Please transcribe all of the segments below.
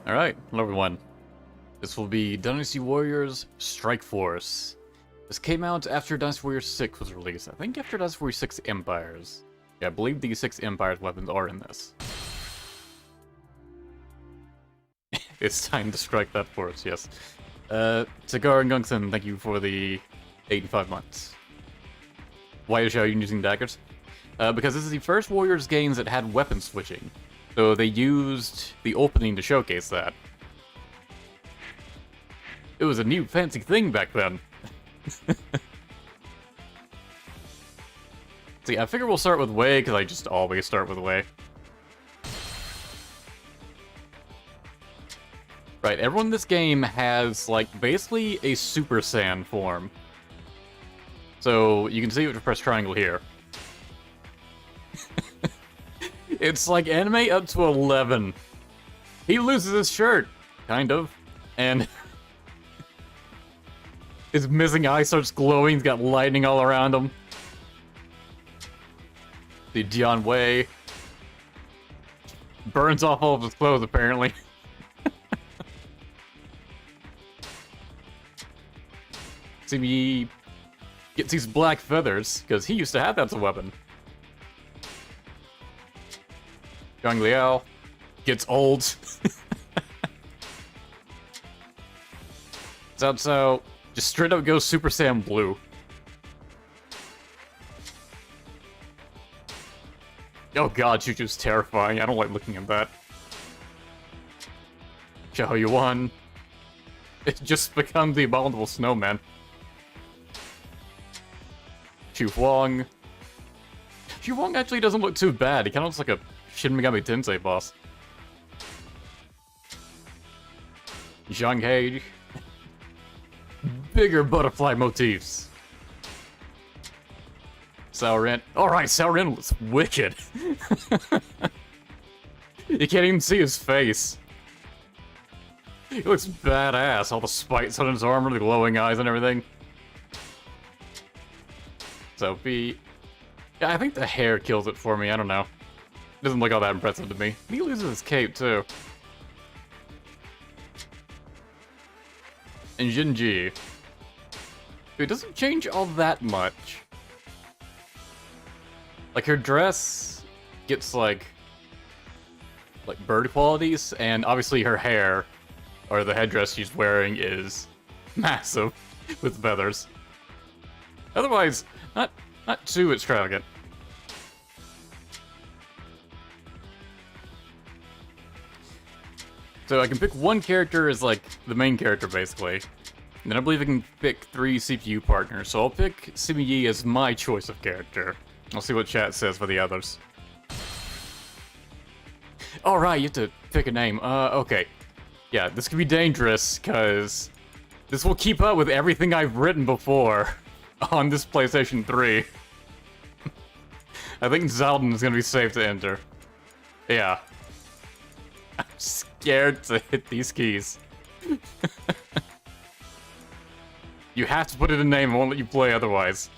Alright, hello everyone. This will be Dynasty Warriors Strikeforce. This came out after Dynasty Warriors 6 was released. I think after Dynasty Warriors 6 Empires. Yeah, I believe these 6 Empires weapons are in this. It's time to strike that force, yes. Cigar and Gungson, thank you for the 85 months. Why is Xiaoyun using daggers? Because this is the first Warriors games that had weapon switching. So they used the opening to showcase that. It was a new fancy thing back then. See, I figure we'll start with Wei, because I just always start with Wei. Right, everyone in this game has, like, basically a Super Saiyan form. So, you can see if you press triangle here. It's like anime up to 11. He loses his shirt, kind of, and his missing eye starts glowing. He's got lightning all around him. The Jian Wei burns off all of his clothes, apparently. See, he gets these black feathers, because he used to have that as a weapon. Zhang Liao gets old. Cao Cao just straight up goes Super Saiyan Blue. Oh god, Chuchu's terrifying. I don't like looking at that. Zhao Yuan. It just becomes the abominable snowman. Xu Huang. Xu Huang actually doesn't look too bad. He kind of looks like a Shin Megami Tensei boss. Zhang He. Bigger butterfly motifs. Cao Ren. Alright, Cao Ren looks wicked. You can't even see his face. He looks badass. All the spikes on his armor, the glowing eyes and everything. Sophie. Yeah, I think the hair kills it for me. I don't know. Doesn't look all that impressive to me. He loses his cape, too. And Jinji. It doesn't change all that much. Like, her dress gets, like bird qualities, and obviously her hair, or the headdress she's wearing, is massive with feathers. Otherwise, not too extravagant. So I can pick one character as, like, the main character, basically. And then I believe I can pick 3 CPU partners, so I'll pick Simi Yi as my choice of character. I'll see what chat says for the others. Alright, you have to pick a name. Okay. Yeah, this could be dangerous, because this will keep up with everything I've written before on this PlayStation 3. I think Zaldin is gonna be safe to enter. Yeah. I'm scared to hit these keys. You have to put it in name, I won't let you play otherwise.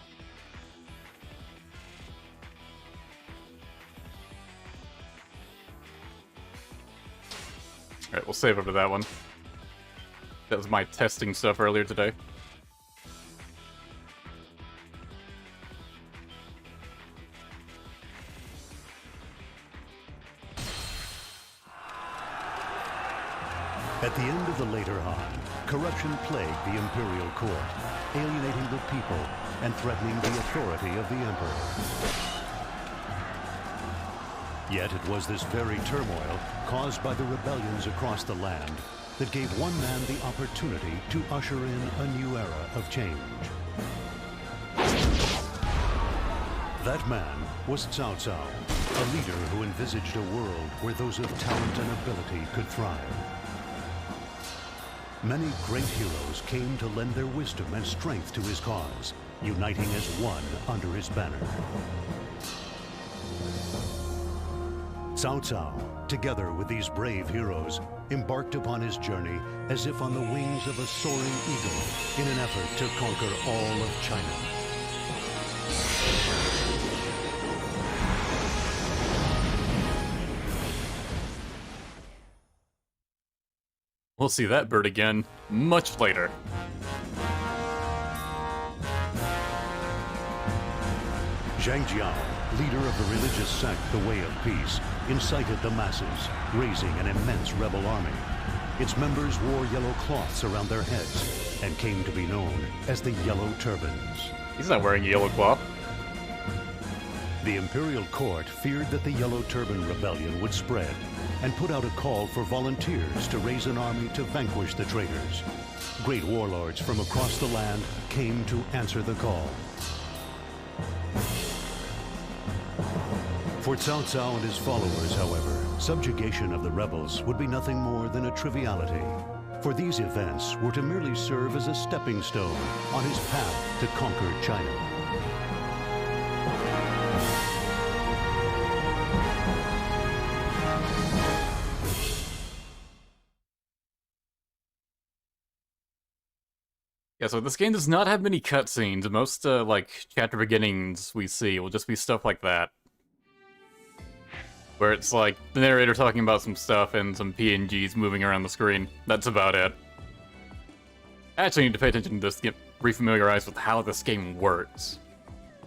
Alright, we'll save over that one. That was my testing stuff earlier today. At the end of the later Han, corruption plagued the imperial court, alienating the people and threatening the authority of the emperor. Yet it was this very turmoil, caused by the rebellions across the land, that gave one man the opportunity to usher in a new era of change. That man was Cao Cao, a leader who envisaged a world where those of talent and ability could thrive. Many great heroes came to lend their wisdom and strength to his cause, uniting as one under his banner. Cao Cao, together with these brave heroes, embarked upon his journey as if on the wings of a soaring eagle in an effort to conquer all of China. We'll see that bird again much later. Zhang Jiao, leader of the religious sect The Way of Peace, incited the masses, raising an immense rebel army. Its members wore yellow cloths around their heads and came to be known as the Yellow Turbans. He's not wearing a yellow cloth. The imperial court feared that the Yellow Turban Rebellion would spread and put out a call for volunteers to raise an army to vanquish the traitors. Great warlords from across the land came to answer the call. For Cao Cao and his followers, however, subjugation of the rebels would be nothing more than a triviality. For these events were to merely serve as a stepping stone on his path to conquer China. Yeah, so this game does not have many cutscenes. Most, like, chapter beginnings we see will just be stuff like that. Where it's like, the narrator talking about some stuff and some PNGs moving around the screen. That's about it. I actually need to pay attention to this to get re-familiarized with how this game works.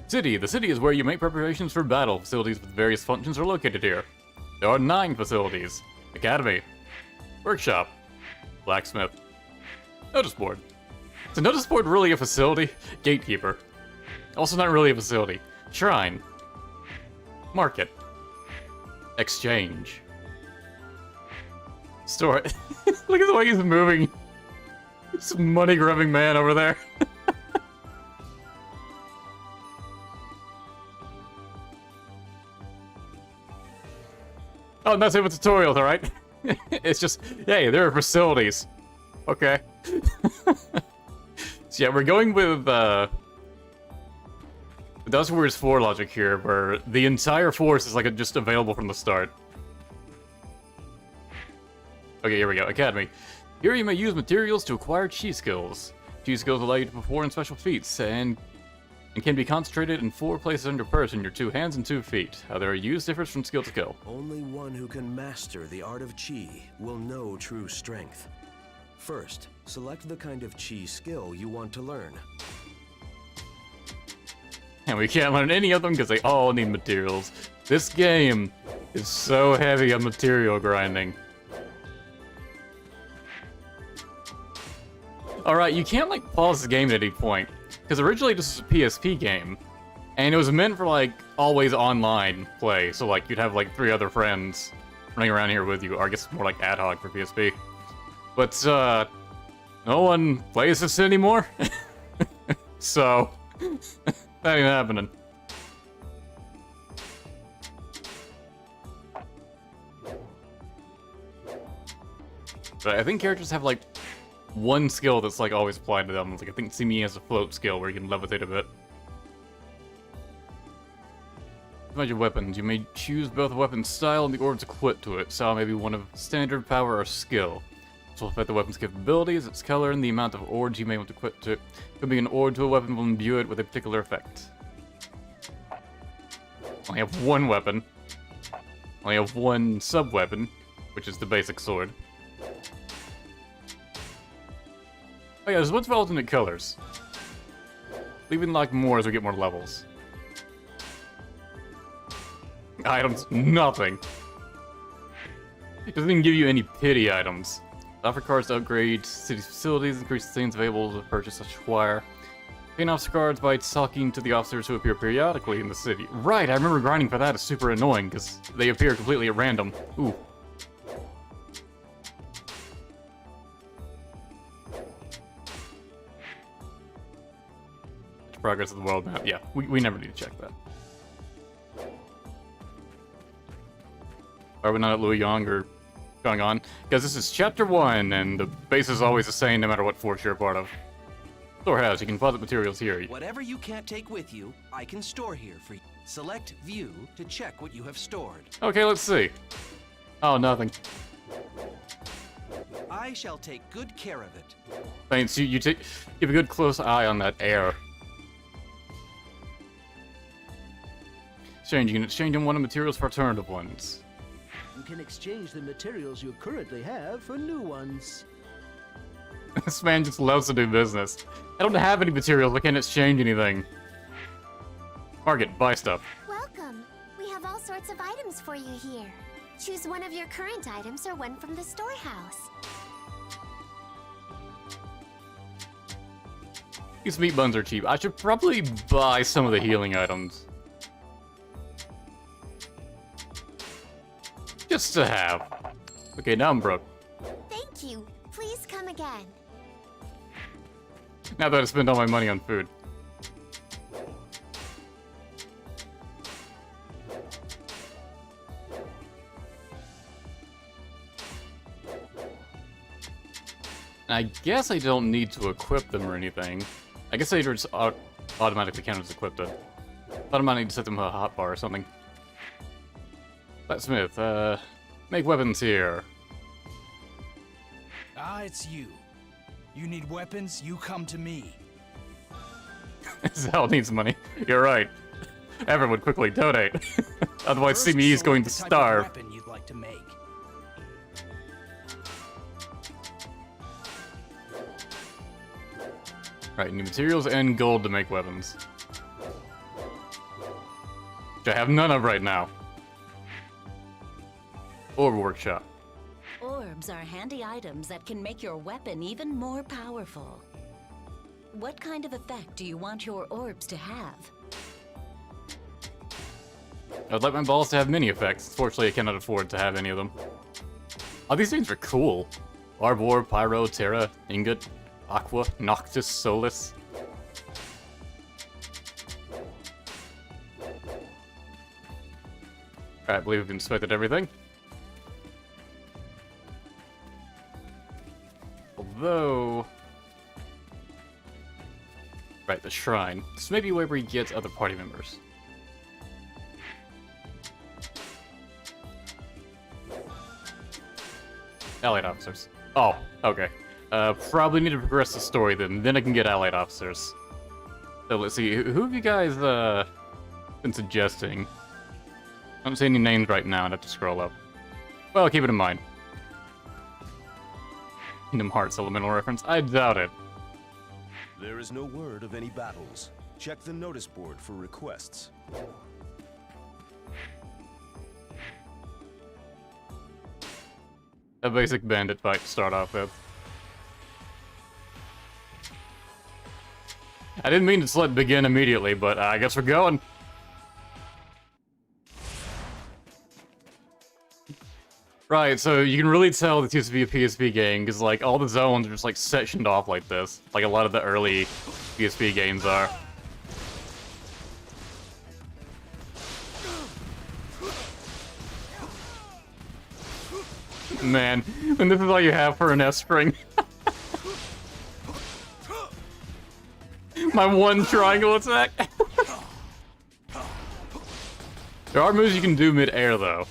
City. The city is where you make preparations for battle. Facilities with various functions are located here. There are 9 facilities. Academy. Workshop. Blacksmith. Notice board. Is a notice board really a facility? Gatekeeper. Also not really a facility. Shrine. Market. Exchange. Store. Look at the way he's moving. Some money-grubbing man over there. Oh, that's it with tutorials, alright? It's just, hey, there are facilities. Okay. So yeah, we're going with, Dust Warriors 4 logic here, where the entire force is like just available from the start. Okay, here we go. Academy. Here you may use materials to acquire chi skills. Chi skills allow you to perform special feats and can be concentrated in 4 places on your person, your 2 hands and 2 feet. How they are used differs from skill to skill. Only one who can master the art of chi will know true strength. First, select the kind of chi skill you want to learn. And we can't learn any of them because they all need materials. This game is so heavy on material grinding. Alright, you can't like pause the game at any point. Because originally this was a PSP game. And it was meant for like always online play. So like you'd have like 3 other friends running around here with you. Or I guess more like ad hoc for PSP. But no one plays this anymore. So that ain't happening. But I think characters have like one skill that's like always applied to them. Like I think Simi has a float skill where you can levitate a bit. Magic weapons. You may choose both weapon style and the orbs equipped to it. Style may be one of standard, power, or skill. This will affect the weapon's capabilities, its color, and the amount of orbs you may want to equip to it. Could be an orb to a weapon will imbue it with a particular effect. Only have one weapon. Only have one sub-weapon, which is the basic sword. Oh yeah, there's a bunch of alternate colors. We've unlocked more as we get more levels. Items, nothing. It doesn't even give you any pity items. Offer cards to upgrade city's facilities, increase the things available to purchase such acquire. Paying officer cards by talking to the officers who appear periodically in the city. Right, I remember grinding for that. It's super annoying because they appear completely at random. Ooh. Progress of the world map. Yeah, we never need to check that. Are we not at Luoyang or going on? Because this is chapter 1, and the base is always the same no matter what force you're a part of. Storehouse, you can deposit materials here. Whatever you can't take with you, I can store here for you. Select View to check what you have stored. Okay, let's see. Oh, nothing. I shall take good care of it. Thanks, you keep a good close eye on that air. Exchange, you can exchange unwanted materials for alternative ones. You can exchange the materials you currently have for new ones. This man just loves to do business. I don't have any materials, I can't exchange anything. Market, buy stuff. Welcome. We have all sorts of items for you here. Choose one of your current items or one from the storehouse. These meat buns are cheap. I should probably buy some of the healing items. Just to have. Okay, now I'm broke. Thank you. Please come again. Now that I spent all my money on food. I guess I don't need to equip them or anything. I guess they just automatically count as equipped. Thought I might need to set them a hotbar or something. Blacksmith, make weapons here. Ah, it's you. You need weapons, you come to me. Zal needs money. You're right. Everyone would quickly donate. Otherwise, First, CME is going to select the type of starve. weapon you'd like to make. Right, new materials and gold to make weapons. Which I have none of right now. Or workshop. Orbs are handy items that can make your weapon even more powerful. What kind of effect do you want your orbs to have? I'd like my balls to have many effects. Fortunately, I cannot afford to have any of them. Oh, these things are cool. Arbor, Pyro, Terra, Ingot, Aqua, Noctis, Solus. Alright, I believe we've inspected everything. Although... Right, the shrine. This may be where we get other party members. Allied officers. Oh, okay. Probably need to progress the story then I can get allied officers. So let's see, who have you guys, been suggesting? I don't see any names right now, I'd have to scroll up. Well, keep it in mind. Kingdom Hearts elemental reference? I doubt it. There is no word of any battles. Check the notice board for requests. A basic bandit fight to start off with. I didn't mean to select begin immediately, but I guess we're going. Right, so you can really tell this used to be a PSP game, because like all the zones are just like sectioned off like this, like a lot of the early PSP games are. Man, and this is all you have for an S-spring. My one triangle attack. There are moves you can do mid-air though.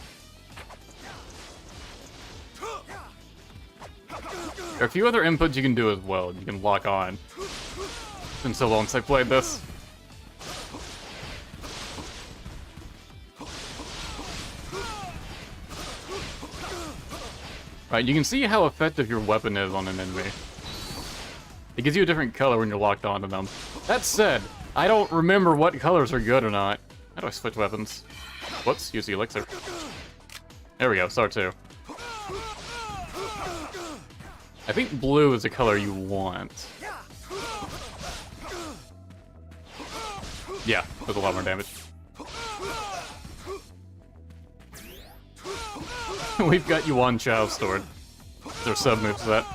There are a few other inputs you can do as well. You can lock on. It's been so long since I played this. Right, you can see how effective your weapon is on an enemy. It gives you a different color when you're locked onto them. That said, I don't remember what colors are good or not. How do I switch weapons? Whoops, use the elixir. There we go, start 2. I think blue is the color you want. Yeah, does a lot more damage. We've got Yuan Chao stored. Their sub moves to that.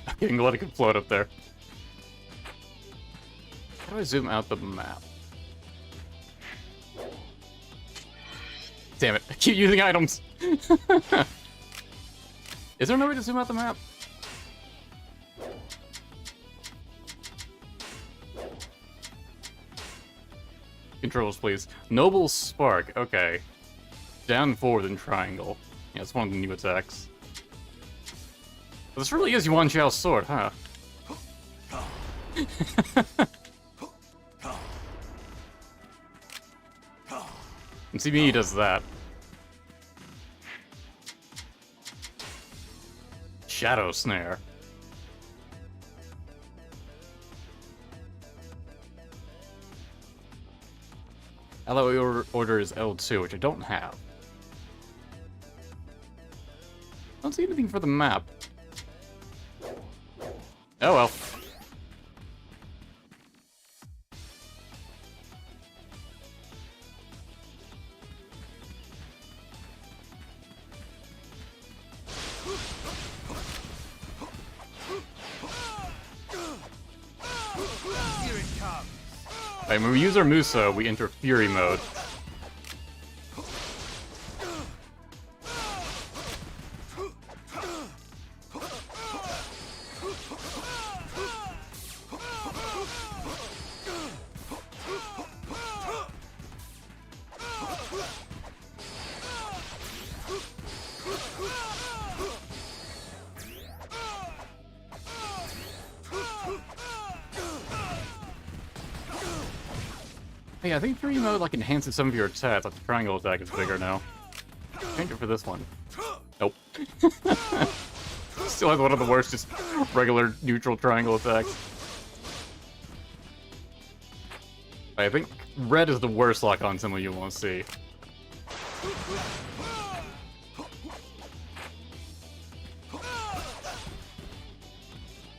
I'm getting to let it float up there. How do I zoom out the map? Damn it, I keep using items! Is there no way to zoom out the map? Controls, please. Noble Spark, okay. Down, forward, and triangle. Yeah, it's one of the new attacks. But this really is Yuan Chao's sword, huh? And CBE does that. Shadow Snare. Alloy order is L2, which I don't have. I don't see anything for the map. Oh well. Here it comes. Alright, when we use our Muso, we enter Fury mode. Hey, I think Fury mode like enhances some of your attacks. Like the triangle attack is bigger now. Change it for this one. Nope. Still has one of the worst, just regular neutral triangle attacks. I think red is the worst lock-on symbol you want to see.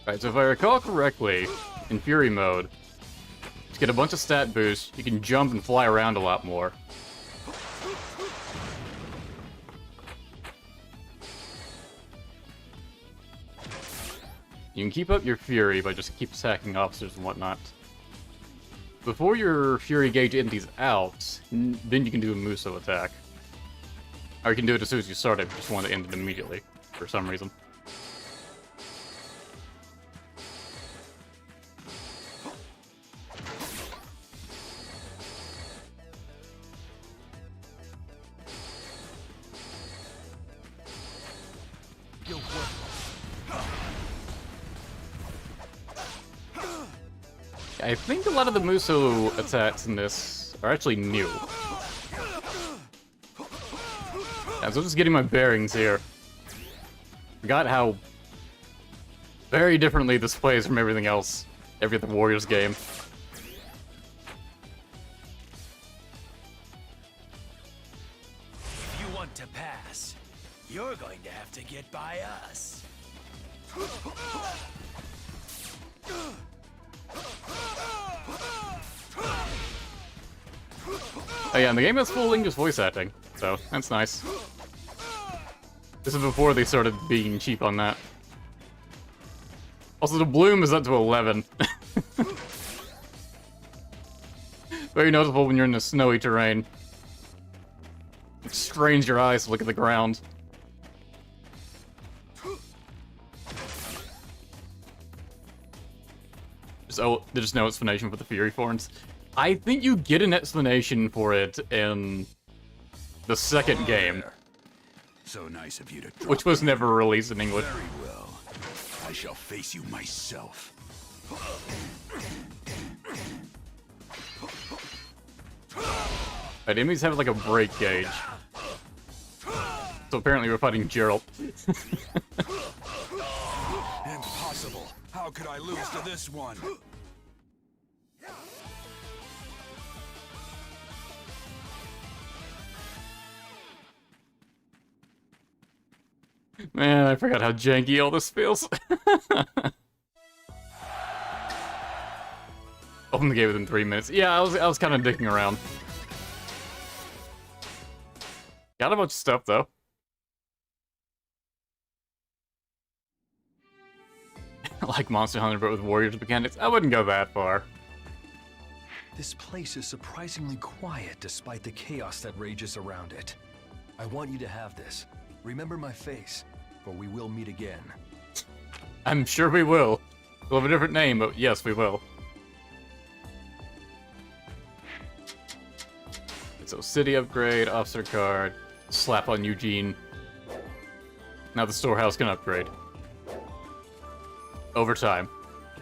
Alright, so if I recall correctly, in Fury mode, to get a bunch of stat boosts, you can jump and fly around a lot more. You can keep up your Fury by just keep attacking officers and whatnot. Before your Fury gauge empties out, then you can do a Muso attack. Or you can do it as soon as you start it if you just want to end it immediately, for some reason. I think a lot of the Muso attacks in this are actually new. Yeah, so just getting my bearings here. Forgot how very differently this plays from everything else, every other Warriors game. If you want to pass, you're going to have to get by us. Oh yeah, and the game has full English voice acting, so that's nice. This is before they started being cheap on that. Also, the bloom is up to 11. Very noticeable when you're in the snowy terrain. It strains your eyes to look at the ground. There's no explanation for the Fury Forms. I think you get an explanation for it in the second game, So nice of you to drop which was in. never released in English. Very well. I shall face you myself. Right, enemies have like a break gauge. So apparently we're fighting Geralt. Impossible. How could I lose to this one? Man, I forgot how janky all this feels. Open the game within 3 minutes. Yeah, I was kind of dicking around. Got a bunch of stuff though. Like Monster Hunter, but with Warriors mechanics. I wouldn't go that far. This place is surprisingly quiet despite the chaos that rages around it. I want you to have this. Remember my face, for we will meet again. I'm sure we will. We'll have a different name, but yes, we will. So, city upgrade, officer card, slap on Eugene. Now the storehouse can upgrade. Over time,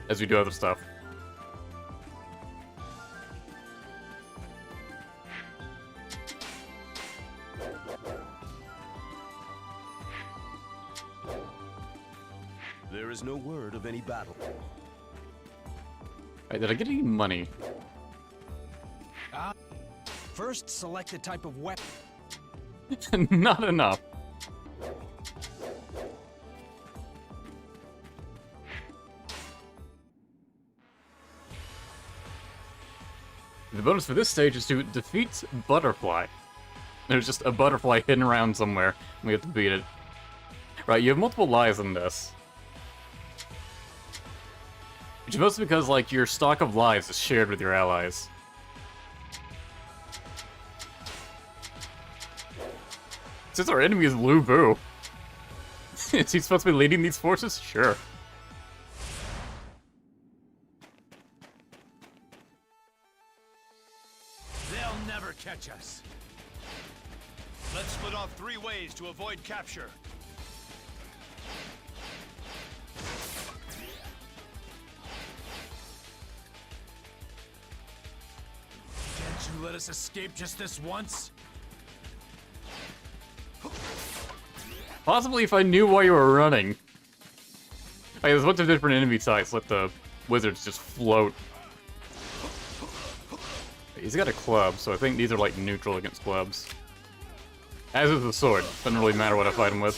as we do other stuff. There is no word of any battle. Right, did I get any money? First, select the type of weapon. Not enough. The bonus for this stage is to defeat Butterfly. There's just a butterfly hidden around somewhere, and we have to beat it. Right, you have multiple lives in this. Which is mostly because, like, your stock of lives is shared with your allies. Since our enemy is Lu Bu. Is he supposed to be leading these forces? Sure. They'll never catch us. Let's split off 3 ways to avoid capture. Can't you let us escape just this once? Possibly if I knew why you were running. Like, there's a bunch of different enemy types, let the wizards just float. He's got a club, so I think these are like neutral against clubs. As is the sword, doesn't really matter what I fight him with.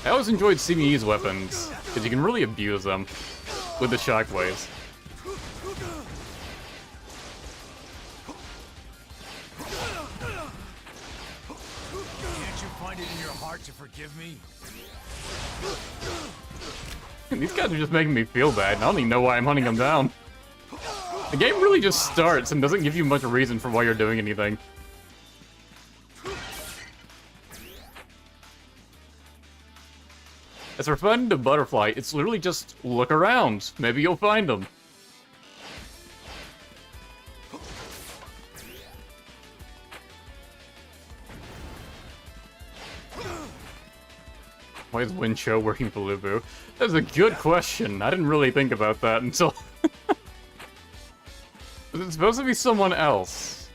I always enjoyed seeing you use weapons, because you can really abuse them with the shockwaves. Can't you find it in your heart to forgive me? These guys are just making me feel bad, and I don't even know why I'm hunting them down. The game really just starts and doesn't give you much reason for why you're doing anything. As for finding the butterfly, it's literally just look around. Maybe you'll find them. Why is Wincho working for Lu Bu? That's a good question. I didn't really think about that until... Is it supposed to be someone else?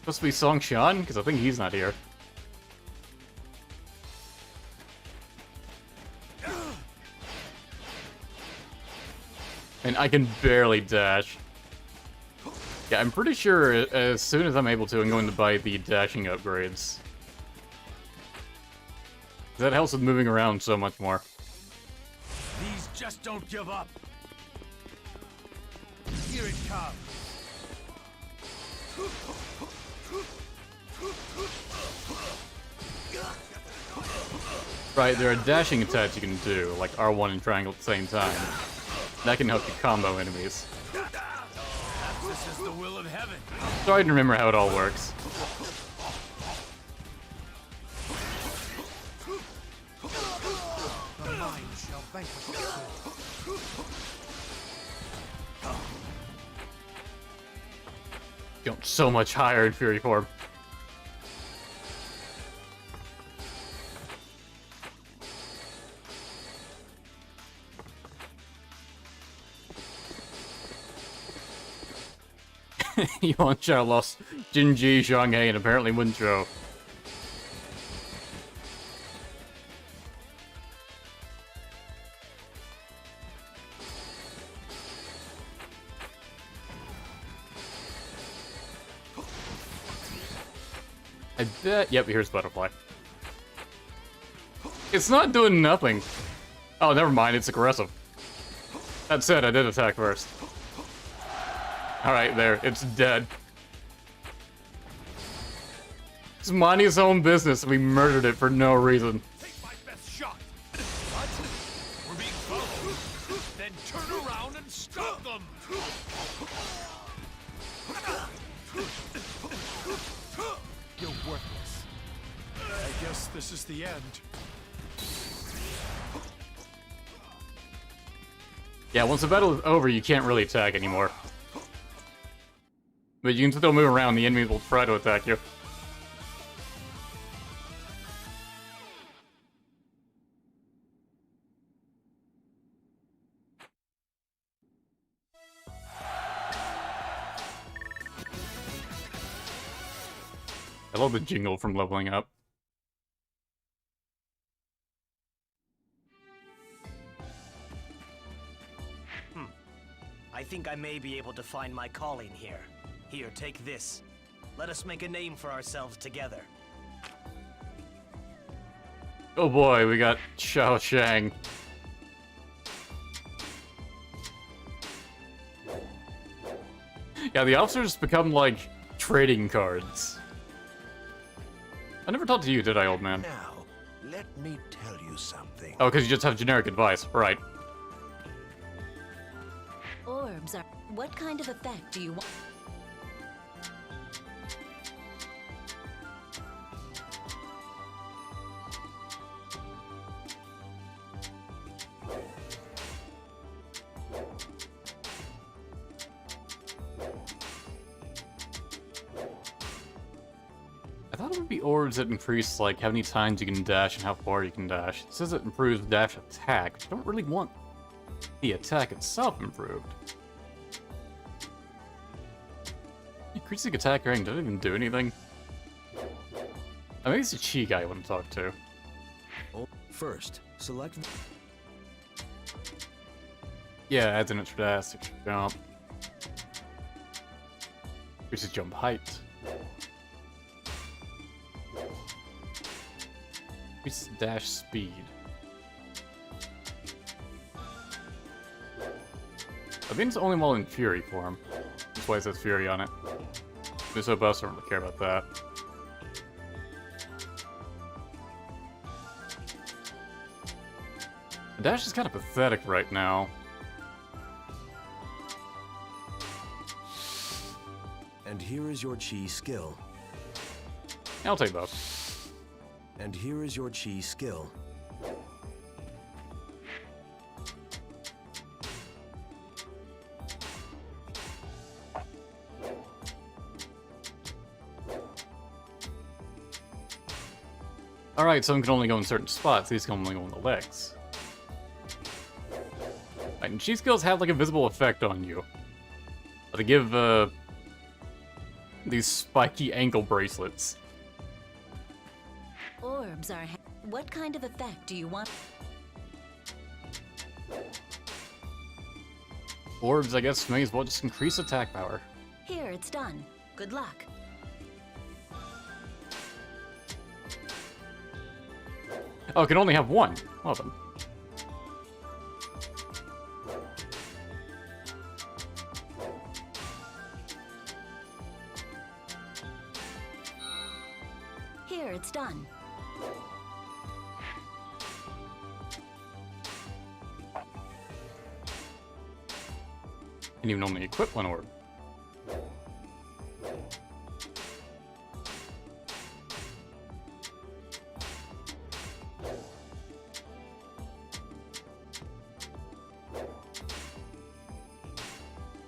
Supposed to be Song Shan? Because I think he's not here. And I can barely dash. Yeah, I'm pretty sure as soon as I'm able to, I'm going to buy the dashing upgrades. That helps with moving around so much more. These just don't give up. Here it comes. Right, there are dashing attacks you can do, like R1 and triangle at the same time. That can help you combo enemies. This is the will of heaven. So I didn't remember how it all works. The mind shall vanquish the soul. Going so much higher in Fury form. Yuan Shao lost Jinji, Zhang He, and apparently Winzhou. I bet... Yep, here's Butterfly. It's not doing nothing. Oh, never mind, it's aggressive. That said, I did attack first. Alright, there. It's dead. It's minding its own business, and we murdered it for no reason. Take my best shot. What? We're being followed. Then turn around and stop them. You're worthless. I guess this is the end. Yeah, once the battle is over, you can't really attack anymore. But you can still move around, the enemy will try to attack you. I love the jingle from leveling up. I think I may be able to find my calling here. Here, take this. Let us make a name for ourselves together. Oh boy, we got Xiao Shang. Yeah, the officers become like trading cards. I never talked to you, did I, old man? Now, let me tell you something. Oh, because you just have generic advice. Right. Orbs are... What kind of effect do you want? I thought it would be orbs that increase, like, how many times you can dash and how far you can dash. It says it improves dash attack, but I don't really want the attack itself improved. Increasing attack range doesn't even do anything. I mean, it's a Chi guy I want to talk to. First, select... Yeah, adds an extra dash, extra jump. Increases jump height. Increases dash speed. I think it's only while in Fury form. That's why it says Fury on it. So Buster don't really care about that. The dash is kind of pathetic right now. And here is your Chi skill. I'll take both. And here is your Chi skill. Alright, some can only go in certain spots, these can only go in the legs. Right, and Chi skills have like a visible effect on you. They give these spiky ankle bracelets. Orbs are... What kind of effect do you want? Orbs, I guess, may as well just increase attack power. Here, it's done. Good luck. Oh, it can only have one. Well then. Here, it's done. Can even only equip one orb.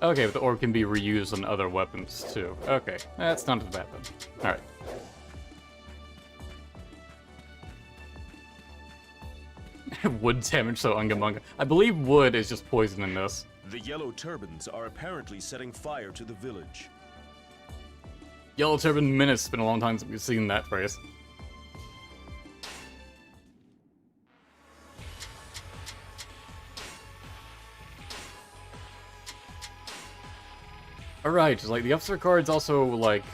Okay, but the orb can be reused on other weapons too. Okay, that's not as bad then. Alright. Wood damage so ungamunga. I believe wood is just poison in this. The yellow turbans are apparently setting fire to the village. Yellow Turban Menace. It's been a long time since we've seen that phrase. Alright, like the officer cards also like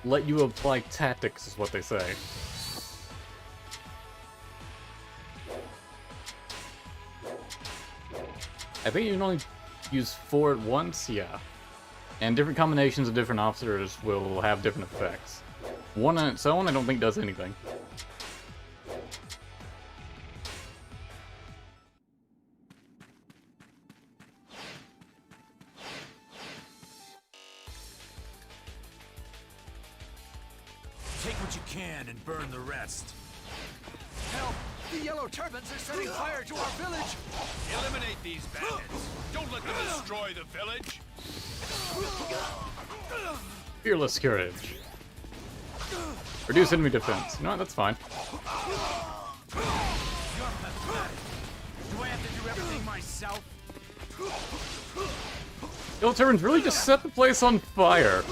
let you apply tactics is what they say. I think you can only use 4 at once, yeah. And different combinations of different officers will have different effects. One on its own I don't think does anything. Take what you can and burn the rest. Help! The yellow turbans are setting fire to our village! Eliminate these bandits. Don't let them destroy the village. Fearless Courage. Reduce enemy defense. You know what, that's fine. You're pathetic. Do I have to do everything myself? Yellow Turbans really just set the place on fire.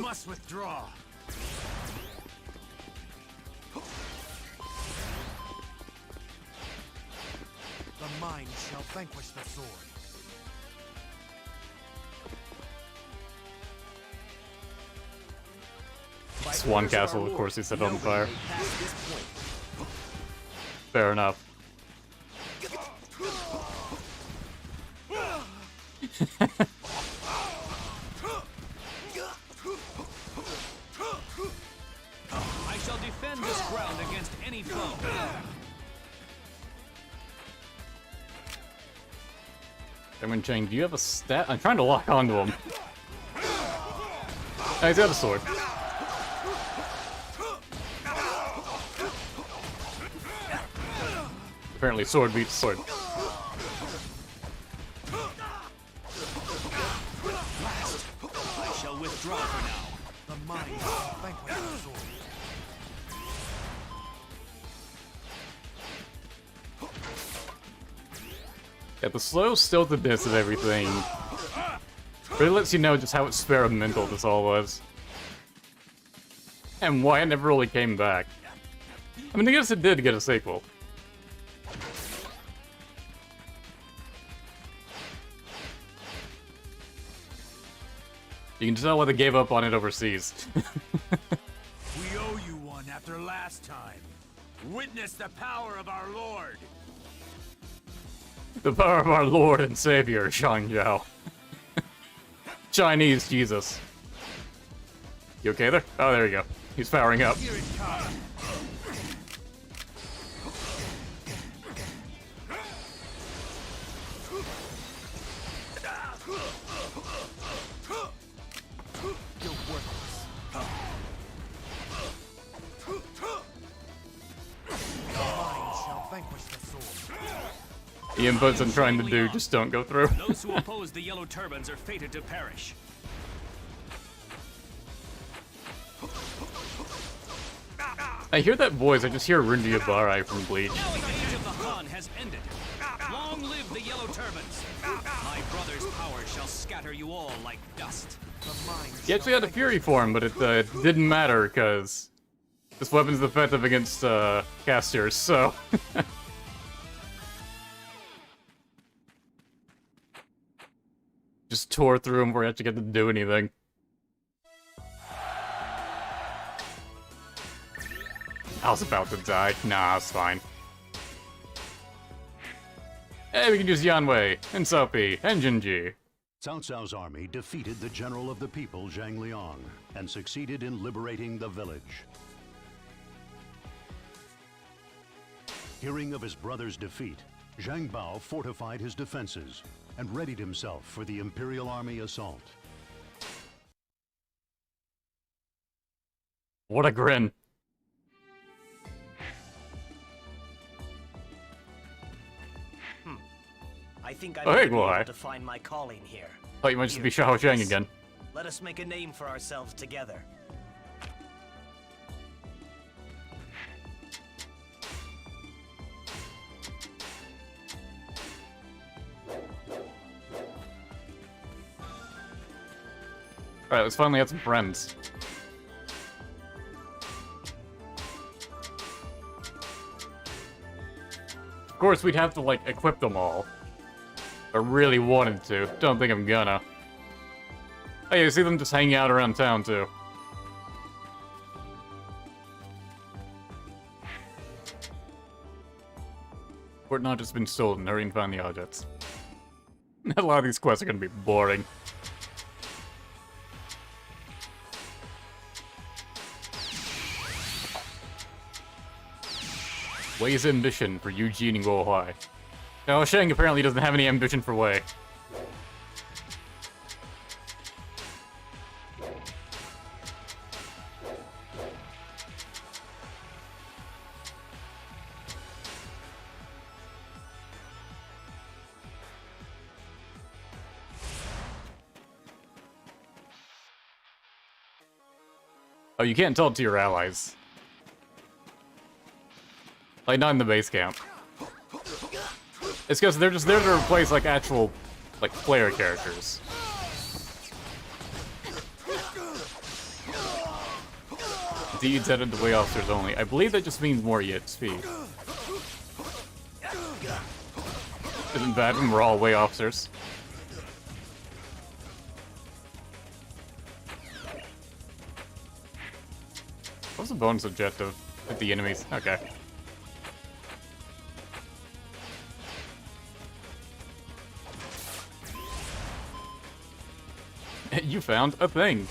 must withdraw. The mind shall vanquish the sword. Swan Castle, of course, he set on fire. Fair enough. I shall defend this ground against any foe. Chain, do you have a stat? I'm trying to lock onto him. Oh, he's got a sword. Apparently sword beats sword. I shall withdraw for now. The mind shall vanquish the sword. Yeah, the slow stiltedness of everything really lets you know just how experimental this all was. And why it never really came back. I mean, I guess it did get a sequel. You can tell why they gave up on it overseas. We owe you one after last time. Witness the power of our Lord. The power of our Lord and Savior, Shang Zhao. Chinese Jesus. You okay there? Oh, there you go. He's powering up. Here it comes. You're worthless. The mind shall vanquish the sword. The inputs I'm trying to do just don't go through. Those who oppose the yellow turbans are fated to perish. I hear that voice, I just hear Rundi Ibarra from Bleach. Now the age of the Han has ended. Long live the yellow turbans. My brother's power shall scatter you all like dust. He actually had a Fury form, but it didn't matter, because this weapon's effective against casters, so... Just tore through him before he actually get to do anything. I was about to die. Nah, it's fine. Hey, we can use Yanwei, and Sophie, and Jinji. Cao Cao's army defeated the general of the people, Zhang Liang, and succeeded in liberating the village. Hearing of his brother's defeat, Zhang Bao fortified his defenses and readied himself for the Imperial Army assault. What a grin. I think I Oh, hey, might be boy. able to find my calling here. Thought you might just Here, be Xiao take Zhang this. again. Let us make a name for ourselves together. Alright, let's finally have some friends. Of course, we'd have to, like, equip them all. I really wanted to. Don't think I'm gonna. Hey, you see them just hanging out around town, too. Fort not just been stolen. Hurry and find the objects. A lot of these quests are gonna be boring. Wei's ambition for Eugene and Guohai. Now, Shang apparently doesn't have any ambition for Wei. Oh, you can't tell it to your allies. Like, not in the base camp. It's because they're just there to replace, like, actual, like, player characters. Deeds headed the way officers only. I believe that just means more EXP. Isn't bad when we're all way officers. What's the bonus objective? Hit the enemies. Okay. You found a thing.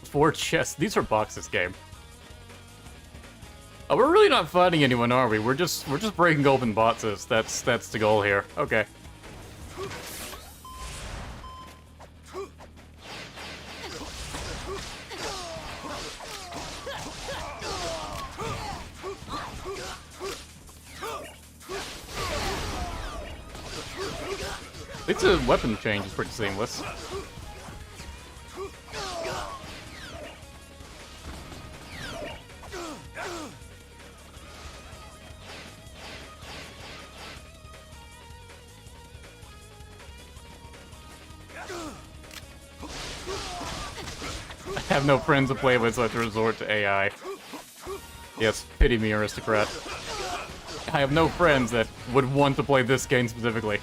4 chests. These are boxes, game. Oh, we're really not fighting anyone, are we? We're just breaking open boxes. That's the goal here. Okay. It's a weapon change is pretty seamless. I have no friends to play with, so I have to resort to AI. Yes, pity me, aristocrat. I have no friends that would want to play this game specifically.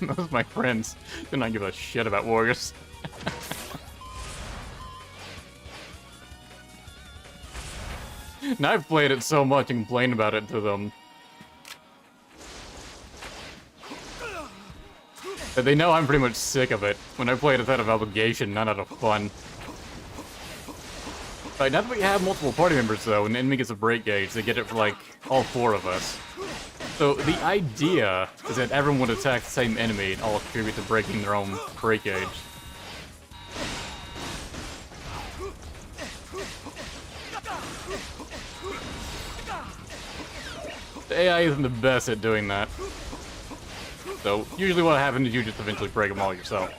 Those are my friends. Do not give a shit about warriors. Now I've played it so much and complained about it to them. That they know I'm pretty much sick of it. When I play it, it's out of obligation, not out of fun. Right, now that we have multiple party members, though, and the enemy gets a break gauge, they get it for, like, all 4 of us. So the idea is that everyone would attack the same enemy and all contribute to breaking their own break gauge. The AI isn't the best at doing that. So usually what happens is you just eventually break them all yourself.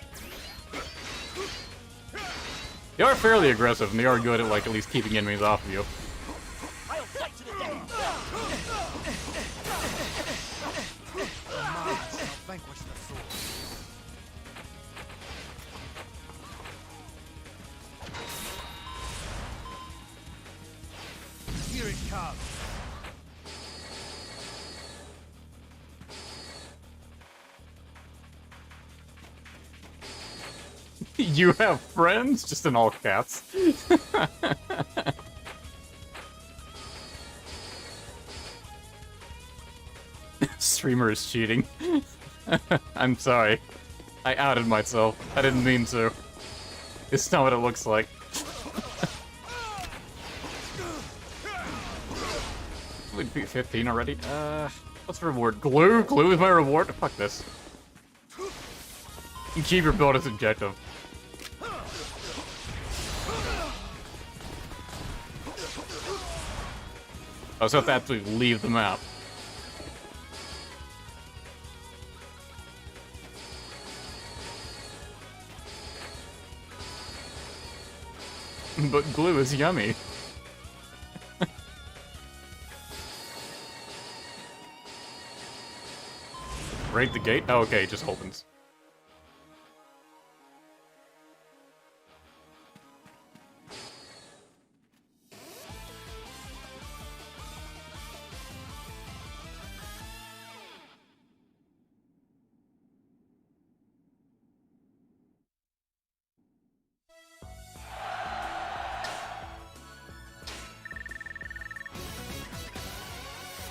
They are fairly aggressive, and they are good at, like, at least keeping enemies off of you. Here it comes. You have friends? Just in all caps. Streamer is cheating. I'm sorry. I outed myself. I didn't mean to. It's not what it looks like. 15 already? What's the reward? Glue? Glue is my reward? Fuck this. You keep your bonus objective. Oh, so I have to actually leave the map. But glue is yummy. Break the gate? Oh, okay, it just opens.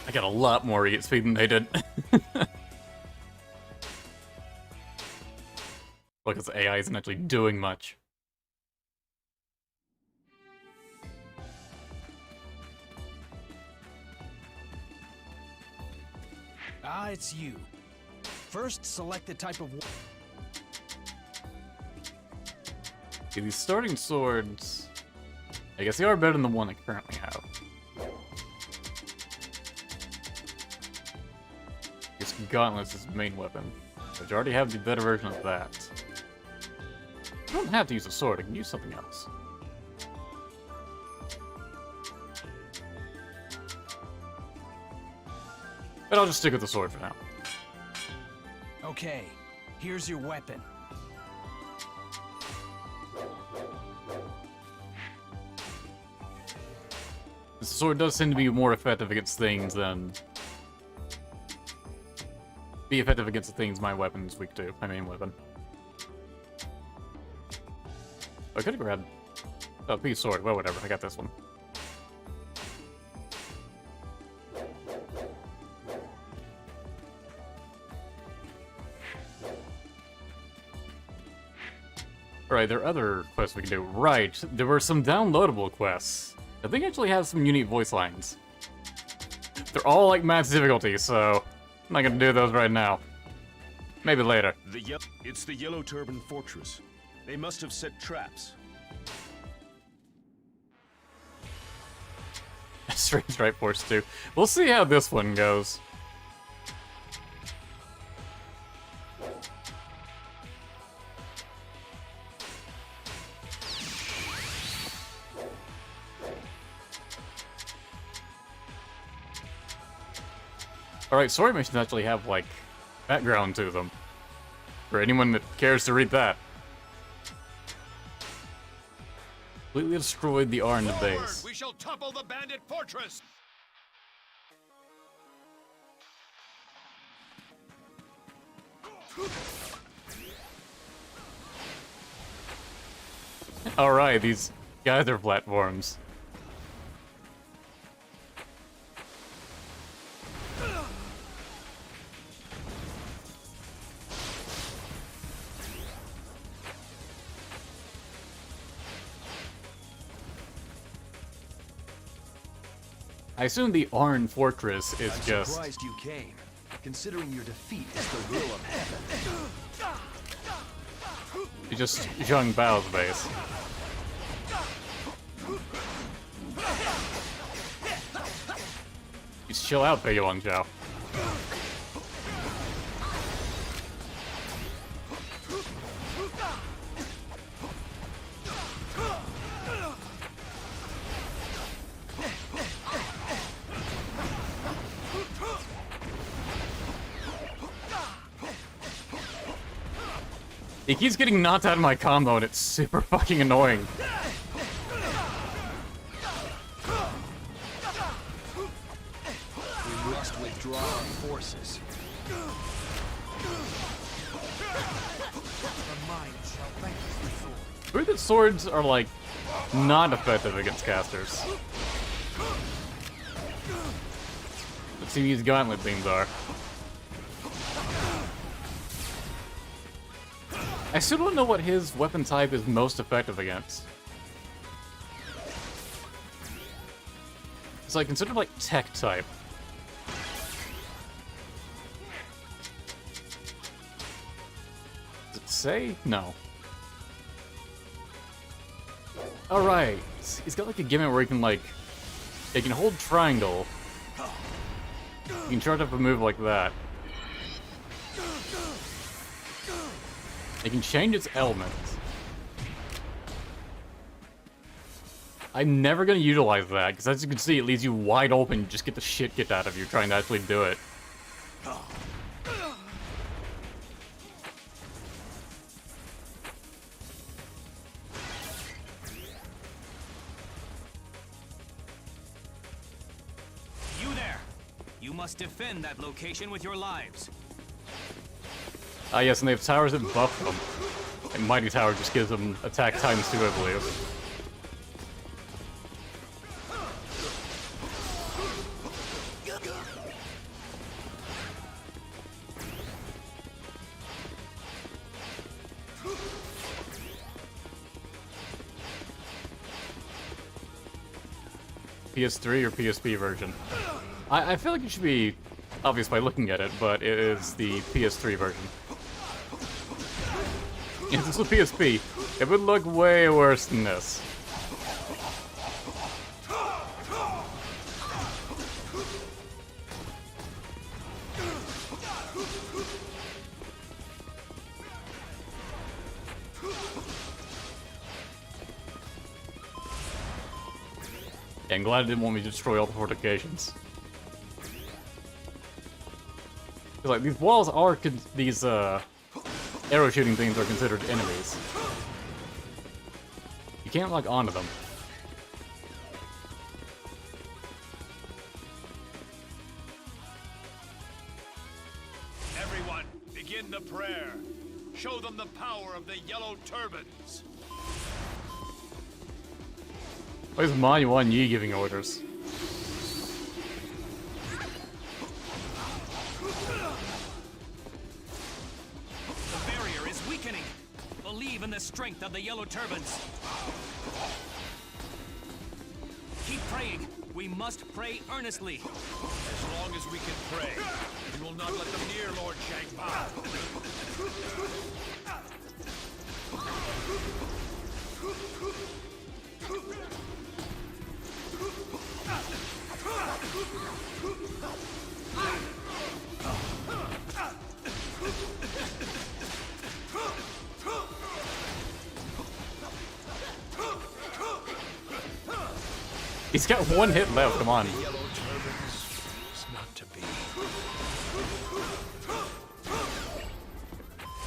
I got a lot more EXP than they did. Because the AI isn't actually doing much. Ah, it's you. First, select the type of... Okay, these starting swords... I guess they are better than the one I currently have. This Gauntlets is the main weapon, which I already have the better version of that. I don't have to use a sword, I can use something else. But I'll just stick with the sword for now. Okay, here's your weapon. The sword does seem to be more effective against things than... Be effective against the things my weapon's weak to, my main weapon. I could've grabbed... Oh, piece sword, well whatever, I got this one. Alright, there are other quests we can do. Right, there were some downloadable quests. I think actually have some unique voice lines. They're all like max difficulty, so I'm not gonna do those right now. Maybe later. It's the Yellow Turban Fortress. They must have set traps. Strange Strikeforce 2. We'll see how this one goes. Alright, story missions actually have, like, background to them. For anyone that cares to read that. Completely destroyed the R in the base. We shall topple the bandit fortress! Alright, these guys are platforms. I assume the Arn Fortress is I'm just... surprised you came, considering your defeat is the will of heaven. just Zhang Bao's base. Just chill out, Pei Yuan Zhao. He keeps getting knocked out of my combo and it's super fucking annoying. We must withdraw our forces. Weird that swords are, like, not effective against casters. Let's see these gauntlet things are. I still don't know what his weapon type is most effective against. It's like considered like tech type. Does it say? No. Alright. He's got like a gimmick where he can like... He can hold triangle. You can charge up a move like that. It can change its elements. I'm never gonna utilize that, because as you can see, it leaves you wide open. You just get the shit kicked out of you trying to actually do it. You there! You must defend that location with your lives. Ah yes, and they have towers that buff them. And Mighty Tower just gives them attack times 2, I believe. PS3 or PSP version? I feel like it should be obvious by looking at it, but it is the PS3 version. If this was PSP, it would look way worse than this. Yeah, I'm glad it didn't want me to destroy all the fortifications. Like, these walls are, these, arrow shooting things are considered enemies. You can't lock onto them. Everyone, begin the prayer. Show them the power of the yellow turbans. Why is Ma Yuan Yi giving orders? The barrier is weakening. Believe in the strength of the yellow turbans. Keep praying. We must pray earnestly. As long as we can pray, we will not let them near Lord Shangpao. He's got one hit left, come on. Yellow turbans is not to be.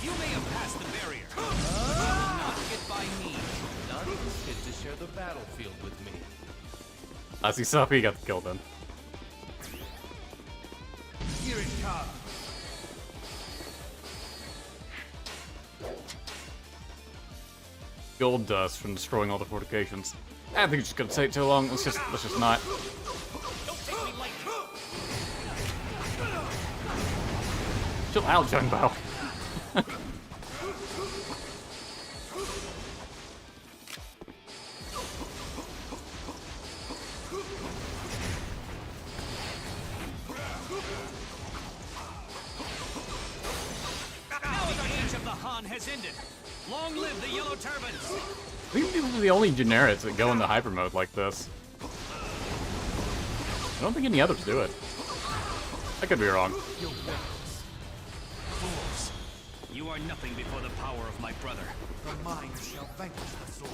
You may have passed the barrier, but you will not get by me. None is fit to share the battlefield with me. I see Sapi got the kill then. Here it comes. Gold dust from destroying all the fortifications. I think it's just gonna take too long. Let's just not. Don't take me lightly. Chill out, Zhengbao. Now the age of the Han has ended. Long live the yellow turbans. I think these are the only generics that go into hyper mode like this. I don't think any others do it. I could be wrong. Fools. You are nothing before the power of my brother. The mind shall vanquish the sword.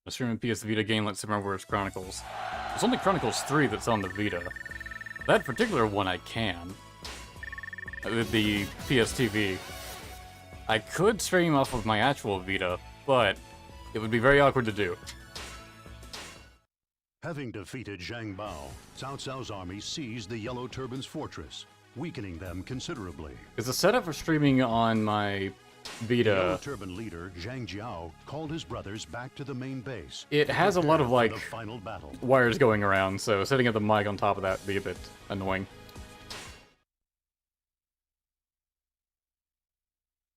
A streaming PS Vita game like Super Mario Bros. Chronicles. There's only Chronicles 3 that's on the Vita. That particular one I can. With the PS TV. I could stream off of my actual Vita, but it would be very awkward to do. Having defeated Zhang Bao, Cao Cao's army seized the Yellow Turban's fortress, weakening them considerably. Is the setup for streaming on my The Yellow Vita? Turban leader, Zhang Jiao, called his brothers back to the main base. It has a lot of, Prepare for like, the final battle. wires going around, so setting up the mic on top of that would be a bit annoying.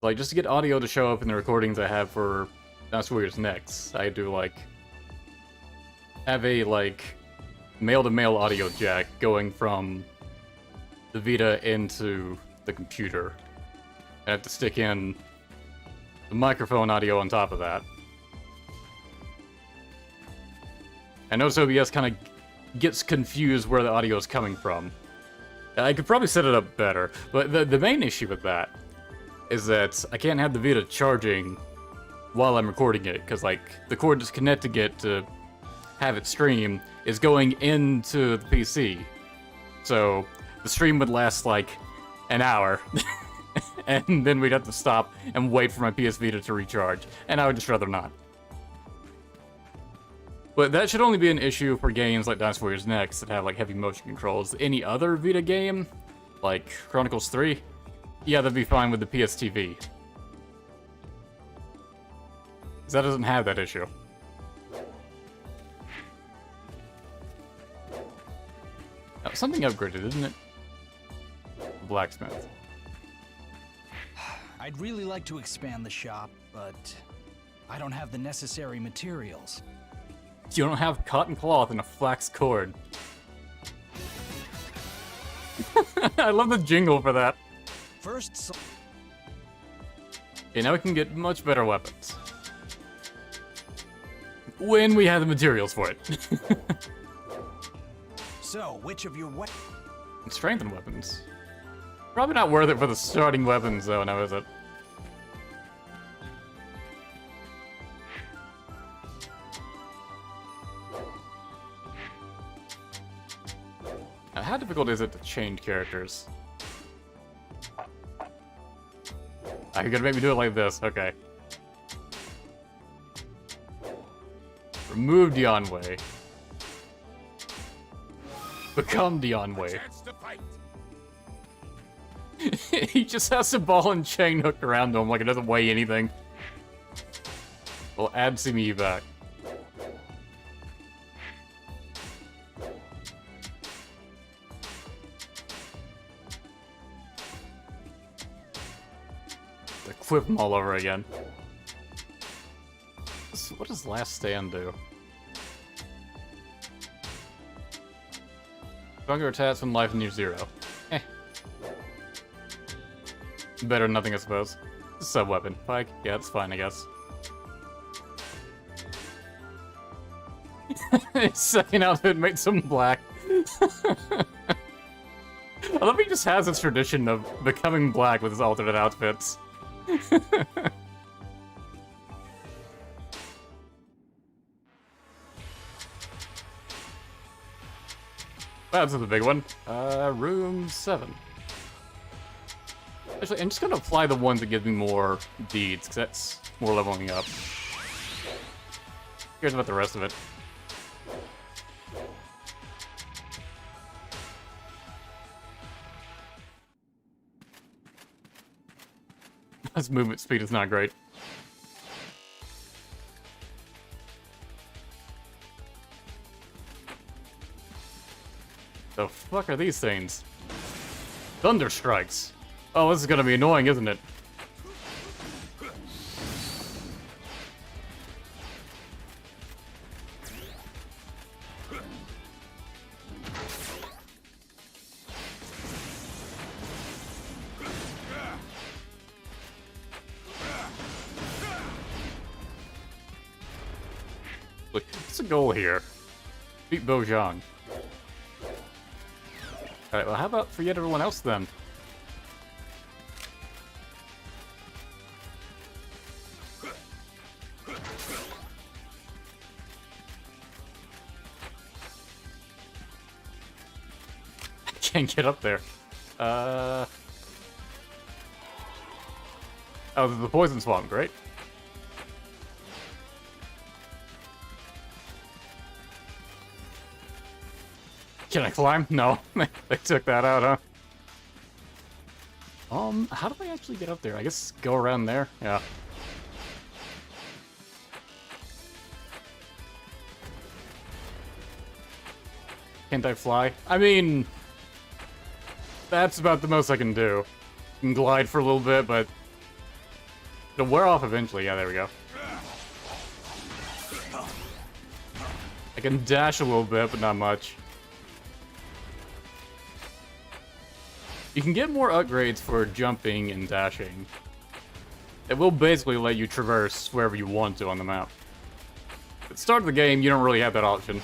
Like, just to get audio to show up in the recordings I have for Dynasty Warriors Next, I do, like, have a, like, male-to-male audio jack going from the Vita into the computer. I have to stick in the microphone audio on top of that. I notice OBS kind of gets confused where the audio is coming from. I could probably set it up better, but the main issue with that is that I can't have the Vita charging while I'm recording it, because, like, the cord that's connecting it to have it stream is going into the PC. So the stream would last, like, an hour, and then we'd have to stop and wait for my PS Vita to recharge, and I would just rather not. But that should only be an issue for games like Dynasty Warriors Next that have, like, heavy motion controls. Any other Vita game, like Chronicles 3, yeah, that'd be fine with the PS TV. 'Cause that doesn't have that issue. Oh, something upgraded, isn't it? Blacksmith. I'd really like to expand the shop, but I don't have the necessary materials. You don't have cotton cloth and a flax cord. I love the jingle for that. First, Okay, now we can get much better weapons. When we have the materials for it. so which of your Strengthen weapons. Probably not worth it for the starting weapons, though, now is it? difficult is it to change characters? Ah, you're gonna make me do it like this, okay. Remove Dionway. Become Dionway. He just has a ball and chain hooked around him like it doesn't weigh anything. We'll add Simi back. Equip him all over again. What does Last Stand do? Stronger attacks when life near zero. Eh. Better than nothing, I suppose. Sub-weapon. Pike? Yeah, it's fine, I guess. His second outfit makes him black. I love he just has this tradition of becoming black with his alternate outfits. That's the big one. Room 7. Actually, I'm just gonna apply the ones that give me more deeds, because that's more leveling up. Here's about the rest of it. His movement speed is not great. The fuck are these things? Thunder strikes. Oh, this is gonna be annoying, isn't it? Look, what's the goal here? Beat Bojang. Alright, well, how about forget everyone else then? I can't get up there. Oh, the poison swamp, great. Can I climb? No. They took that out, huh? How do I actually get up there? I guess go around there? Yeah. Can't I fly? I mean... that's about the most I can do. I can glide for a little bit, but... it'll wear off eventually. Yeah, there we go. I can dash a little bit, but not much. You can get more upgrades for jumping and dashing. It will basically let you traverse wherever you want to on the map. At the start of the game, you don't really have that option.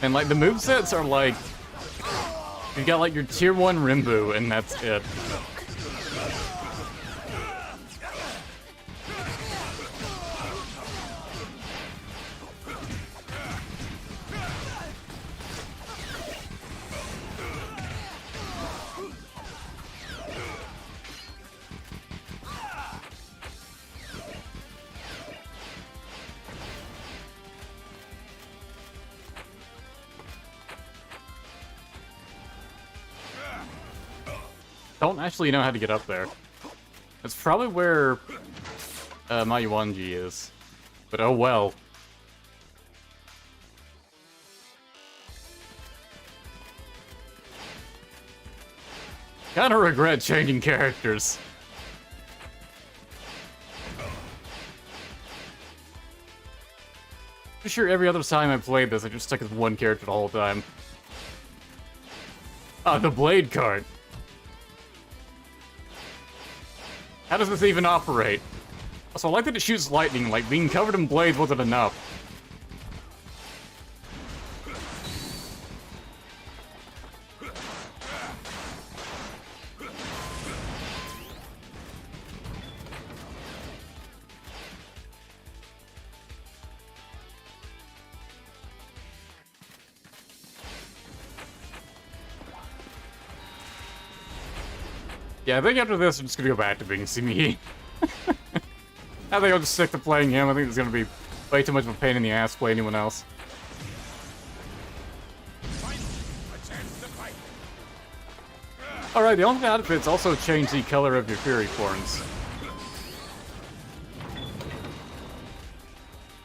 And like the movesets are like, you got like your tier 1 Rimbu and that's it. Don't actually know how to get up there. That's probably where Mayuanji is. But oh well. Kinda regret changing characters. I'm sure every other time I played this, I just stuck with one character the whole time. Ah, the blade card. How does this even operate? Also, I like that it shoots lightning, like being covered in blades wasn't enough. Yeah, I think after this, I'm just gonna go back to being Simi. I think I'll just stick to playing him. I think it's gonna be way too much of a pain in the ass to play anyone else. Alright, the only outfits also change the color of your Fury Forms.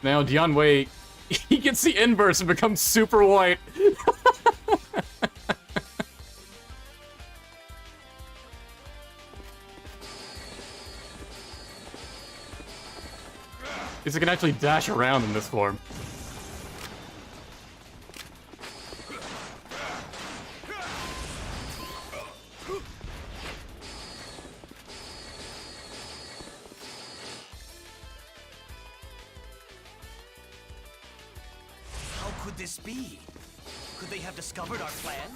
Now, Dian Wei, he gets the inverse and becomes super white. Because it can actually dash around in this form. How could this be? Could they have discovered our plan?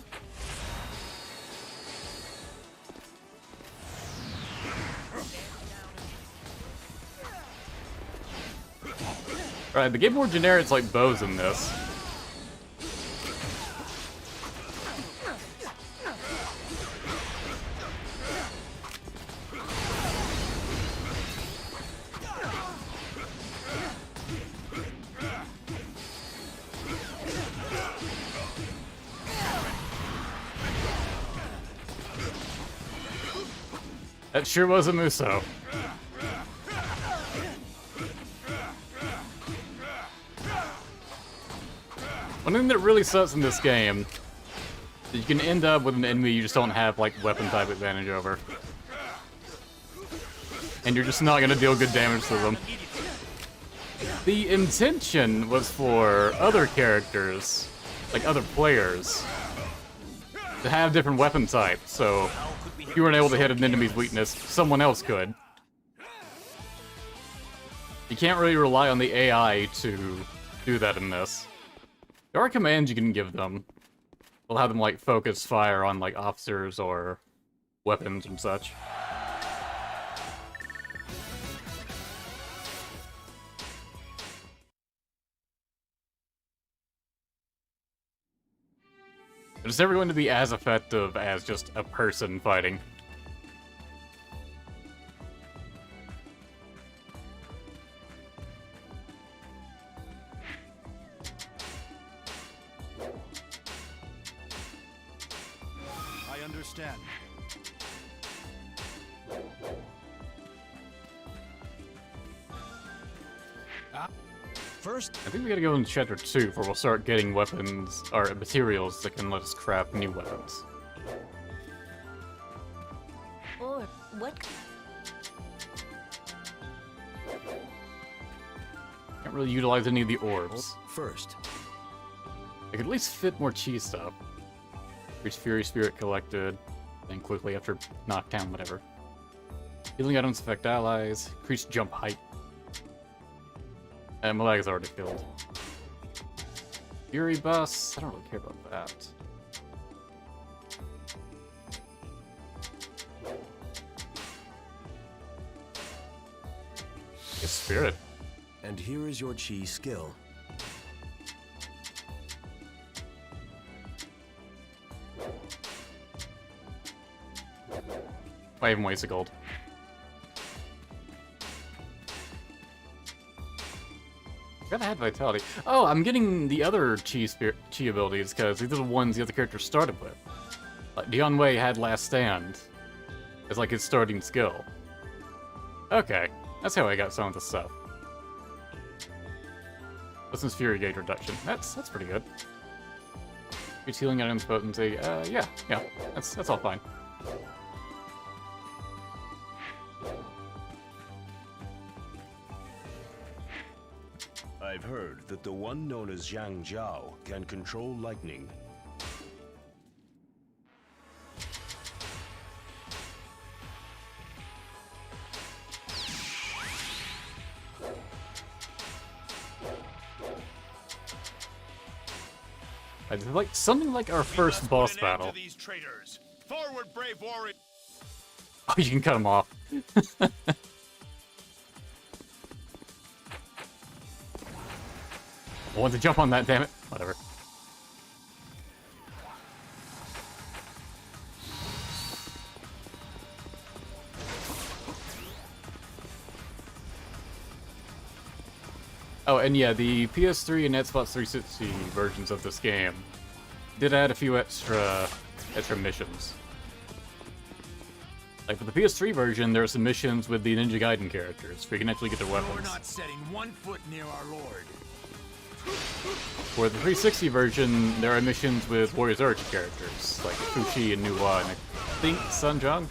Right, they get more generics like bows in this. That sure was a Muso. One thing that really sucks in this game is you can end up with an enemy you just don't have like weapon type advantage over. And you're just not gonna deal good damage to them. The intention was for other characters, like other players, to have different weapon types, so if you weren't able to hit an enemy's weakness, someone else could. You can't really rely on the AI to do that in this. There are commands you can give them. They'll have them, like, focus fire on, like, officers or weapons and such. But it's never going to be as effective as just a person fighting. I understand. First, I think we gotta go in Chapter 2 before we'll start getting weapons, or materials that can let us craft new weapons. Or what? Can't really utilize any of the orbs. First, I could at least fit more chi stuff. Reach Fury Spirit collected, then quickly after knockdown, whatever. Healing items affect allies, increase jump height. And Malag is already filled. Fury Bus, I don't really care about that. It's Spirit. and here is your chi skill. I even waste a gold. Gotta have vitality. Oh, I'm getting the other chi abilities because these are the ones the other characters started with. Like Dian Wei had Last Stand as like his starting skill. Okay, that's how I got some of the stuff. This Fury Gauge reduction. That's pretty good. Reach healing items potency. Yeah, that's all fine. I've heard that the one known as Zhang Jiao can control lightning. I'd like something like our first boss battle. These traitors. Forward, brave warrior. Oh, you can cut them off. I want to jump on that, damn it. Whatever. Oh, and yeah, the PS3 and Xbox 360 versions of this game did add a few extra missions. Like for the PS3 version, there are some missions with the Ninja Gaiden characters, where you can actually get their weapons. You're not setting 1 foot near our lord. For the 360 version, there are missions with Warriors Archer characters, like Fushi and Nuwa, and I think Sanjang.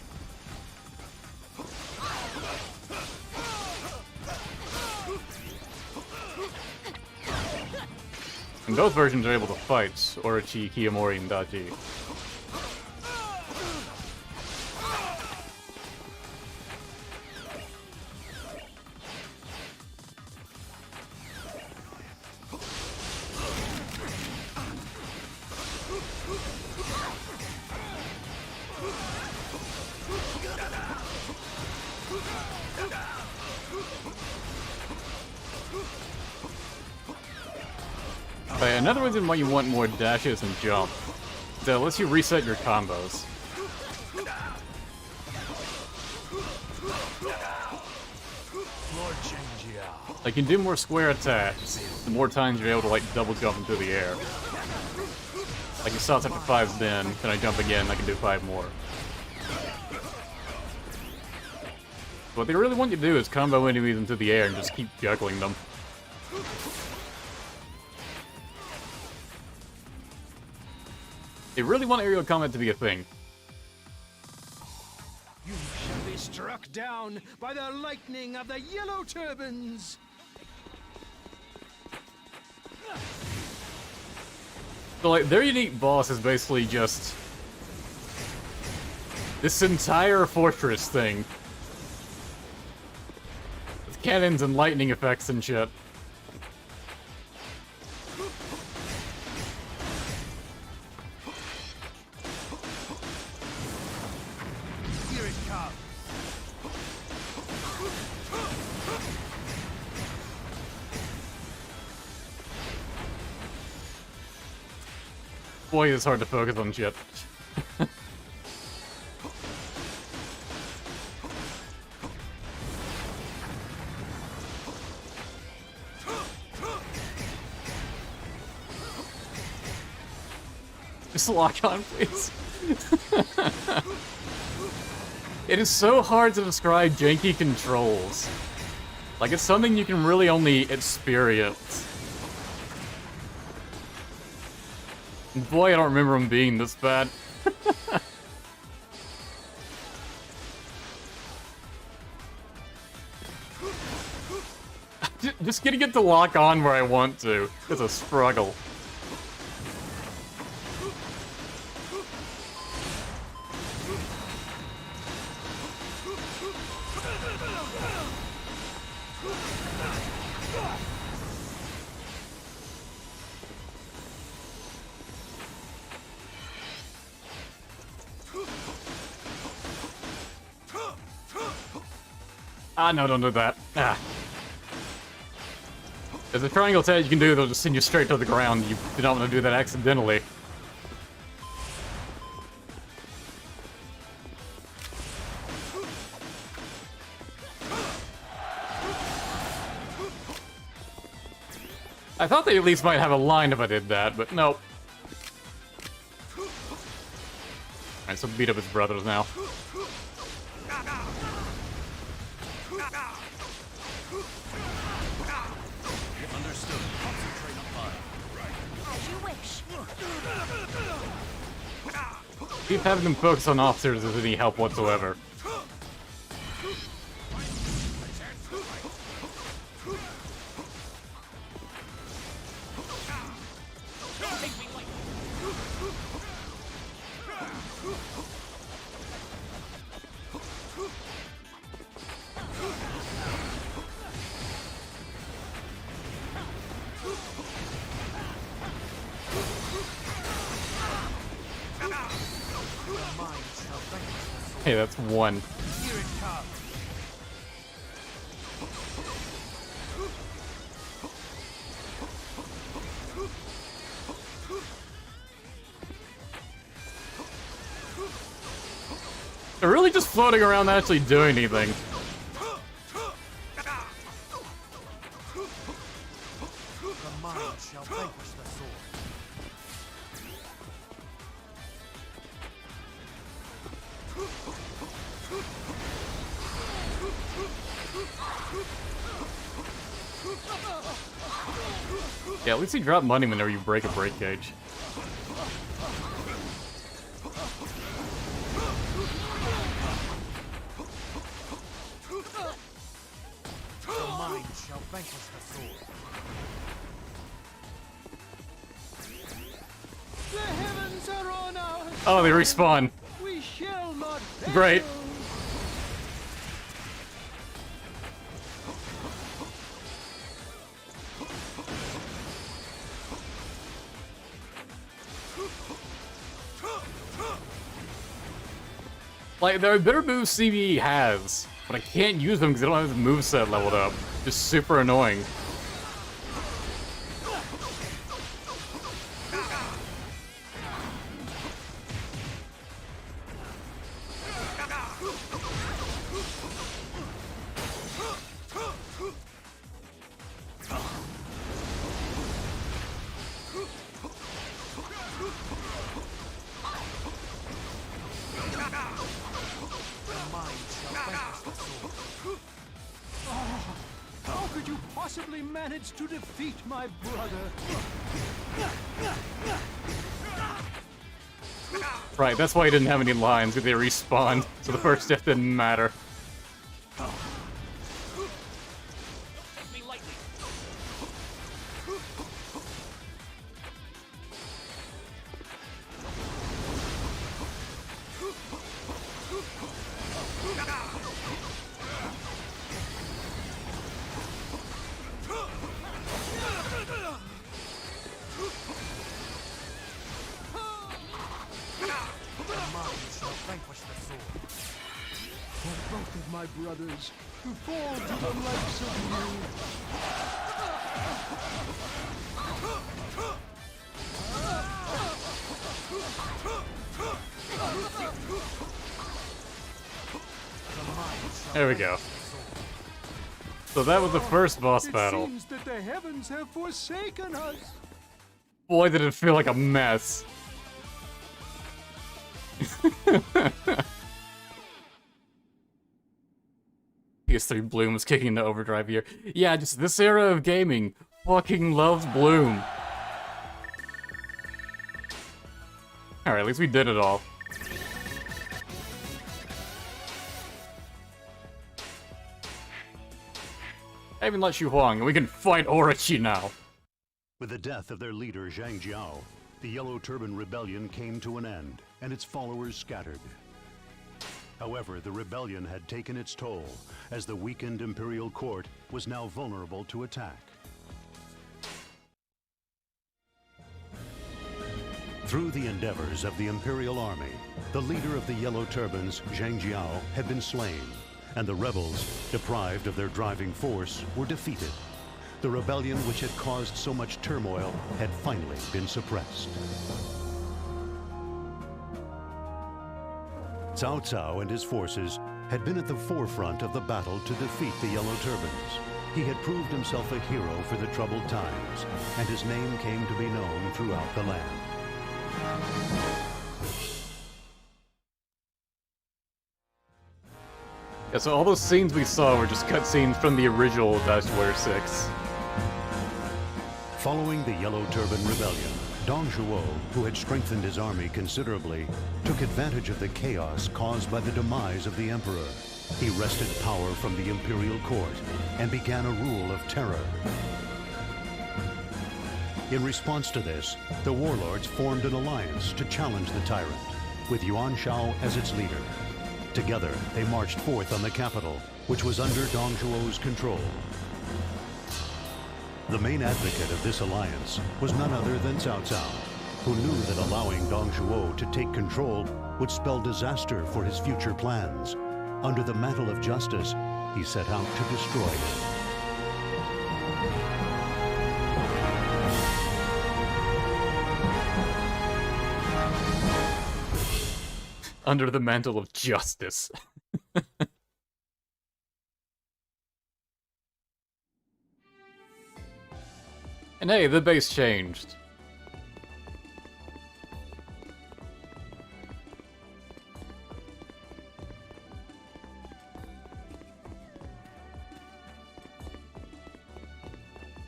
And both versions are able to fight Orochi, Kiyomori, and Daji. Another reason why you want more dashes and jump is that it lets you reset your combos. Like, you can do more square attacks, the more times you're able to, like, double jump into the air. Like, it stops after 5 then I jump again, I can do 5 more. What they really want you to do is combo enemies into the air and just keep juggling them. They really want aerial combat to be a thing. You shall be struck down by the lightning of the yellow turbans! So, like, their unique boss is basically just this entire fortress thing. With cannons and lightning effects and shit. Boy, it's hard to focus on shit. Just lock on, please. It is so hard to describe janky controls. Like, it's something you can really only experience. Boy, I don't remember them being this bad. Just getting it to lock on where I want to is a struggle. Ah, no, don't do that. Ah. There's a triangle attack you can do that'll just send you straight to the ground. You do not want to do that accidentally. I thought they at least might have a line if I did that, but nope. Alright, so beat up his brothers now. Keep having them focus on officers as any help whatsoever. Hey, that's one. They're really just floating around, not actually doing anything. Yeah, at least you drop money whenever you break a break gauge. The mind shall vanquish the sword. The heavens are on our side. Oh, they respawn. We shall not fail. Great. Like, there are better moves CBE has, but I can't use them because they don't have the moveset leveled up. Just super annoying. How could you possibly manage to defeat my brother? Right, that's why he didn't have any lines, because they respawned, so the first death didn't matter. For both of my brothers to fall to the likes of you. There we go. So that was the first boss battle. It seems that the heavens have forsaken us. Boy, did it feel like a mess. PS3 Bloom was kicking into overdrive here. Yeah, just this era of gaming fucking loves Bloom. Alright, at least we did it all. I even let you Huang, and we can fight Orochi now. With the death of their leader Zhang Jiao, the Yellow Turban Rebellion came to an end, and its followers scattered. However, the rebellion had taken its toll, as the weakened imperial court was now vulnerable to attack. Through the endeavors of the imperial army, the leader of the Yellow Turbans, Zhang Jiao, had been slain, and the rebels, deprived of their driving force, were defeated. The rebellion which had caused so much turmoil had finally been suppressed. Cao Cao and his forces had been at the forefront of the battle to defeat the Yellow Turbans. He had proved himself a hero for the troubled times, and his name came to be known throughout the land. Yeah, so all those scenes we saw were just cutscenes from the original Dynasty Warrior 6. Following the Yellow Turban Rebellion, Dong Zhuo, who had strengthened his army considerably, took advantage of the chaos caused by the demise of the Emperor. He wrested power from the imperial court and began a rule of terror. In response to this, the warlords formed an alliance to challenge the tyrant, with Yuan Shao as its leader. Together, they marched forth on the capital, which was under Dong Zhuo's control. The main advocate of this alliance was none other than Cao Cao, who knew that allowing Dong Zhuo to take control would spell disaster for his future plans. Under the mantle of justice, he set out to destroy it. Under the mantle of justice. And hey, the base changed.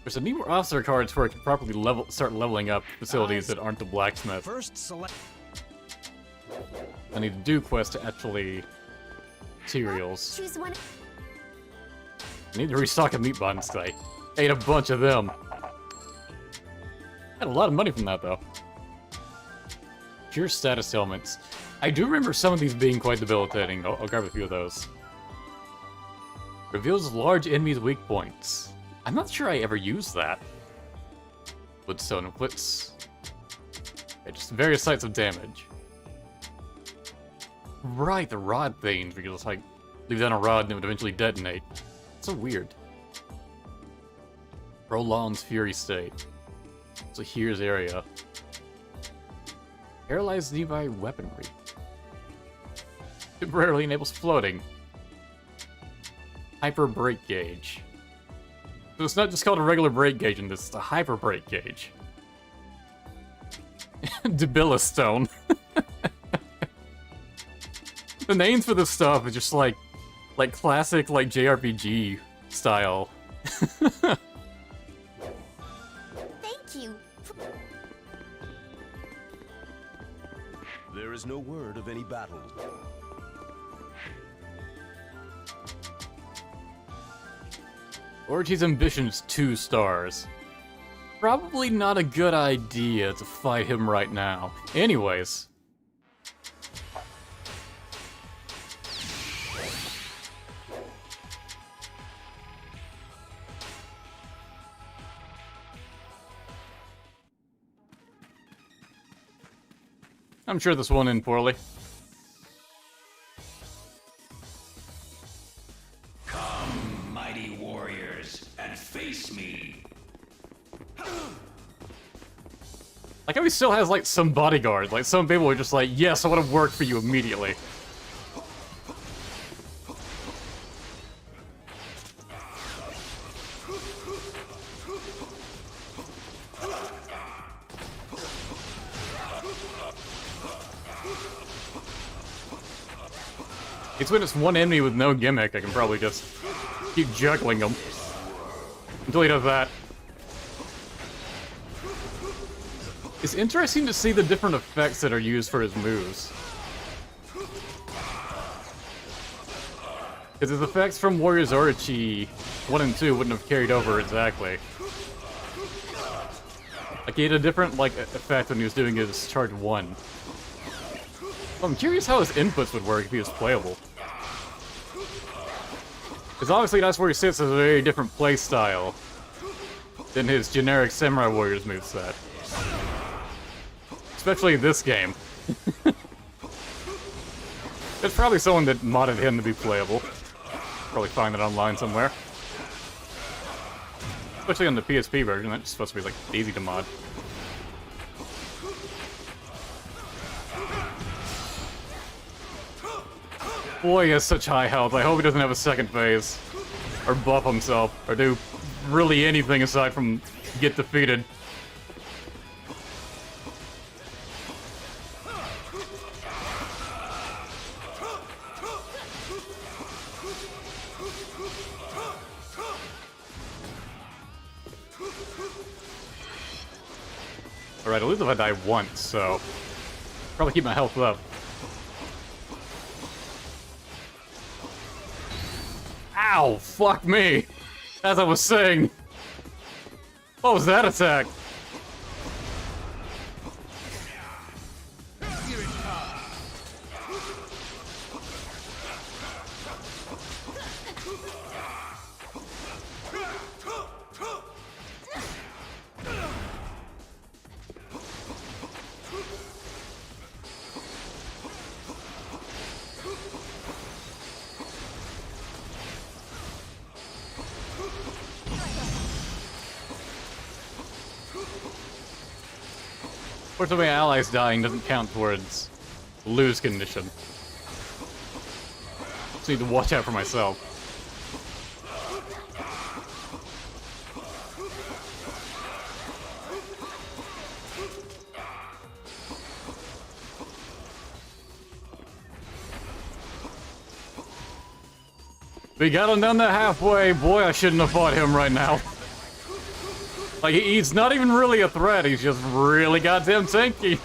There's some new officer cards where I can properly start leveling up facilities that aren't the blacksmith. First select. I need to do quests to actually materials. Choose one. I need to restock a meat buns today. Ate a bunch of them. Got a lot of money from that though. Pure status elements. I do remember some of these being quite debilitating. I'll grab a few of those. Reveals large enemies' weak points. I'm not sure I ever used that. Woodstone inflicts. Okay, just various sites of damage. Right, the rod things, where you just like leave down a rod and it would eventually detonate. So weird. Prolonged fury state. So here's area. Paralyzed nearby weaponry. Temporarily enables floating. Hyper brake gauge. So it's not just called a regular brake gauge in this, it's a hyper brake gauge. Debilistone. The names for this stuff is just like classic like JRPG style. Thank you. There is no word of any battle. Orti's ambition's 2 stars. Probably not a good idea to fight him right now. Anyways. I'm sure this won't end poorly. Come, mighty warriors, and face me. Like how he still has like some bodyguards. Like some people are just like, yes, I want to work for you immediately. It's when it's one enemy with no gimmick, I can probably just keep juggling him until he does that. It's interesting to see the different effects that are used for his moves. Because his effects from Warriors Orochi 1 and 2 wouldn't have carried over exactly. Like he had a different like effect when he was doing his charge 1. I'm curious how his inputs would work if he was playable. Because obviously that's where he sits as a very different playstyle than his generic Samurai Warriors moveset. Especially in this game. There's probably someone that modded him to be playable. Probably find it online somewhere. Especially on the PSP version, that's supposed to be like easy to mod. Boy, he has such high health. I hope he doesn't have a second phase. Or buff himself. Or do really anything aside from get defeated. Alright, at least if I die once, so... probably keep my health up. Ow! Fuck me! As I was saying... What was that attack? Fortunately, my allies dying doesn't count towards lose condition. Just need to watch out for myself. We got him down to halfway. Boy, I shouldn't have fought him right now. Like, he's not even really a threat, he's just really goddamn tanky.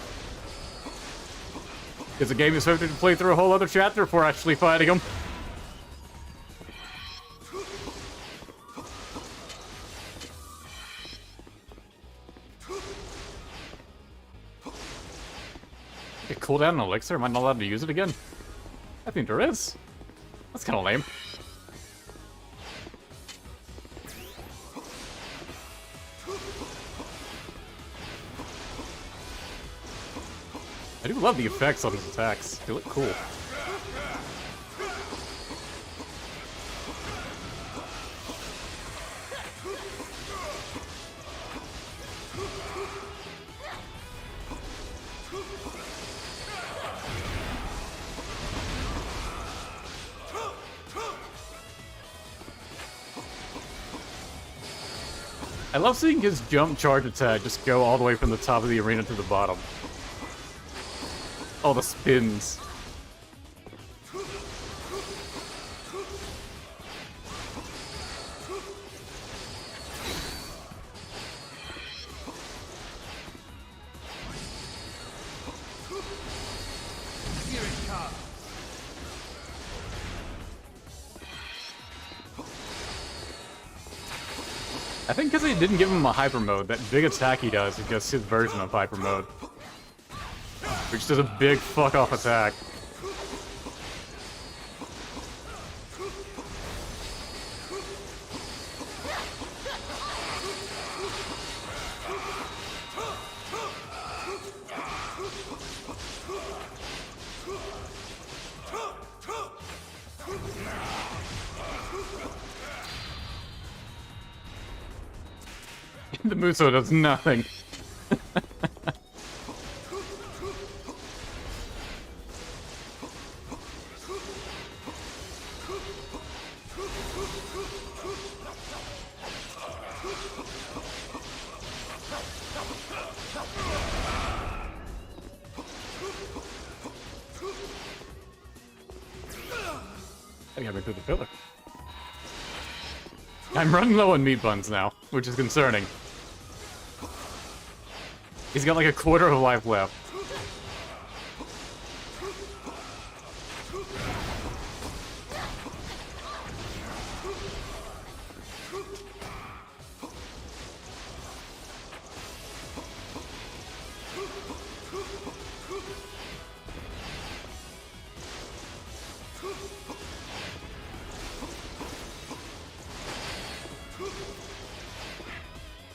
Because the game is expected to play through a whole other chapter before actually fighting him. A cooldown elixir? Am I not allowed to use it again? I think there is. That's kind of lame. I do love the effects on his attacks. They look cool. I love seeing his jump charge attack just go all the way from the top of the arena to the bottom. All the spins. Here it comes. I think because they didn't give him a hyper mode, that big attack he does is just his version of hyper mode. Which does a big fuck-off attack. The Muso does nothing. I got me through the pillar. I'm running low on meat buns now, which is concerning. He's got like a quarter of life left.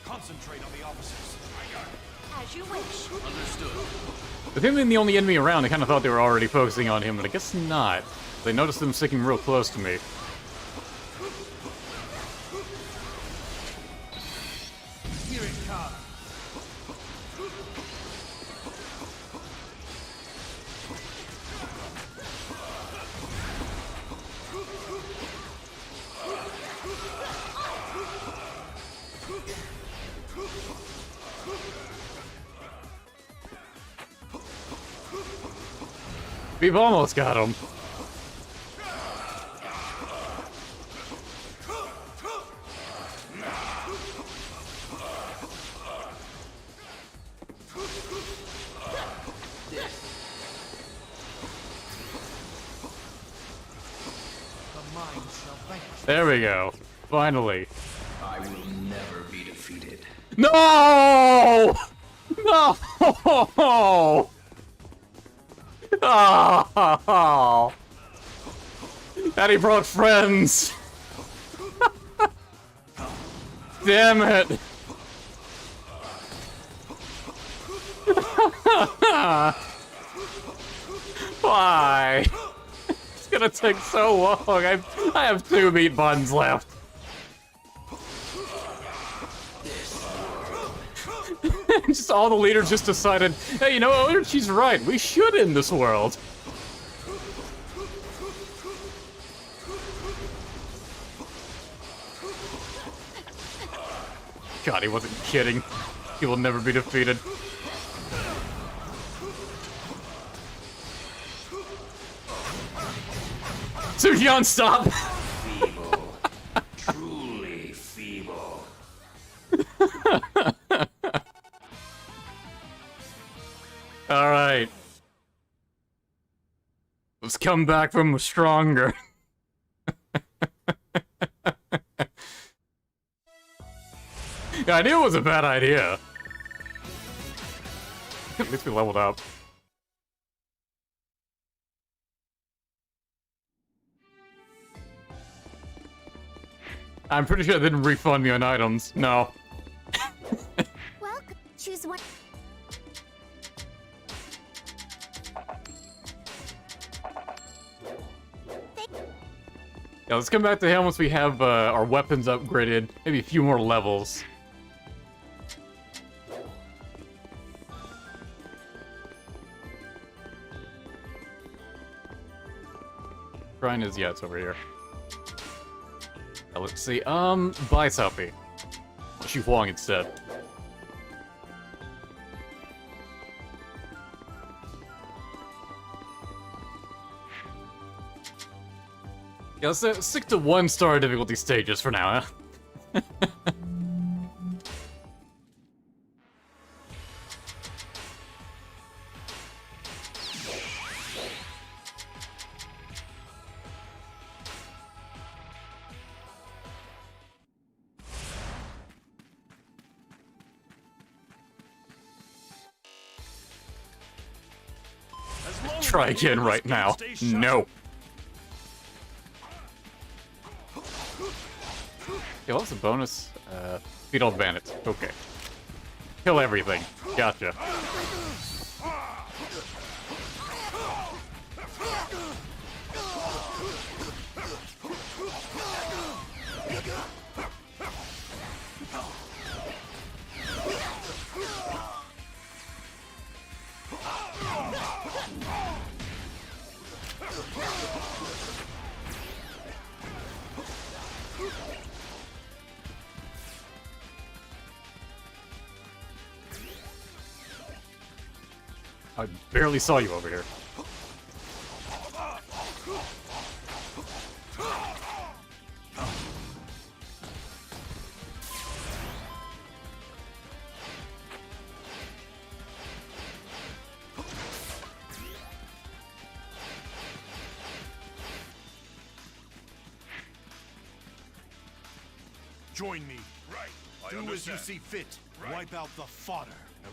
Concentrate on the officers. As you wish. Understood. With him being the only enemy around, I kind of thought they were already focusing on him, but I guess not. They noticed him sticking real close to me. Here it comes. We've almost got him. There we go. Finally. I will never be defeated. No! No! Oh! And he brought friends! Damn it! Why? It's gonna take so long. I have 2 meat buns left. Just all the leaders just decided, hey, you know what? She's right. We should end this world. God, he wasn't kidding. He will never be defeated. Sujion, stop! Feeble. Truly feeble. heroes come back from stronger. Yeah, I knew it was a bad idea. At least we leveled up. I'm pretty sure they didn't refund me on items. No. Welcome. Choose one. Yeah, let's come back to him once we have our weapons upgraded. Maybe a few more levels. Shrine is, yeah, it's over here. Let's see, buy Selfie. Xu Huang instead. Yeah, let's stick to 1-star difficulty stages for now, huh? Try again right now. No. Yeah, what's the bonus? Beat all the bandits. Okay. Kill everything. Gotcha. I barely saw you over here. Join me. Right. Do as you see fit. Right. Wipe out the fodder.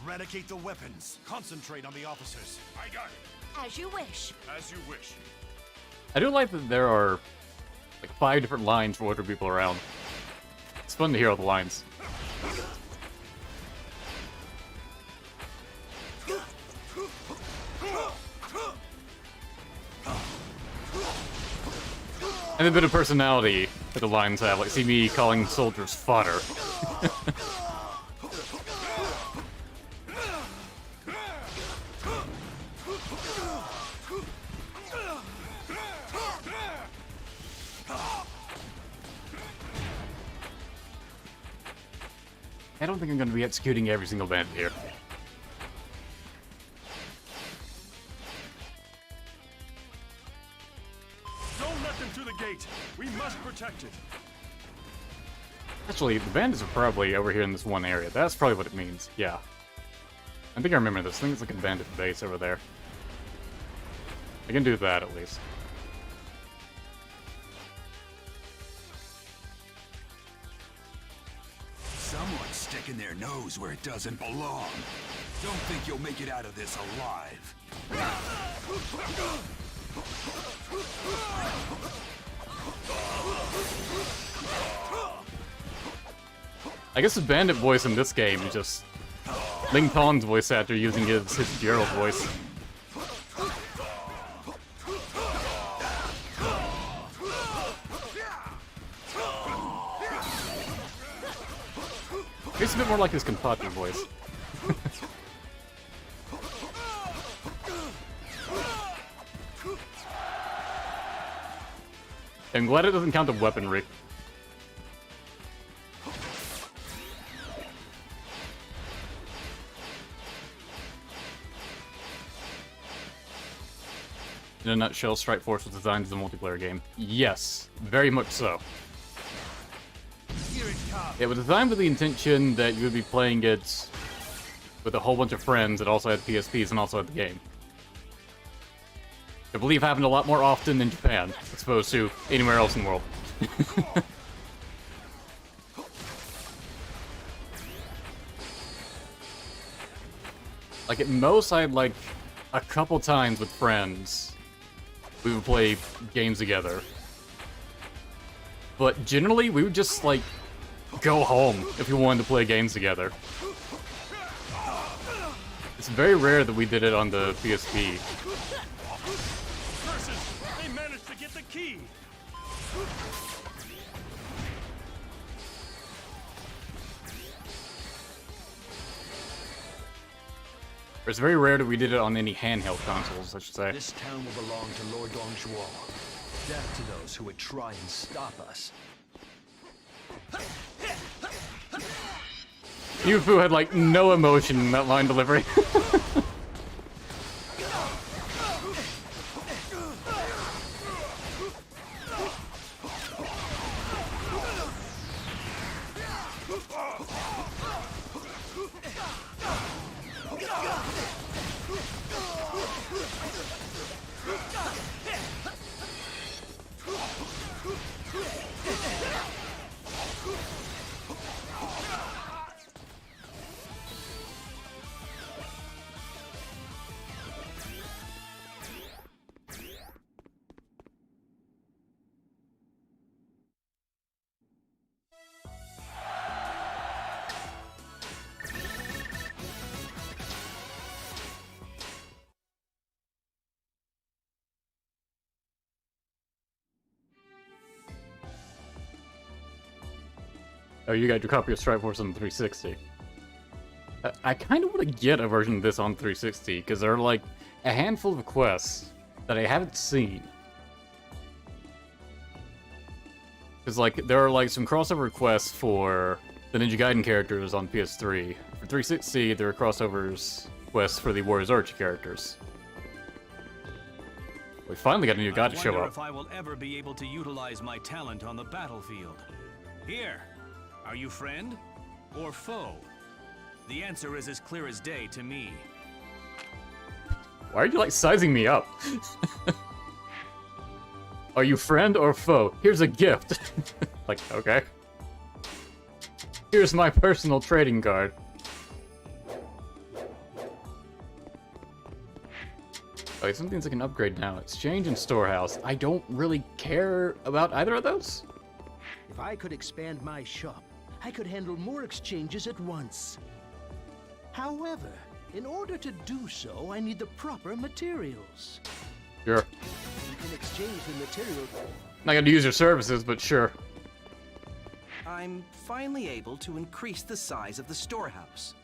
Eradicate the weapons. Concentrate on the officers. I got it. As you wish. As you wish. I do like that there are like 5 different lines for order people around. It's fun to hear all the lines. And a bit of personality that the lines have, like see me calling soldiers fodder. I don't think I'm going to be executing every single bandit here. Don't let them through the gate. We must protect it. Actually, the bandits are probably over here in this one area. That's probably what it means. Yeah. I think I remember this. I think it's like a bandit base over there. I can do that at least. Someone's sticking their nose where it doesn't belong. Don't think you'll make it out of this alive. I guess the bandit voice in this game is just Ling Tong's voice actor using his Gerald voice. It's a bit more like his Kenpachi voice. I'm glad it doesn't count the weaponry. In a nutshell, Strikeforce was designed as a multiplayer game. Yes, very much so. It was designed with the intention that you would be playing it with a whole bunch of friends that also had PSPs and also had the game. I believe happened a lot more often in Japan, as opposed to anywhere else in the world. Like, at most, I had, like, a couple times with friends, we would play games together. But generally, we would just, like, go home if we wanted to play games together. It's very rare that we did it on the PSP. Curses! They managed to get the key! It's very rare that we did it on any handheld consoles, I should say. This town will belong to Lord Dongshuo. Death to those who would try and stop us. Yufu had, like, no emotion in that line delivery. Oh, you got your copy of Strikeforce on the 360. I kind of want to get a version of this on 360, because there are, like, a handful of quests that I haven't seen. Because, like, there are, like, some crossover requests for the Ninja Gaiden characters on PS3. For 360, there are crossovers quests for the Warriors Archer characters. We finally got a new god to show I wonder up. if I will ever be able to utilize my talent on the battlefield. Here, are you friend or foe? The answer is as clear as day to me. Why are you, like, sizing me up? Are you friend or foe? Here's a gift. Like, okay. Here's my personal trading card. Okay, some things I can upgrade now. Exchange and storehouse. I don't really care about either of those. If I could expand my shop, I could handle more exchanges at once. However, in order to do so, I need the proper materials. Sure. You can exchange the materials. Not gonna use your services, but sure. I'm finally able to increase the size of the storehouse.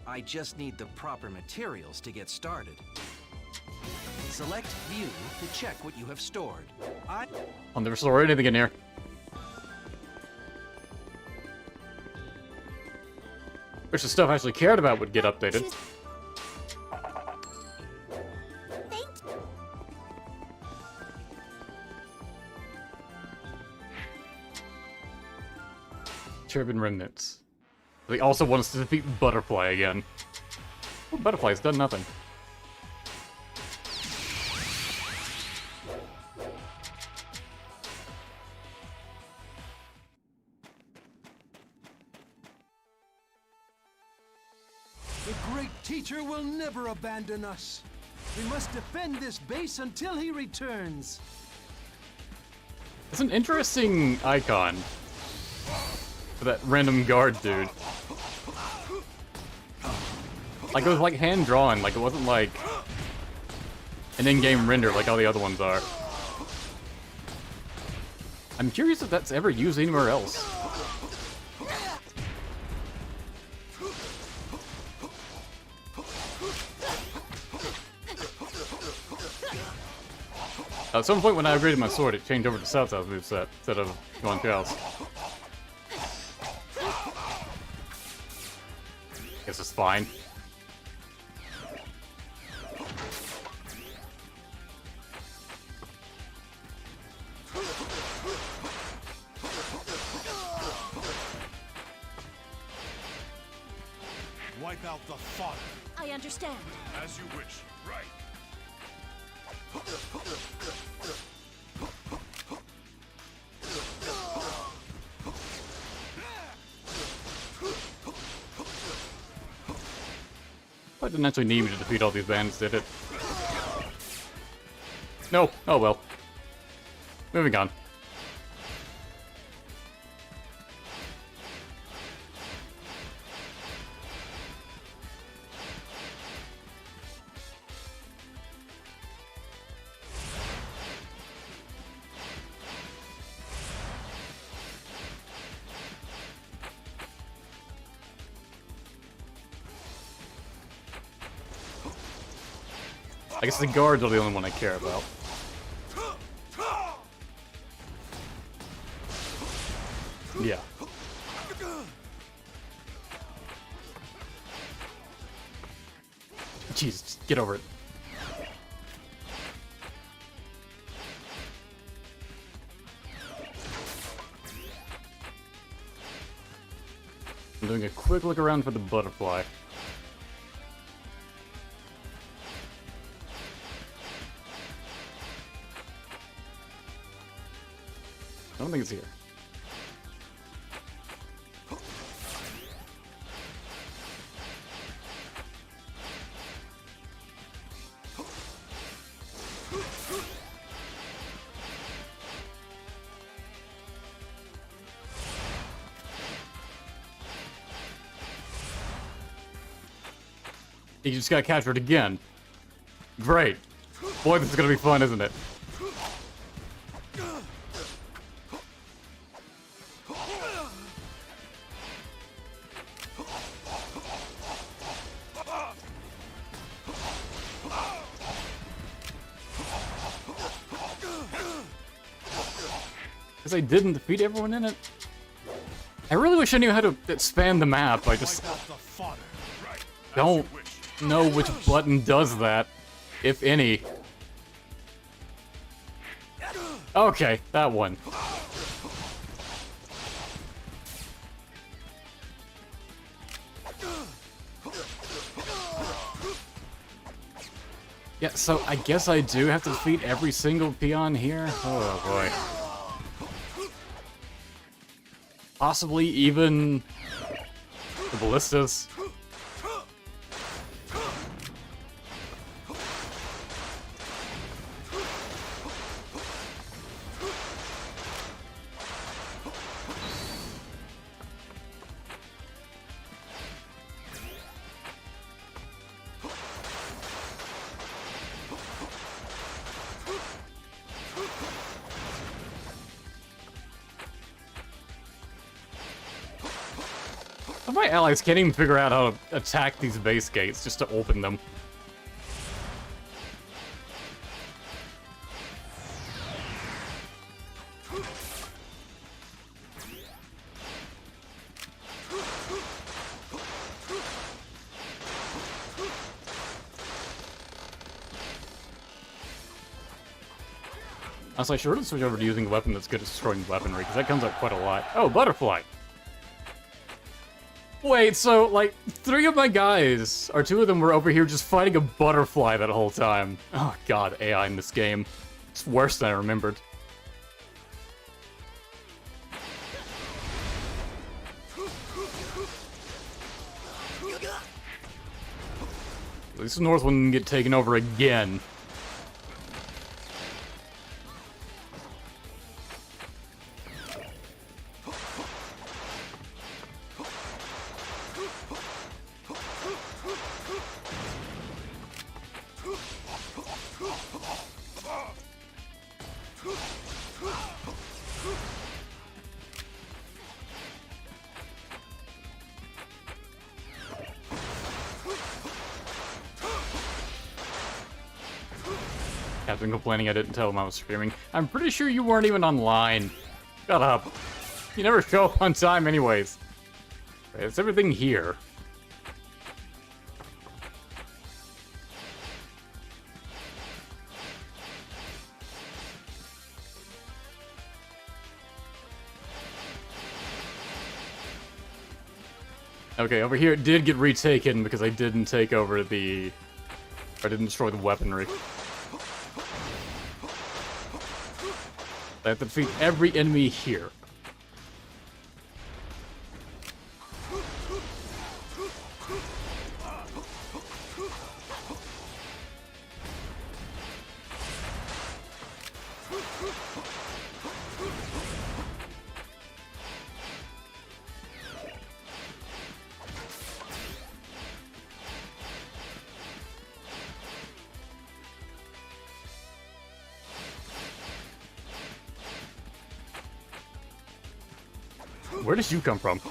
I just need the proper materials to get started. Select View to check what you have stored. I'll never store anything in here. Wish the stuff I actually cared about would get updated. Turban remnants. They also want us to defeat Butterfly again. Well, Butterfly's done nothing. The great teacher will never abandon us. We must defend this base until he returns. It's an interesting icon for that random guard dude. Like, it was like hand-drawn, like it wasn't like an in-game render like all the other ones are. I'm curious if that's ever used anywhere else. At some point when I upgraded my sword, it changed over to South South moveset instead of Yuan Piao's. Guess it's fine. Wipe out the fodder. I understand. As you wish. Right. I didn't actually need me to defeat all these bandits, did it? No. Oh well. Moving on. I guess the guards are the only one I care about. Yeah. Jeez, just get over it. I'm doing a quick look around for the butterfly. I don't think it's here. You just got captured again. Great. Boy, this is gonna be fun, isn't it? Because I didn't defeat everyone in it. I really wish I knew how to expand the map. I just don't know which button does that, if any. Okay, that one. Yeah, so I guess I do have to defeat every single peon here? Oh boy. Possibly even the ballistas. My allies can't even figure out how to attack these base gates just to open them. Honestly, I should really switch over to using a weapon that's good at destroying weaponry, because that comes up quite a lot. Oh, butterfly! Wait, so, like, 3 of my guys, or 2 of them were over here just fighting a butterfly that whole time. Oh god, AI in this game. It's worse than I remembered. At least the North one didn't get taken over again. I've been complaining I didn't tell him I was streaming. I'm pretty sure you weren't even online. Shut up. You never show up on time anyways. Right, it's everything here. Okay, over here it did get retaken because I didn't take over the... I didn't destroy the weaponry. I have to defeat every enemy here. Where did you come from?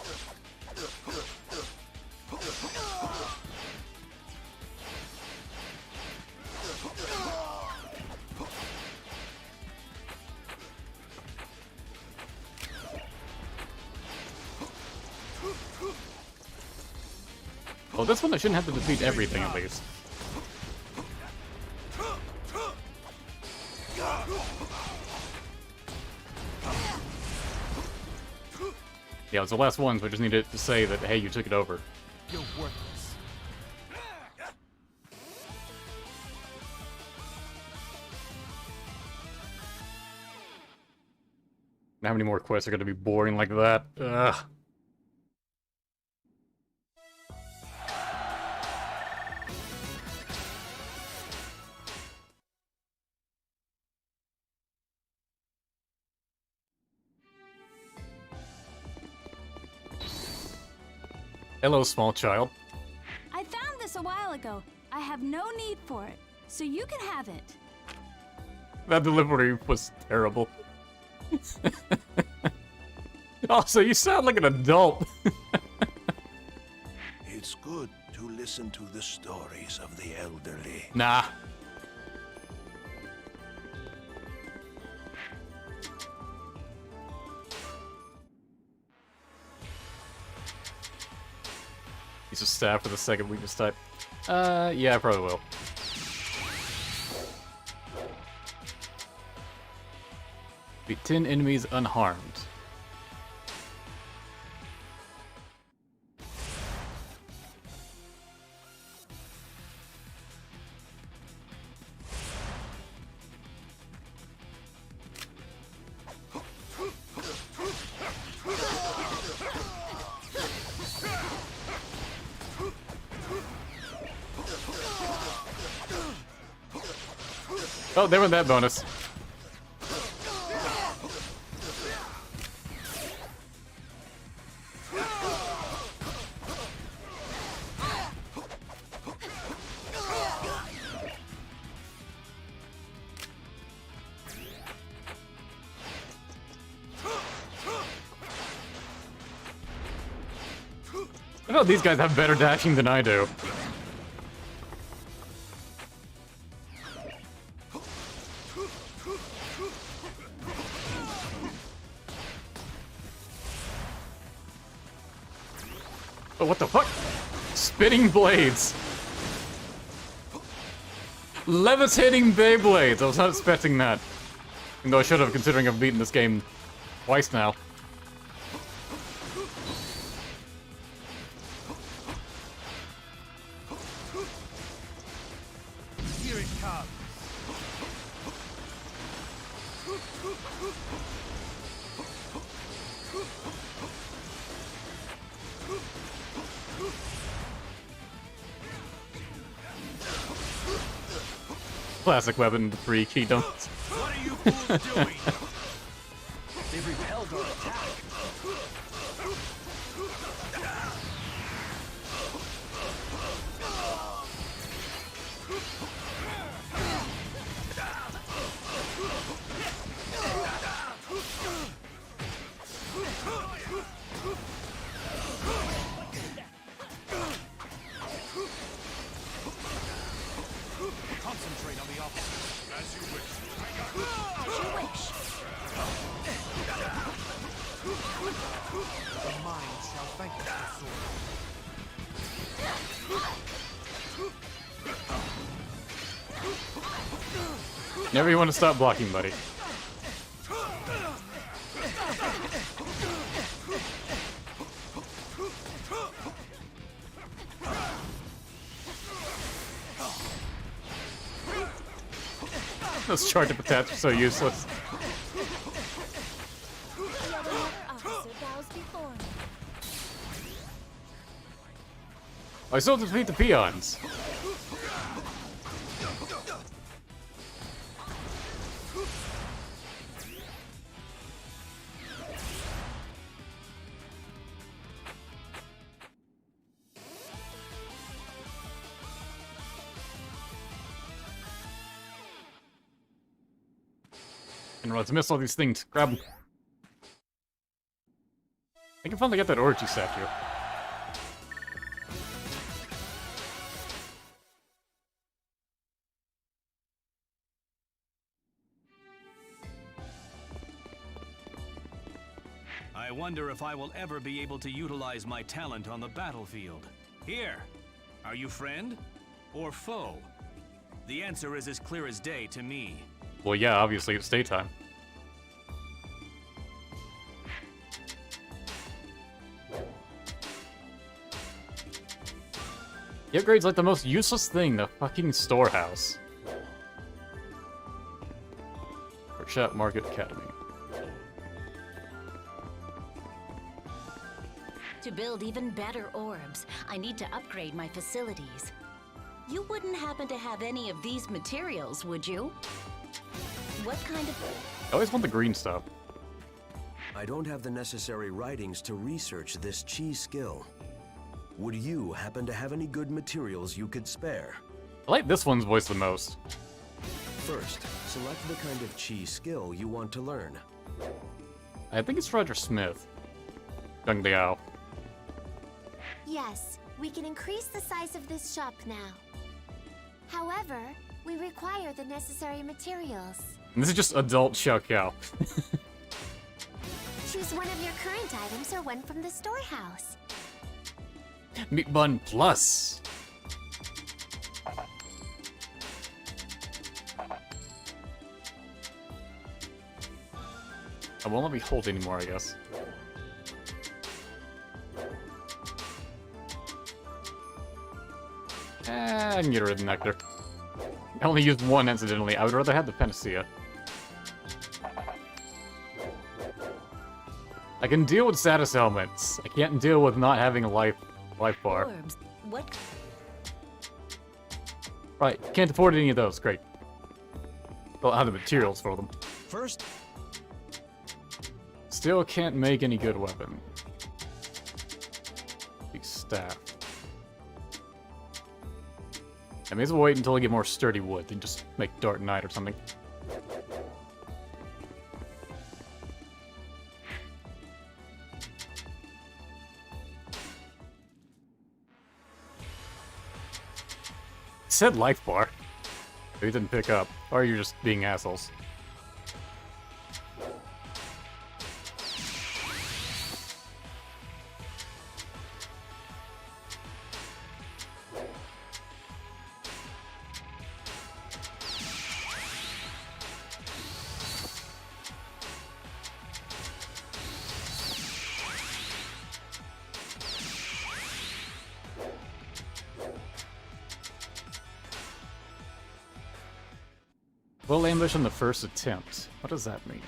Oh, this one I shouldn't have to defeat everything at least. Yeah, it's the last ones, we just needed to say that, hey, you took it over. You're worthless. How many more quests are gonna be boring like that? Ugh. Hello, small child. I found this a while ago. I have no need for it, so you can have it. That delivery was terrible. Also, you sound like an adult. It's good to listen to the stories of the elderly. Nah. Use a staff for the second weakness type. Yeah, I probably will. Be 10 enemies unharmed. Oh, there went that bonus. I know these guys have better dashing than I do. Oh, what the fuck? Spinning blades. Levitating Beyblades. I was not expecting that. Even though I should have, considering I've beaten this game twice now. Here it comes. Classic weapon, the 3 keydoms. What are you fools doing? They've repelled our attack. Concentrate on the opposite. As you wish. The mind shall vanquish the sword. Never you want to stop blocking, buddy. Those charge up attacks are so useless. I still have to defeat the peons. And let's miss all these things. Grab them. I can finally get that orgy statue. I wonder if I will ever be able to utilize my talent on the battlefield. Here, are you friend or foe? The answer is as clear as day to me. Well, yeah, obviously it's daytime. The upgrade's like the most useless thing, the fucking storehouse. Workshop Market Academy. To build even better orbs, I need to upgrade my facilities. You wouldn't happen to have any of these materials, would you? What kind of... I always want the green stuff. I don't have the necessary writings to research this chi skill. Would you happen to have any good materials you could spare? I like this one's voice the most. First, select the kind of chi skill you want to learn. I think it's Roger Smith. Gung Liao. Yes, we can increase the size of this shop now. However, we require the necessary materials. And this is just adult Xiao Qiao. Choose one of your current items or one from the storehouse. Meat Bun Plus. I won't let me hold anymore, I guess. I can get rid of the nectar. I only used one incidentally. I would rather have the panacea. I can deal with status elements. I can't deal with not having a life bar. Orbs. What? Right, can't afford any of those. Great. Don't have the materials for them. First, still can't make any good weapon. Big staff. I may as well wait until I get more sturdy wood than just make Dart Knight or something. It said life bar. Maybe it didn't pick up. Or you're just being assholes. Well, ambush on the first attempt. What does that mean?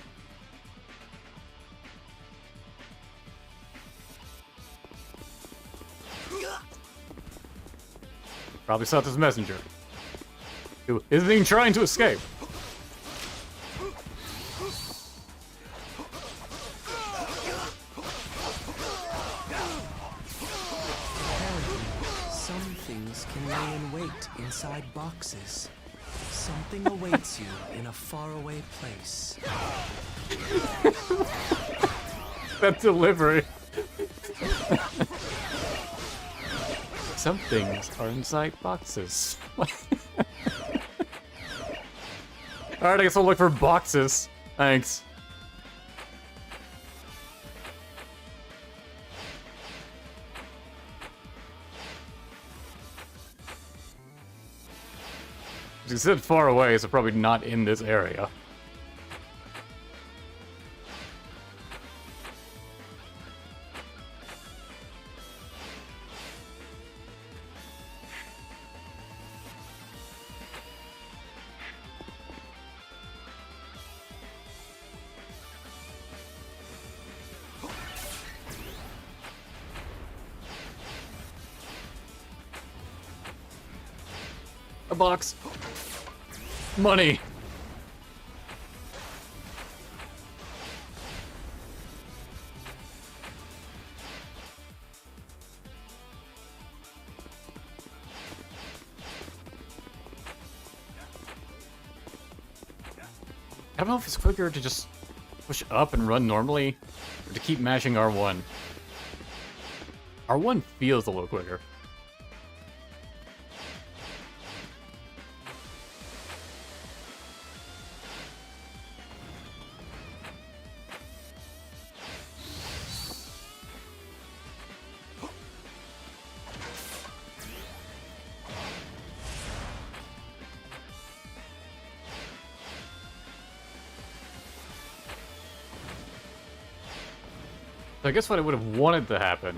Probably sought his messenger, who isn't even trying to escape. Some things can lay in wait inside boxes. Something awaits you in a faraway place. That delivery. Some things are inside boxes. Alright, I guess I'll look for boxes. Thanks. You said far away, so probably not in this area. A box. Money. don't know if it's quicker to just push up and run normally, or to keep mashing R1. R1 feels a little quicker. So I guess what I would have wanted to happen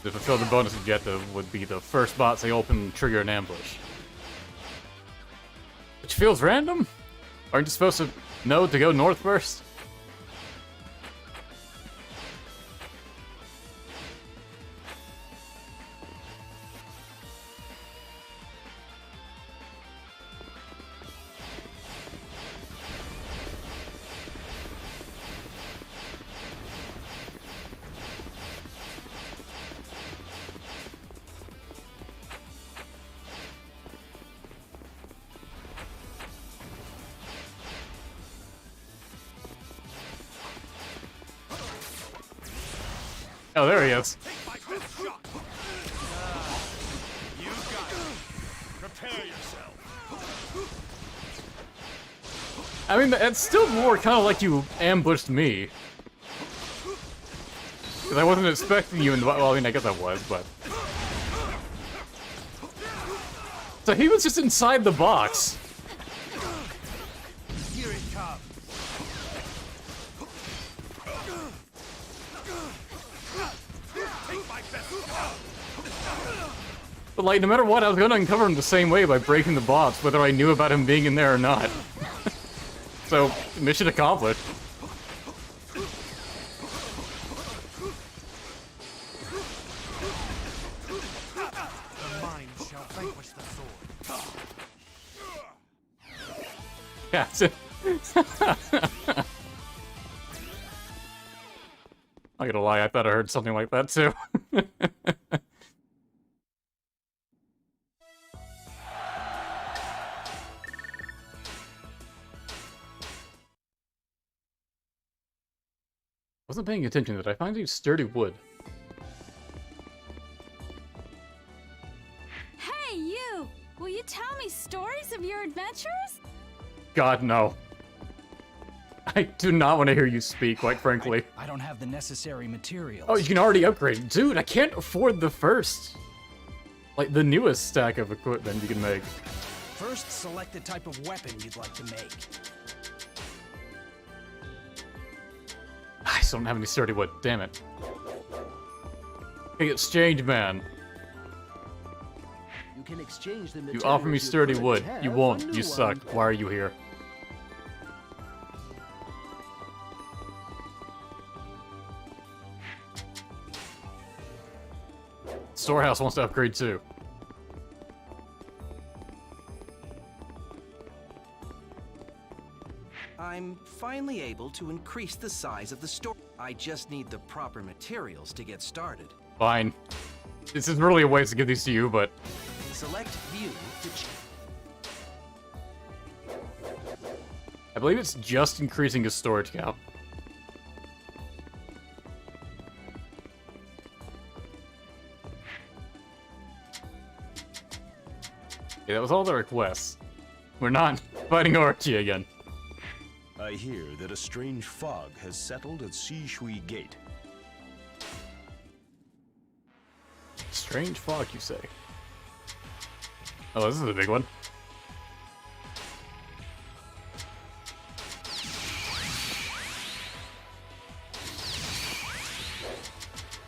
to fulfill the bonus objective would be the first bots they open trigger an ambush. Which feels random? Aren't you supposed to know to go north first? Oh, there he is. You got it. Prepare yourself. I mean, it's still more kind of like you ambushed me. Because I wasn't expecting you in the... Well, I mean, I guess I was, but... So he was just inside the box. Here it comes. But, like, no matter what, I was going to uncover him the same way by breaking the box, whether I knew about him being in there or not. So, mission accomplished. The mind shall vanquish the sword. Yeah, that's it. I'm not gonna lie, I thought I heard something like that too. Wasn't paying attention. Did I find any sturdy wood? Hey, you! Will you tell me stories of your adventures? God, no. I do not want to hear you speak, quite frankly. I don't have the necessary materials. Oh, you can already upgrade. Dude, I can't afford the first. Like, the newest stack of equipment you can make. First, select the type of weapon you'd like to make. I still don't have any sturdy wood, damn it. Hey, exchange man. You can exchange the You offer me materials sturdy currently wood. have You for won't. new You suck. ones. Why are you here? Storehouse wants to upgrade too. I'm finally able to increase the size of the store. I just need the proper materials to get started. Fine. This is really a waste to give these to you, but... Select view to I believe it's just increasing his storage count. Okay, that was all the requests. We're not fighting Orochi again. I hear that a strange fog has settled at Shishui Gate. Strange fog, you say? Oh, this is a big one.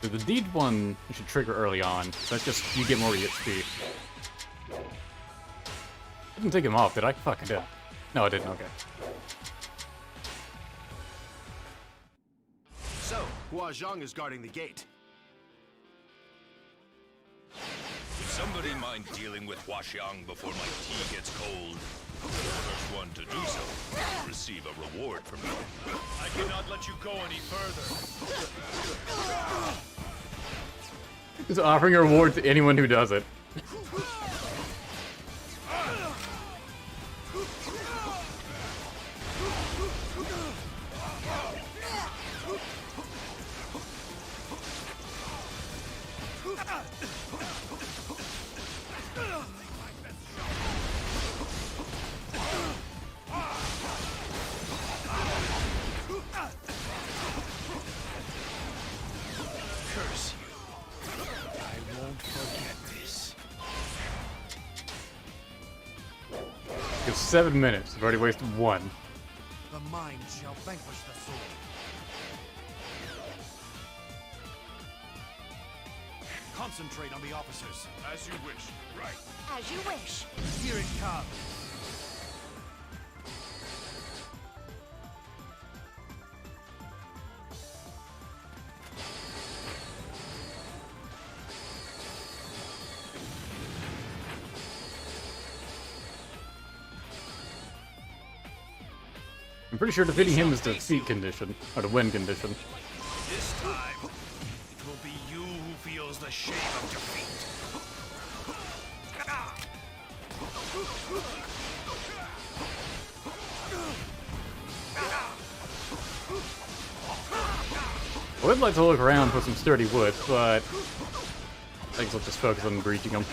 So the deed one you should trigger early on. That's just, you get more EXP. I didn't take him off, did I? Fuck, I did. No, I didn't, okay. So, Hua Zhang is guarding the gate. Would somebody mind dealing with Huaxiang before my tea gets cold? The first one to do so will receive a reward from me. I cannot let you go any further. He's offering a reward to anyone who does it. took us 7 minutes. We've already wasted 1. The mind shall vanquish the soul. Concentrate on the officers. As you wish. Right. As you wish. Here it comes. I'm pretty sure defeating him is the defeat condition, or the win condition. This time, it will be you who feels the shame of defeat. I would like to look around for some sturdy wood, but I think I'll just focus on breaching them.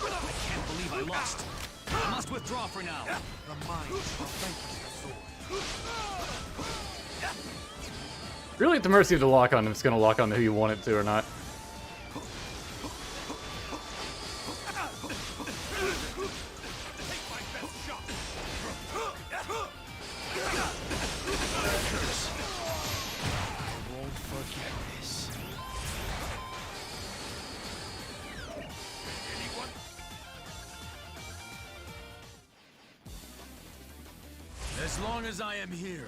I can't believe I lost. I must withdraw for now. The mind shall vanquish the sword. Really at the mercy of the lock-on if it's going to lock on to who you want it to or not. As long as I am here,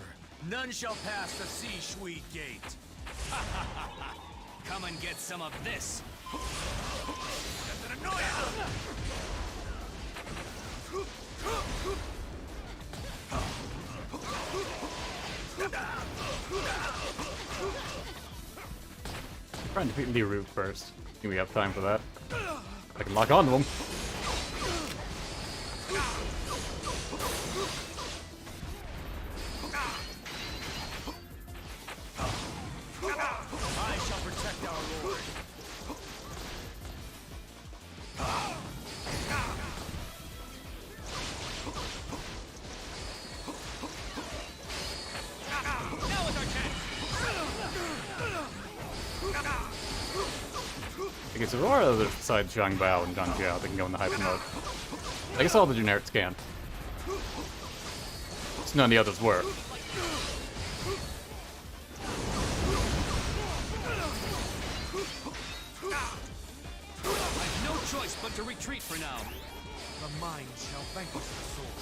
none shall pass the Sea Shui Gate. Come and get some of this. That's an annoyance. Trying to defeat Liru first. Think we have time for that. I can lock on to him. I shall protect our lord. Now is our chance. Okay, so there are others besides Zhang Bao and Zhang Jiao that can go in the hyper mode. I guess all the generics can. Just none of the others were. I've no choice but to retreat for now. The mind shall vanquish the soul.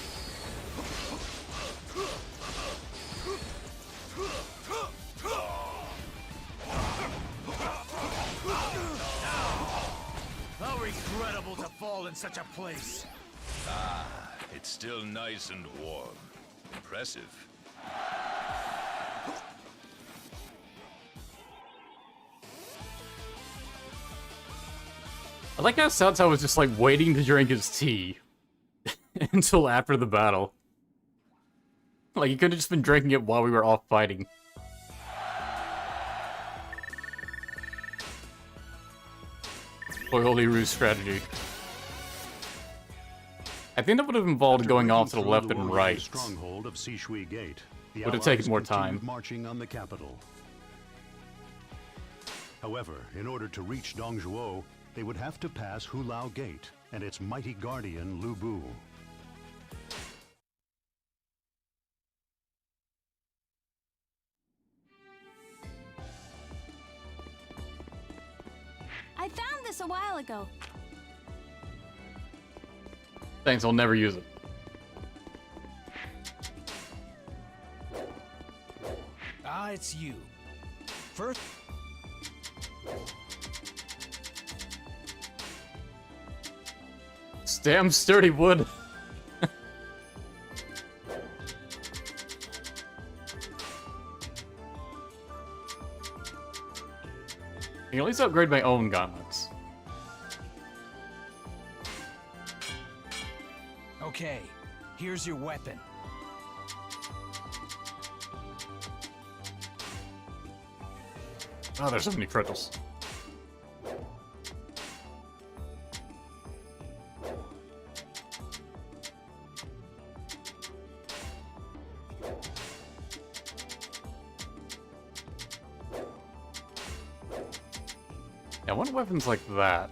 How regrettable to fall in such a place. Ah, it's still nice and warm. Impressive. I like how Cao Cao was just like waiting to drink his tea until after the battle. Like he could have just been drinking it while we were off fighting. Loyalty Ruse strategy. I think that would have involved going off to the left and right. Stronghold of Sishui Gate. The Would have taken Allies more continued time. marching on the capital. However, in order to reach Dongzhuo, they would have to pass Hulao Gate and its mighty guardian Lu Bu. I found this a while ago. Thanks, I'll never use it. Ah, it's you. First... Damn sturdy wood. I can at least upgrade my own gauntlets. Okay, here's your weapon. Oh, there's so many crittals. Yeah, I want weapons like that.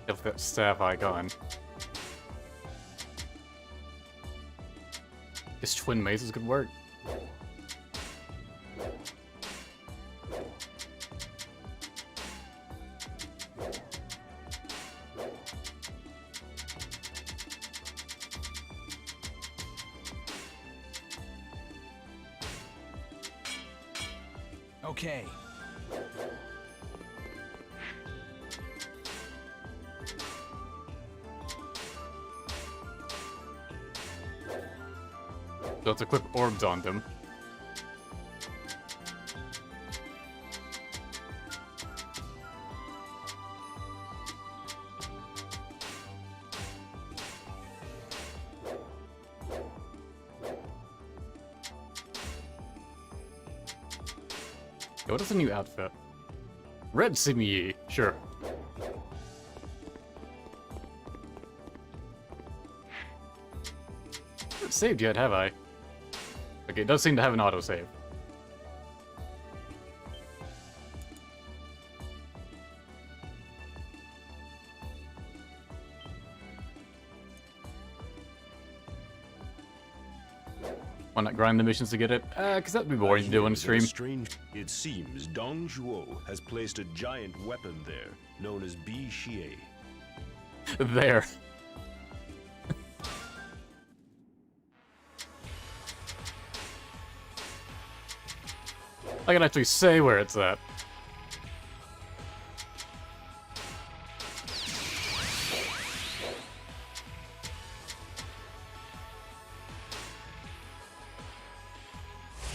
Get that staff icon. Guess twin mazes could work. Okay. So let's equip orbs on them. What is a new outfit? Red Simi, sure. I haven't saved yet, have I? Okay, it does seem to have an autosave. Why not grind the missions to get it? Cause that'd be boring to do on stream. Strange. It seems Dong Zhuo has placed a giant weapon there, known as Bi Xie. There. I can actually say where it's at.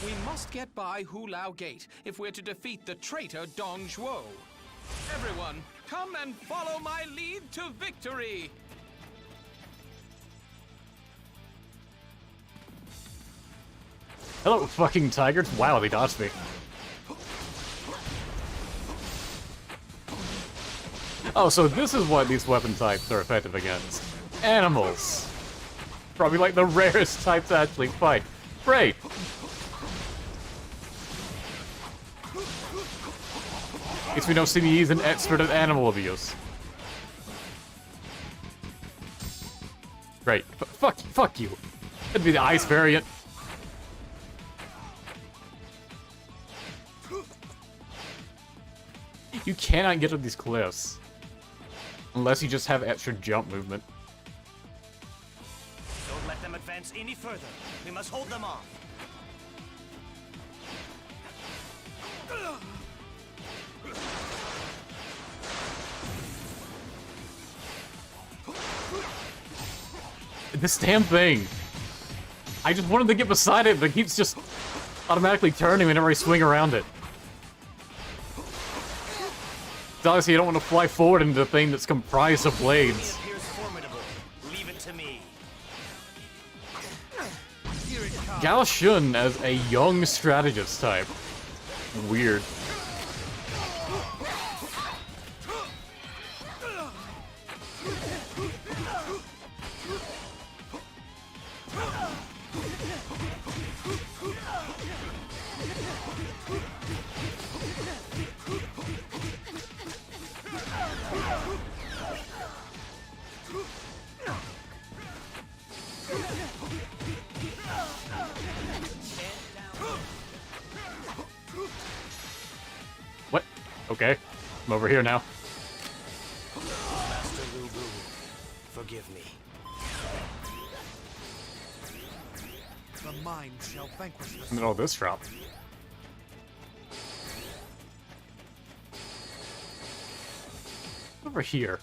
We must get by Hulao Gate if we're to defeat the traitor Dong Zhuo. Everyone, come and follow my lead to victory! Hello, fucking tigers. Wow, they dodged me. Oh, so this is what these weapon types are effective against. Animals. Probably like the rarest type to actually fight. Great. Guess we know CBE is an expert at animal abuse. Great. Fuck you. That'd be the ice variant. You cannot get up these cliffs. Unless you just have extra jump movement. Don't let them advance any further. We must hold them off. This damn thing. I just wanted to get beside it, but it keeps just automatically turning whenever I swing around it. Obviously, you don't want to fly forward into the thing that's comprised of blades. Leave it to me. Gao Shun as a young strategist type. Weird. What? Okay. I'm over here now. Master Lu Bu, forgive me. The mind shall vanquish the And then all this drop. Over here.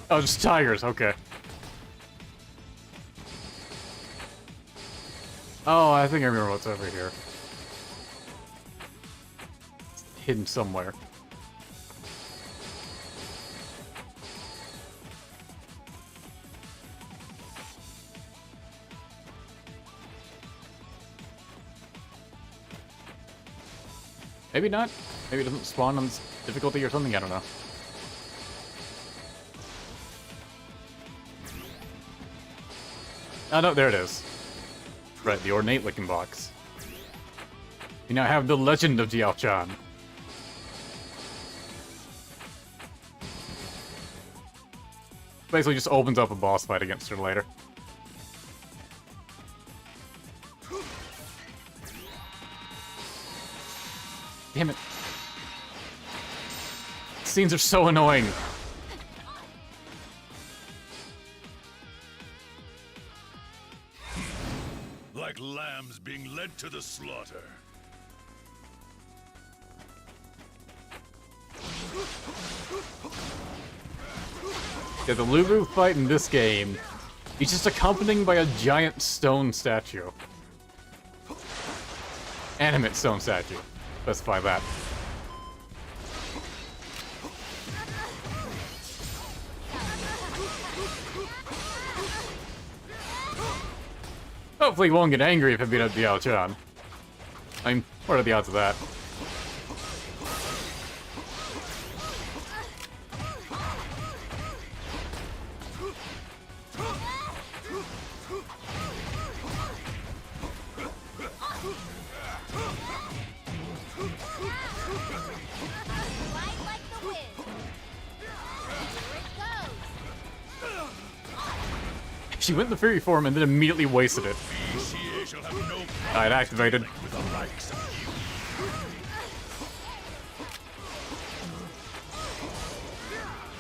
Oh, just tigers, okay. Oh, I think I remember what's over here. It's hidden somewhere. Maybe not. Maybe it doesn't spawn on this difficulty or something, I don't know. Oh no, there it is. Right, the ornate looking box. You now have the legend of Diao Chan. Basically just opens up a boss fight against her later. Damn it. Scenes are so annoying. Like lambs being led to the slaughter. Yeah, the Lubu fight in this game, he's just accompanied by a giant stone statue. Animate stone statue. Specify that. Hopefully he won't get angry if I beat up Diao-chan. I mean, what are the odds of that? She went in the Fury form and then immediately wasted it. It activated.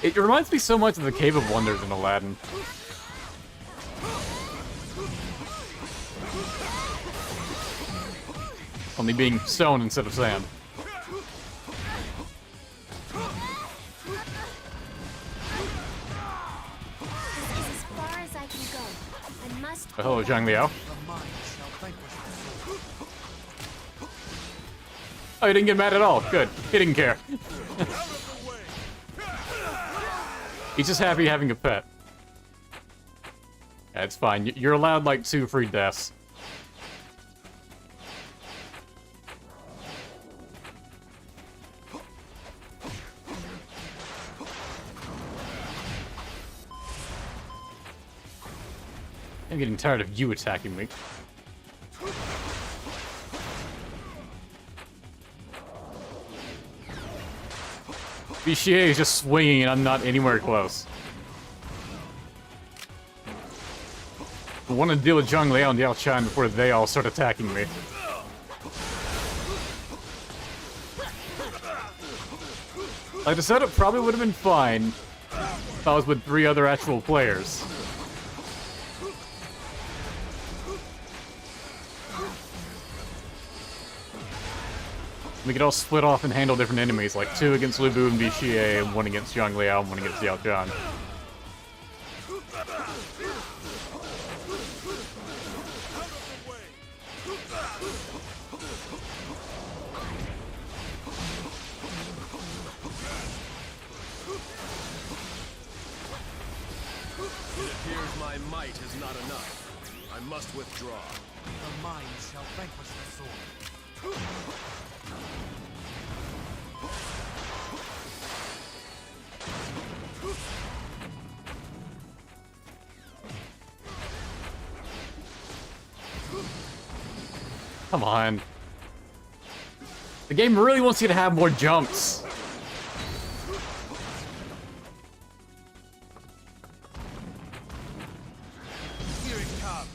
It reminds me so much of the Cave of Wonders in Aladdin. Only being stone instead of sand. Hello, Zhang Liao. Oh, he didn't get mad at all. Good. He didn't care. He's just happy having a pet. Yeah, it's fine. You're allowed, like, 2 free deaths. I'm getting tired of you attacking me. Bichier is just swinging and I'm not anywhere close. I want to deal with Zhang Liao and Diao-chan before they all start attacking me. Like, the setup probably would have been fine if I was with 3 other actual players. We could all split off and handle different enemies, like 2 against Lubu and Bichier, and 1 against Zhang Liao, and 1 against Diao-chan. It appears my might is not enough. I must withdraw. The mind shall vanquish the soul. Come on. The game really wants you to have more jumps. Here it comes.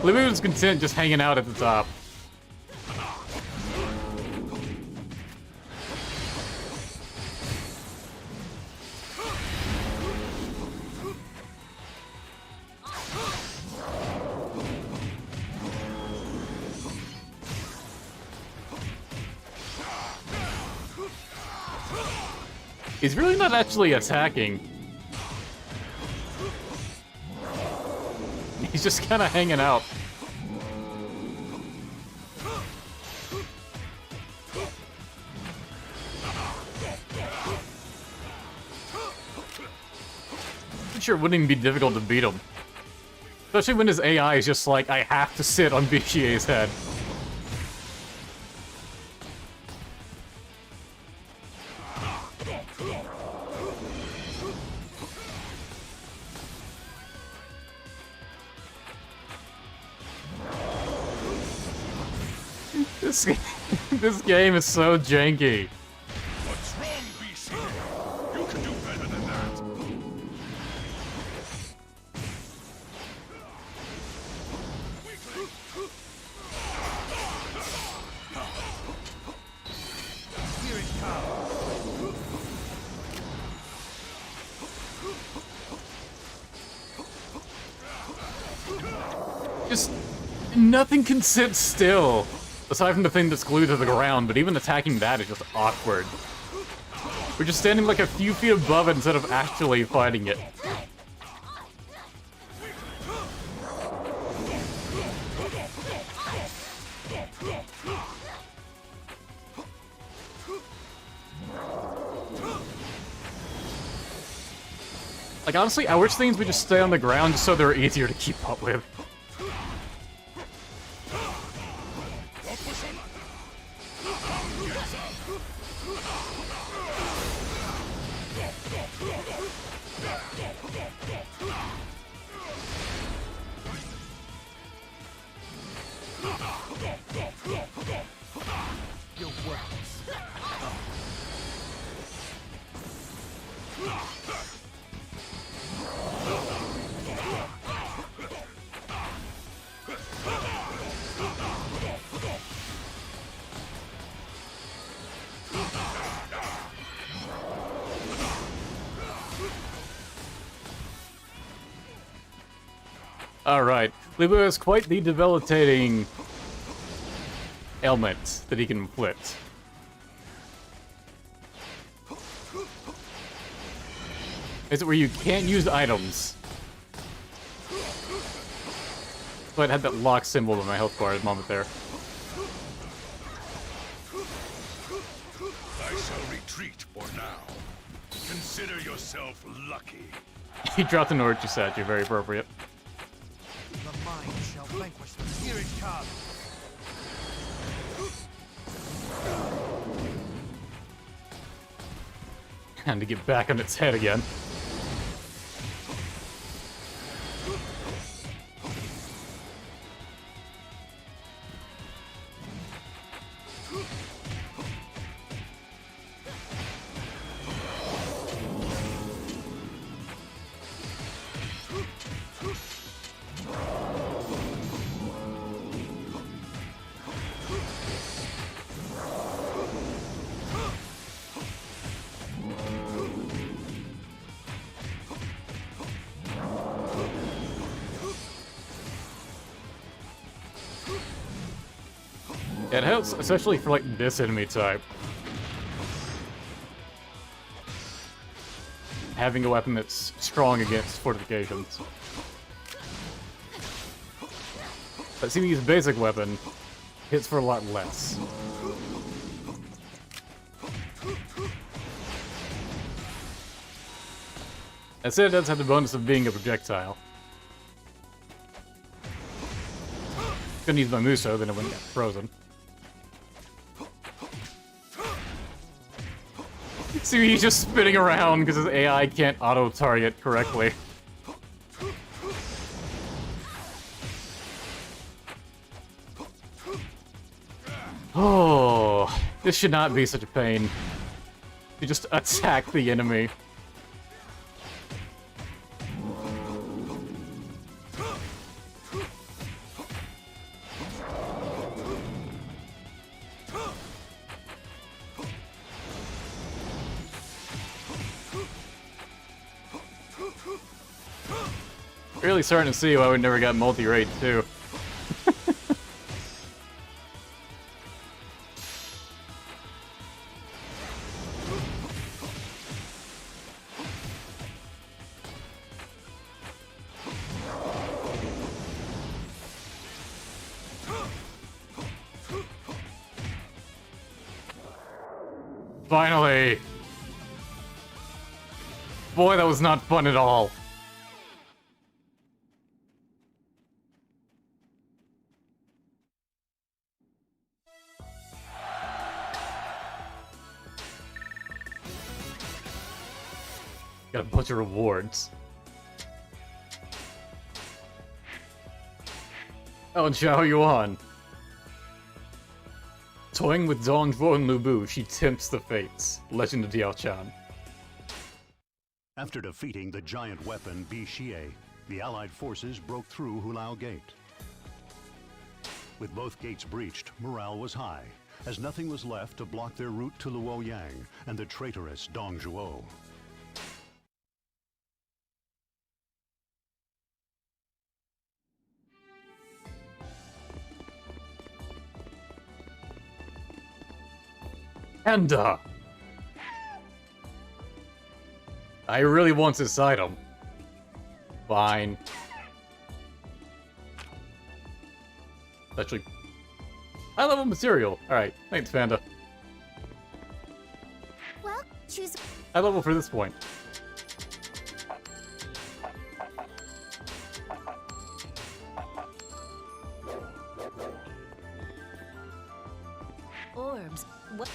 Lubu's content just hanging out at the top. He's really not actually attacking. He's just kind of hanging out. I'm sure it wouldn't even be difficult to beat him. Especially when his AI is just like, I have to sit on Bichier's head. This game is so janky. What's wrong, BC? You could do better than that. Here it comes. Just nothing can sit still. Aside from the thing that's glued to the ground, but even attacking that is just awkward. We're just standing like a few feet above it instead of actually fighting it. Like, honestly, I wish things would just stay on the ground just so they're easier to keep up with. You're worthless. Alright, Libu has quite the debilitating ailment that he can inflict. Is it where you can't use items? But I had that lock symbol in my health bar at the moment there. I shall retreat for now. Consider yourself lucky. He dropped an Orochi statue, very appropriate. The mind shall vanquish them. Here it comes. And to get back on its head again. It helps, especially for like this enemy type. Having a weapon that's strong against fortifications. But seeing his basic weapon hits for a lot less. That said, it does have the bonus of being a projectile. Couldn't use my Muso, then it wouldn't get frozen. See, he's just spinning around because his AI can't auto-target correctly. Oh, this should not be such a pain. You just attack the enemy. Really starting to see why we never got multi-raid too. Finally! Boy, that was not fun at all. Got a bunch of rewards. Oh, and Xiao Yuan. Toying with Dongzhuo and Lubu, she tempts the fates. Legend of Diao Chan. After defeating the giant weapon Bixie, the Allied forces broke through Hulao Gate. With both gates breached, morale was high, as nothing was left to block their route to Luoyang and the traitorous Dong Zhuo. And, I really want this item. Fine. Actually, high level material. Alright, thanks, Panda. Well, choose. High level for this point. Orbs. What?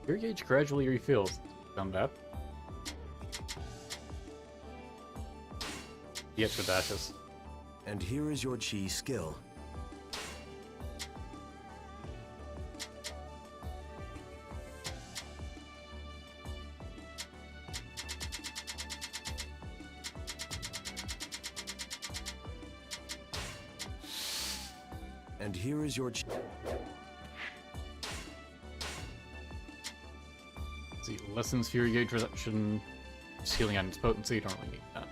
Your gauge gradually refills. Found that. The extra dashes. And here is your chi skill. And here is your chi. Let's see, lessens fury gauge reduction, healing on its potency, don't really need that.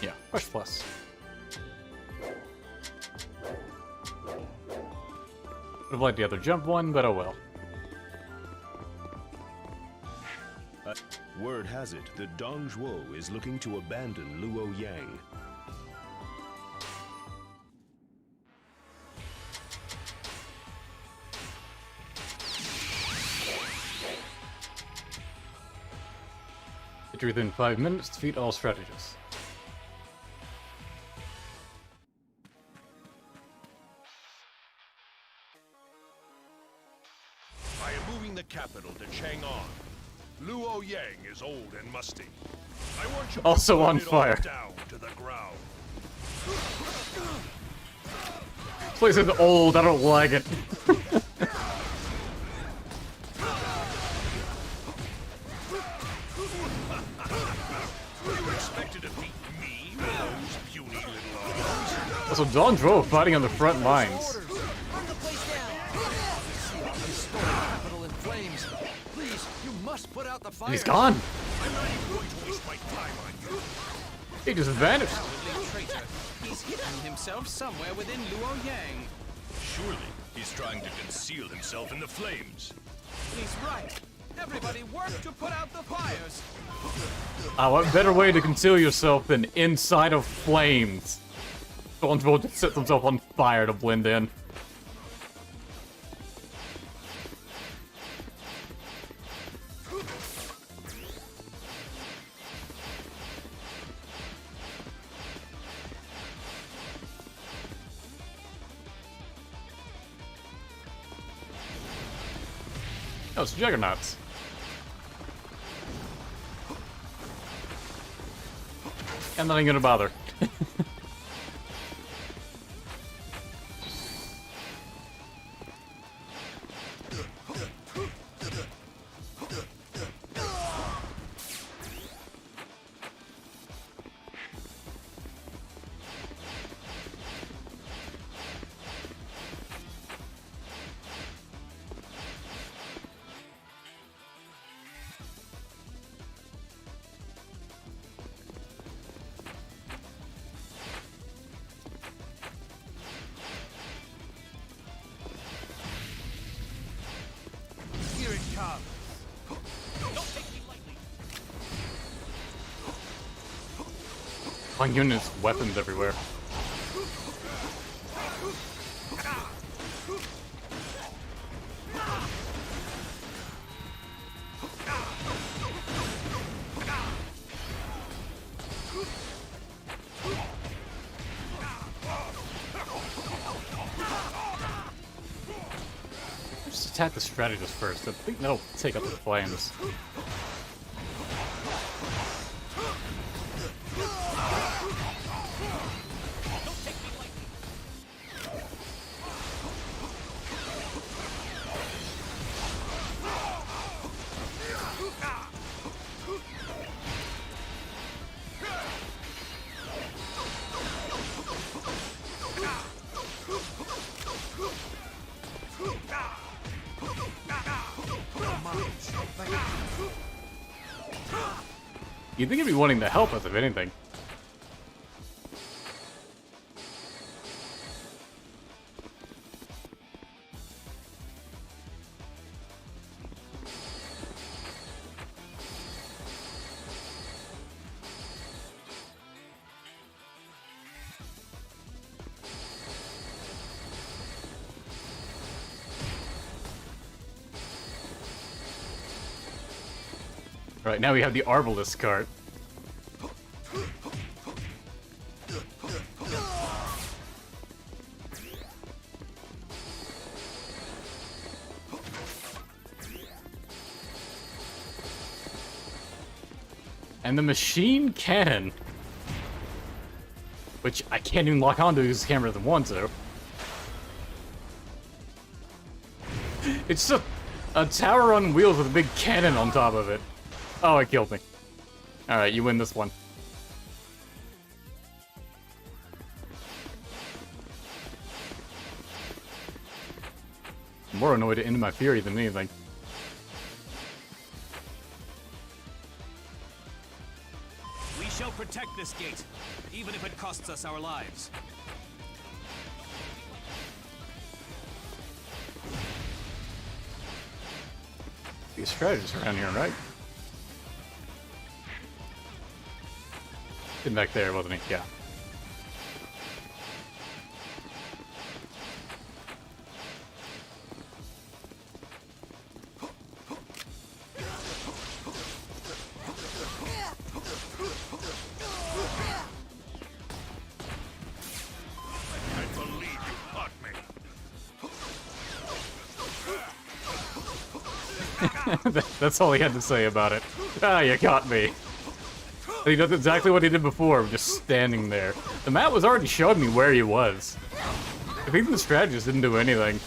Yeah, push plus. Would have liked the other jump one, but oh well. Word has it that Dong Zhuo is looking to abandon Luoyang. Victory within 5 minutes, defeat all strategists. I am moving the capital to Chang'an. Luoyang is old and musty. I want you Also to on burn it all fire. down to the ground. This place is old, I don't like it. You expect to defeat me with those puny little arms? Also, Dong Zhuo fighting on the front lines. Burn the place down! Destroy the capital in flames. Please, you must put out the fire. He's gone. I'm not even going to waste my time on you. He just vanished. Cowardly traitor. He's hidden himself somewhere within Luoyang. Surely he's trying to conceal himself in the flames. He's right. Everybody work to put out the fires. What better way to conceal yourself than inside of flames? Dong Zhuo just sets himself on fire to blend in. Oh, it's Juggernauts. I'm not even gonna bother. Here it comes. Don't take me lightly. On units, weapons everywhere. attack the strategist first. I think that'll take up the flames. You'd think he'd be wanting to help us, if anything. Right, now we have the Arbalest cart. And the machine cannon. Which I can't even lock onto because the camera doesn't want to. It's just a tower on wheels with a big cannon on top of it. Oh, it killed me. Alright, you win this one. I'm more annoyed to end my fury than anything. We shall protect this gate, even if it costs us our lives. These strategists around here, right? Getting back there, wasn't he? Yeah. That's all he had to say about it. Ah, you got me. He does exactly what he did before, just standing there. The map was already showing me where he was. I think the strategist didn't do anything.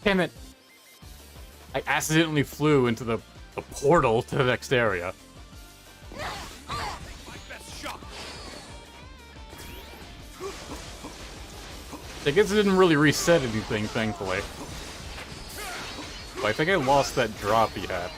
Damn it. I accidentally flew into the portal to the next area. I guess it didn't really reset anything, thankfully. But I think I lost that drop he had.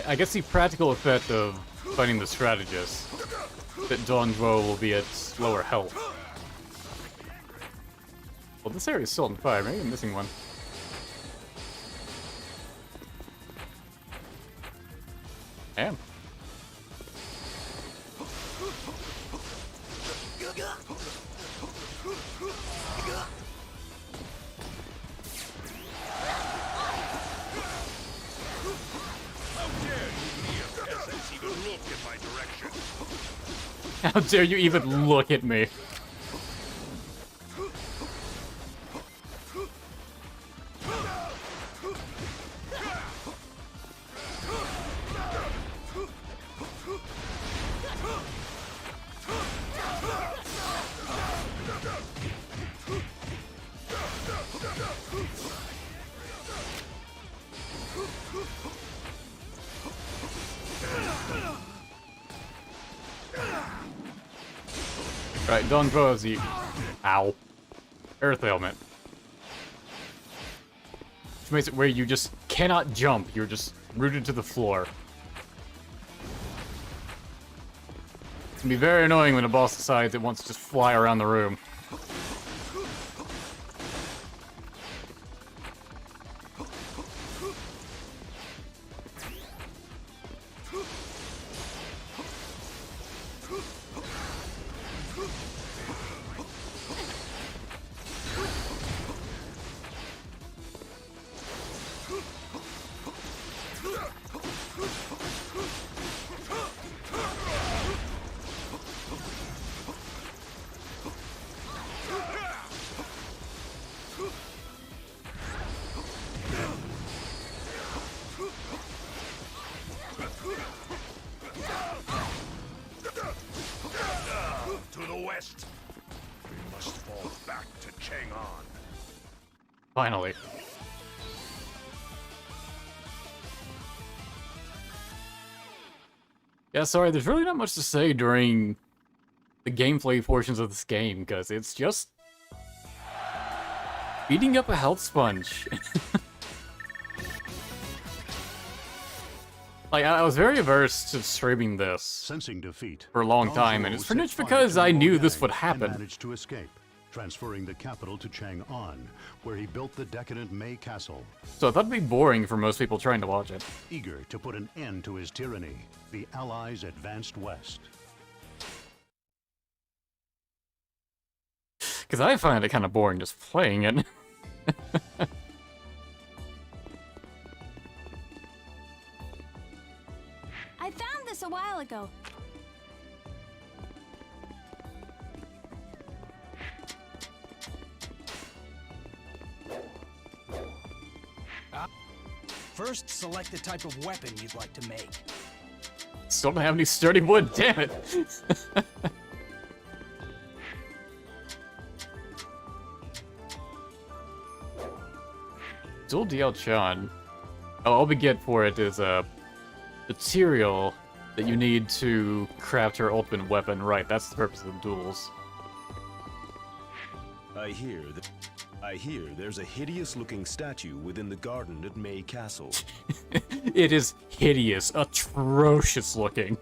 I guess the practical effect of fighting the strategist, that Donjuo will be at lower health. Well, this area is still on fire. Maybe I'm missing one. Damn. How dare you even look at me? Right, Dong Zhuo has the... Ow. Earth ailment. Which makes it where you just cannot jump. You're just rooted to the floor. It's gonna be very annoying when a boss decides it wants to just fly around the room. Finally. Yeah, sorry, there's really not much to say during the gameplay portions of this game, because it's just beating up a health sponge. Like, I was very averse to streaming this Sensing defeat for a long time, and it's pretty much because I knew this would happen. Managed to escape, transferring the capital to Chang'an, where he built the decadent Mei Castle. So I thought it'd be boring for most people trying to watch it. Eager to put an end to his tyranny, the Allies advanced west. Because I find it kind of boring just playing it. I found this a while ago. First, select the type of weapon you'd like to make. Still don't have any sturdy wood, damn it! Dual DL Chan. Oh, all we get for it is a material that you need to craft your ultimate weapon. Right, that's the purpose of the duels. I hear there's a hideous-looking statue within the garden at Mei Castle. It is hideous, atrocious looking.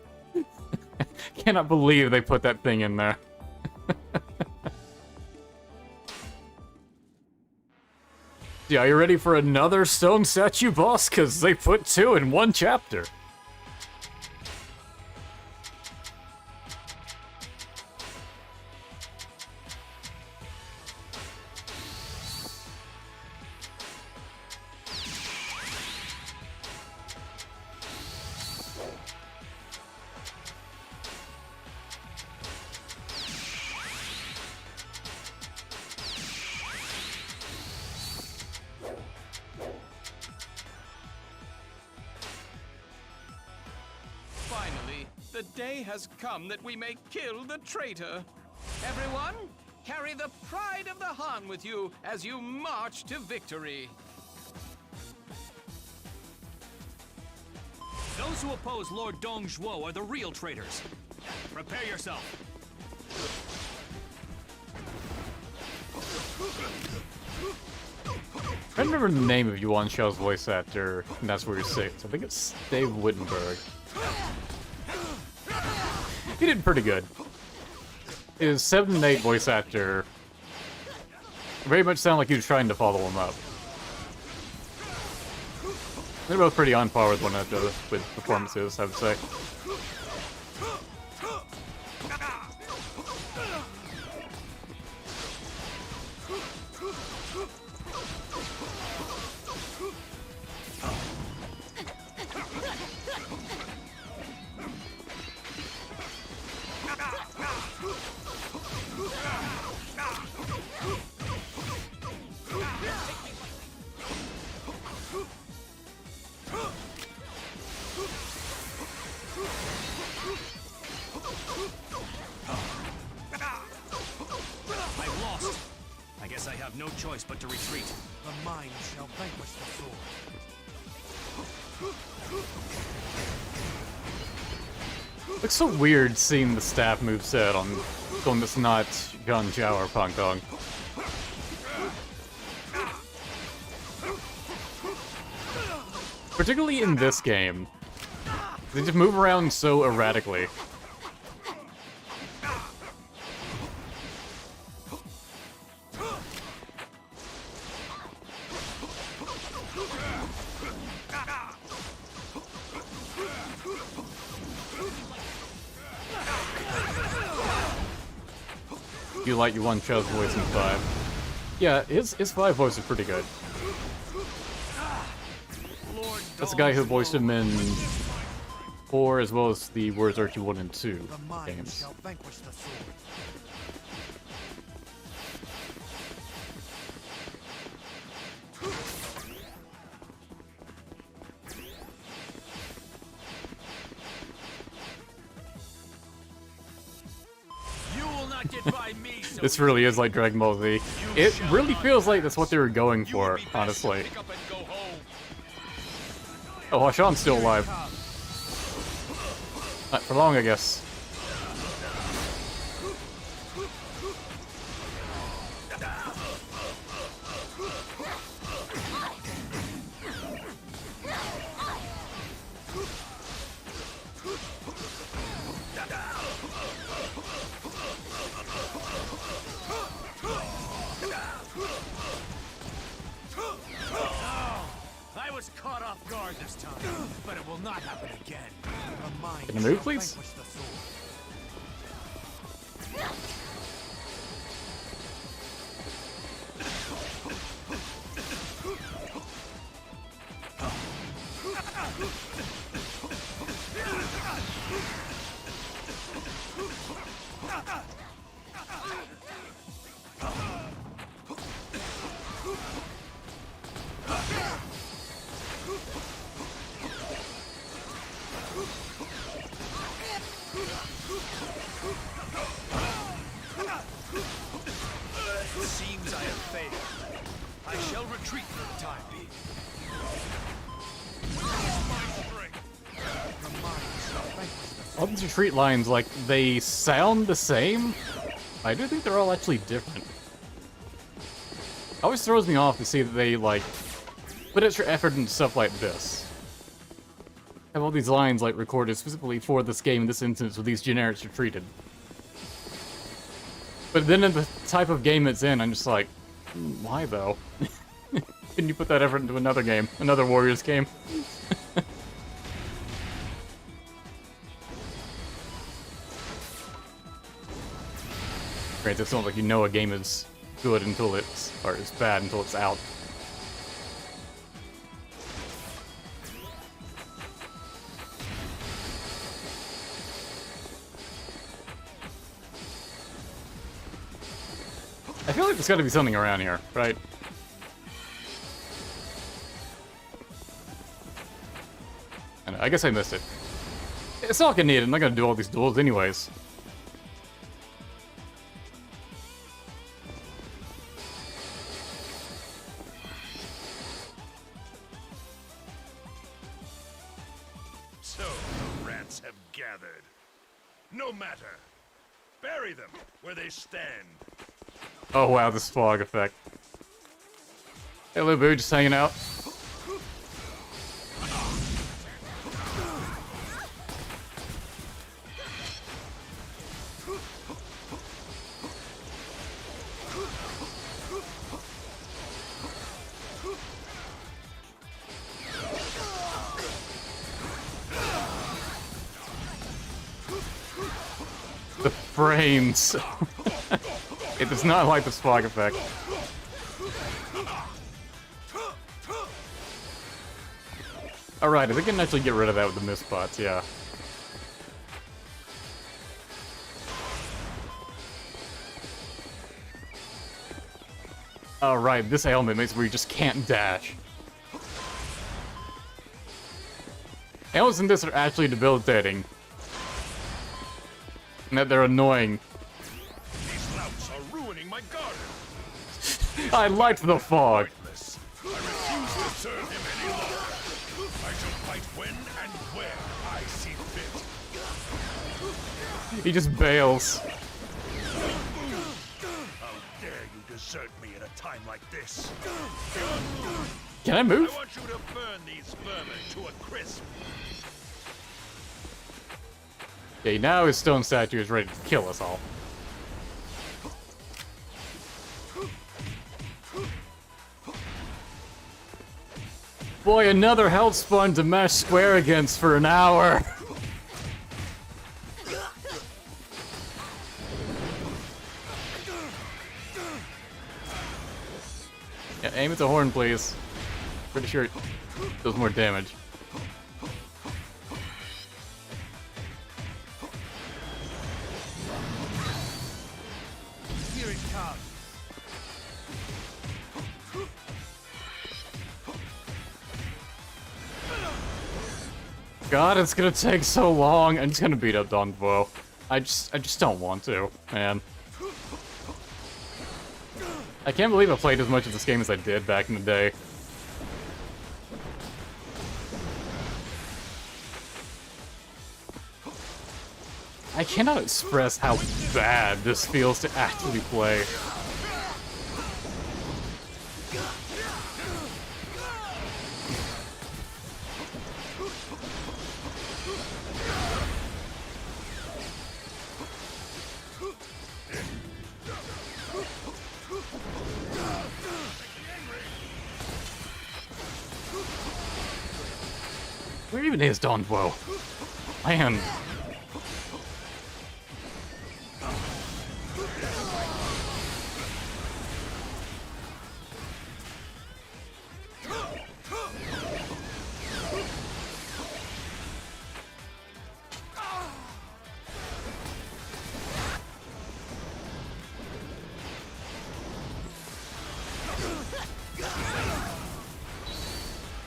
Cannot believe they put that thing in there. Yeah, are you ready for another stone statue boss? Because they put 2 in 1 chapter. Finally, the day has come that we may kill the traitor. Everyone, carry the pride of the Han with you as you march to victory. Those who oppose Lord Dong Zhuo are the real traitors. Prepare yourself. I remember the name of Yuan Shao's voice actor, and that's where he's 6. I think it's Dave Wittenberg. He did pretty good. His 7 and 8 voice actor very much sounded like he was trying to follow him up. They're both pretty on par with one another with performances, I would say. no choice but to retreat. The mind shall vanquish the sword. Looks so weird seeing the staff moveset on one that's not Gun Jiao or Pong Dong. Particularly in this game. They just move around so erratically. You like your one Chow's voice in 5. Yeah, his 5 voice is pretty good. That's the guy who voiced him in 4 as well as the Words Archie 1 and 2 games. This really is like Dragon Ball Z. It really feels like that's what they were going for, honestly. Oh, Hashan's still alive. Not for long, I guess. I was caught off guard this time, but it will not happen again. Can you move, please? It seems I have failed. I shall retreat for the time being. All these retreat lines, like, they sound the same. I do think they're all actually different. It always throws me off to see that they, like, put extra effort into stuff like this. Have all these lines, like, recorded specifically for this game in this instance with these generics retreated. But then in the type of game it's in, I'm just like, why though? Can you put that effort into another game? Another Warriors game? Granted, it's not like you know a game is good until it's, or it's bad until it's out. I feel like there's gotta be something around here, right? And I guess I missed it. It's not gonna need it, I'm not gonna do all these duels anyways. So the rats have gathered. No matter. Bury them where they stand. Oh wow, this fog effect. Hey Lubu, just hanging out. The frames. It does not like the fog effect. Alright, I think I can actually get rid of that with the mist spots, yeah. Alright, this ailment makes it where you just can't dash. Ailments in this are actually debilitating. And that they're annoying. These louts are ruining my garden. I liked the fog. I refuse to serve him any longer. I shall fight when and where I see fit. He just bails. How dare you desert me at a time like this? Can I move? I want you to burn these vermin to a crisp. Okay, now his stone statue is ready to kill us all. Boy, another health spawn to mesh square against for an hour. Yeah, aim at the horn, please. Pretty sure it does more damage. Here it comes. God, it's gonna take so long. I'm just gonna beat up Dongbo. I just don't want to, man. I can't believe I played as much of this game as I did back in the day. I cannot express how bad this feels to actually play. Where even is Dongbo? Man.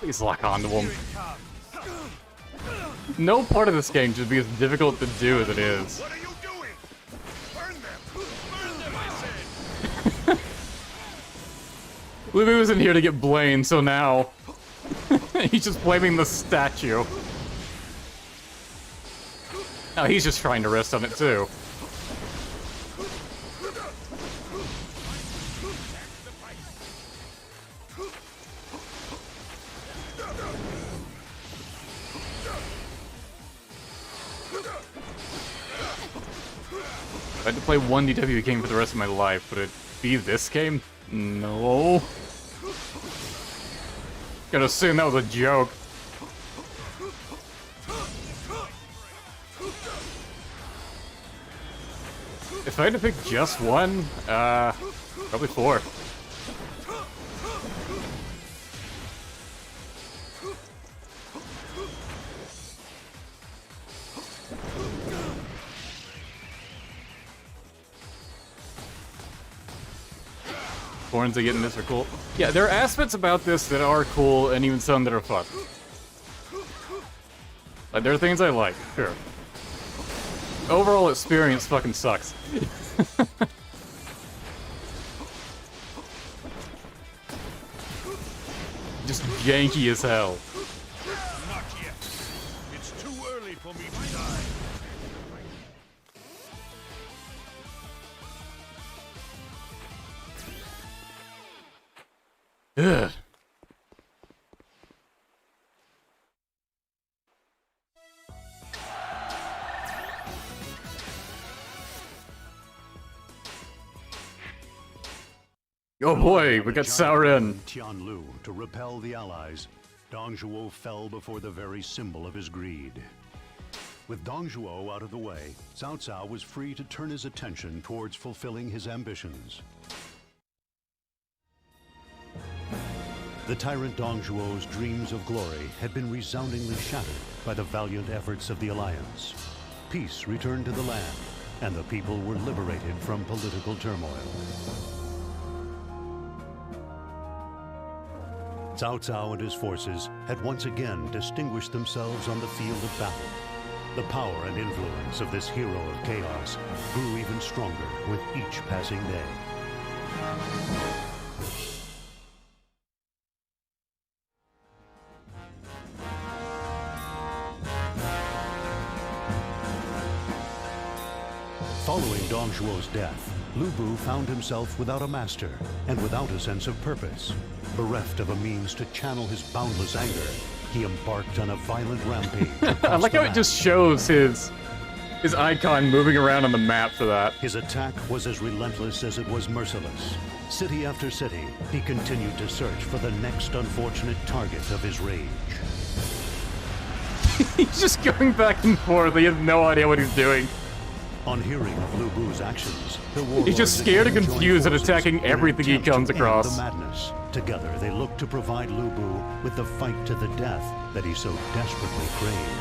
Please lock onto him. No part of this game should be as difficult to do as it is. What are you doing? Burn them! Burn them, I said! Lubu isn't here to get blamed, so now he's just blaming the statue. Now he's just trying to rest on it too. I had to play one DW game for the rest of my life, but it'd be this game? No. Gotta assume that was a joke. If I had to pick just one, probably 4. Horns they get in this are cool. Yeah, there are aspects about this that are cool, and even some that are fun. Like, there are things I like, sure. Overall experience fucking sucks. Just janky as hell. Not yet. It's too early for me to die. Ugh. Oh boy, we got Sauron. Tianlu to repel the allies. Dong Zhuo fell before the very symbol of his greed. With Dong Zhuo out of the way, Cao Cao was free to turn his attention towards fulfilling his ambitions. The tyrant Dong Zhuo's dreams of glory had been resoundingly shattered by the valiant efforts of the Alliance. Peace returned to the land, and the people were liberated from political turmoil. Cao Cao and his forces had once again distinguished themselves on the field of battle. The power and influence of this hero of chaos grew even stronger with each passing day. Following Dong Zhuo's death, Lu Bu found himself without a master and without a sense of purpose. Bereft of a means to channel his boundless anger, he embarked on a violent rampage. I like how it just shows his icon moving around on the map for that. His attack was as relentless as it was merciless. City after city, he continued to search for the next unfortunate target of his rage. He's just going back and forth. He has no idea what he's doing. On hearing of Lu Bu's actions, the warlords he's just scared and again confused and joined attacking forces in an everything he attempt comes to end across. The madness. Together, they looked to provide Lu Bu with the fight to the death that he so desperately craved.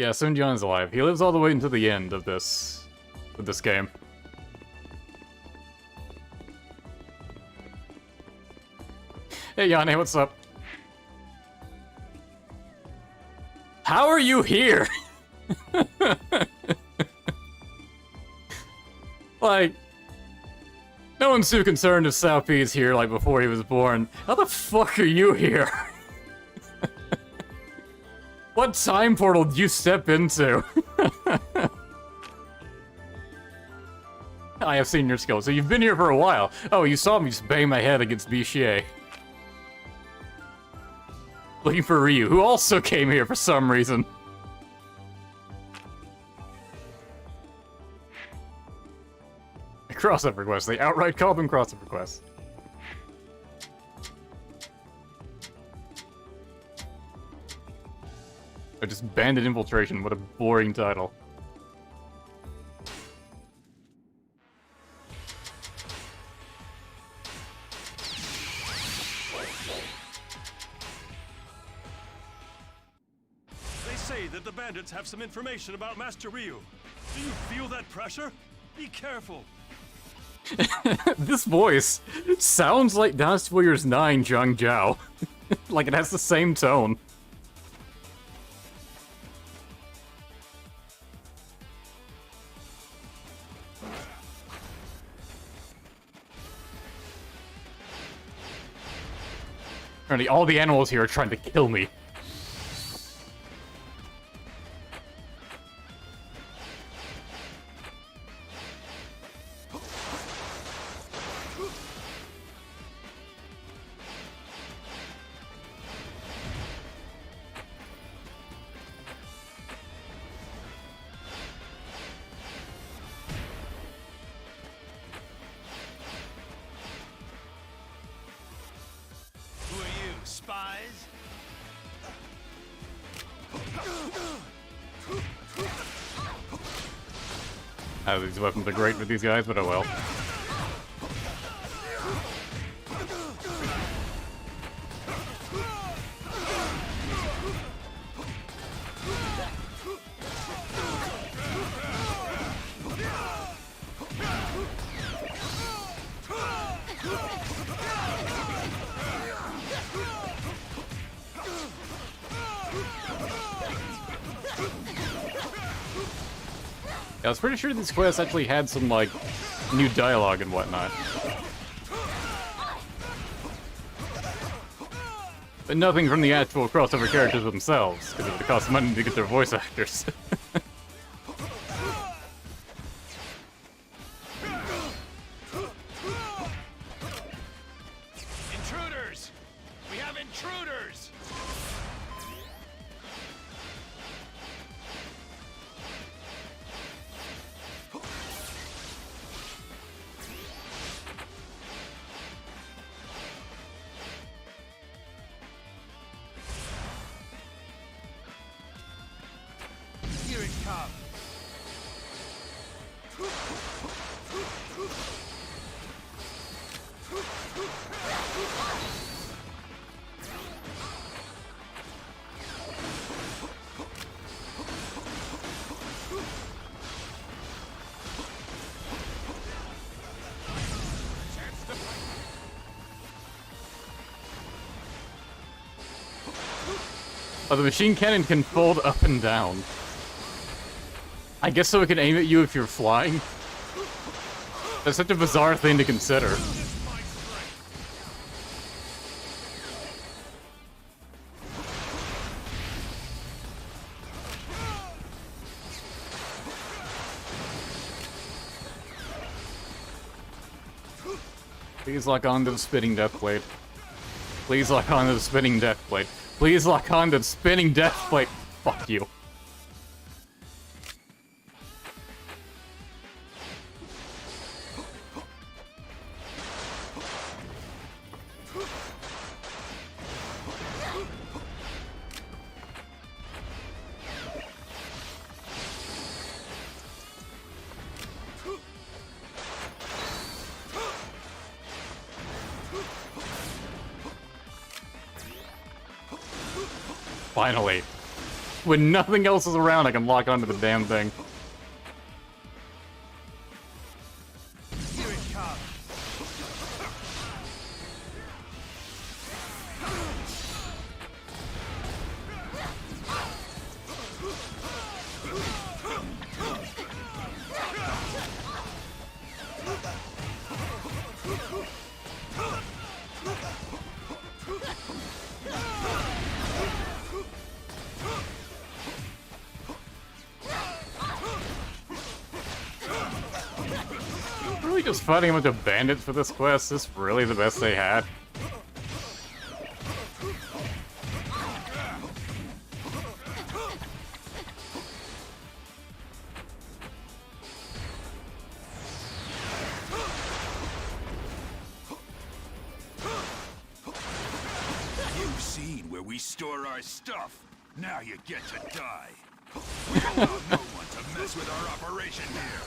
Yeah, Sun Jian is alive. He lives all the way into the end of this game. Hey Yane, what's up? How are you here? Like, no one's too concerned if Sao P is here like before he was born. How the fuck are you here? What time portal did you step into? I have seen your skills, so you've been here for a while. Oh, you saw me just bang my head against Bixier. Looking for Ryu, who also came here for some reason. A cross-up request. They outright call them cross-up requests. Or just Bandit Infiltration, what a boring title. They say that the bandits have some information about Master Ryu. Do you feel that pressure? Be careful. This voice sounds like Dynasty Warriors 9 Zhang Jiao. Like it has the same tone. Apparently all the animals here are trying to kill me. These weapons are great with these guys, but oh well. I was pretty sure these quests actually had some, like, new dialogue and whatnot. But nothing from the actual crossover characters themselves, because it would cost money to get their voice actors. Intruders! We have intruders! Here it comes. Oh, the machine cannon can fold up and down. I guess so it can aim at you if you're flying? That's such a bizarre thing to consider. Please lock onto the spinning death blade. Please lock onto the spinning death blade. Please lock onto the spinning death blade. Fuck you. Finally. When nothing else is around, I can lock onto the damn thing. Here it comes. Really just fighting a bunch of bandits for this quest? Is this really the best they had? You've seen where we store our stuff. Now you get to die. We allow no one to mess with our operation here.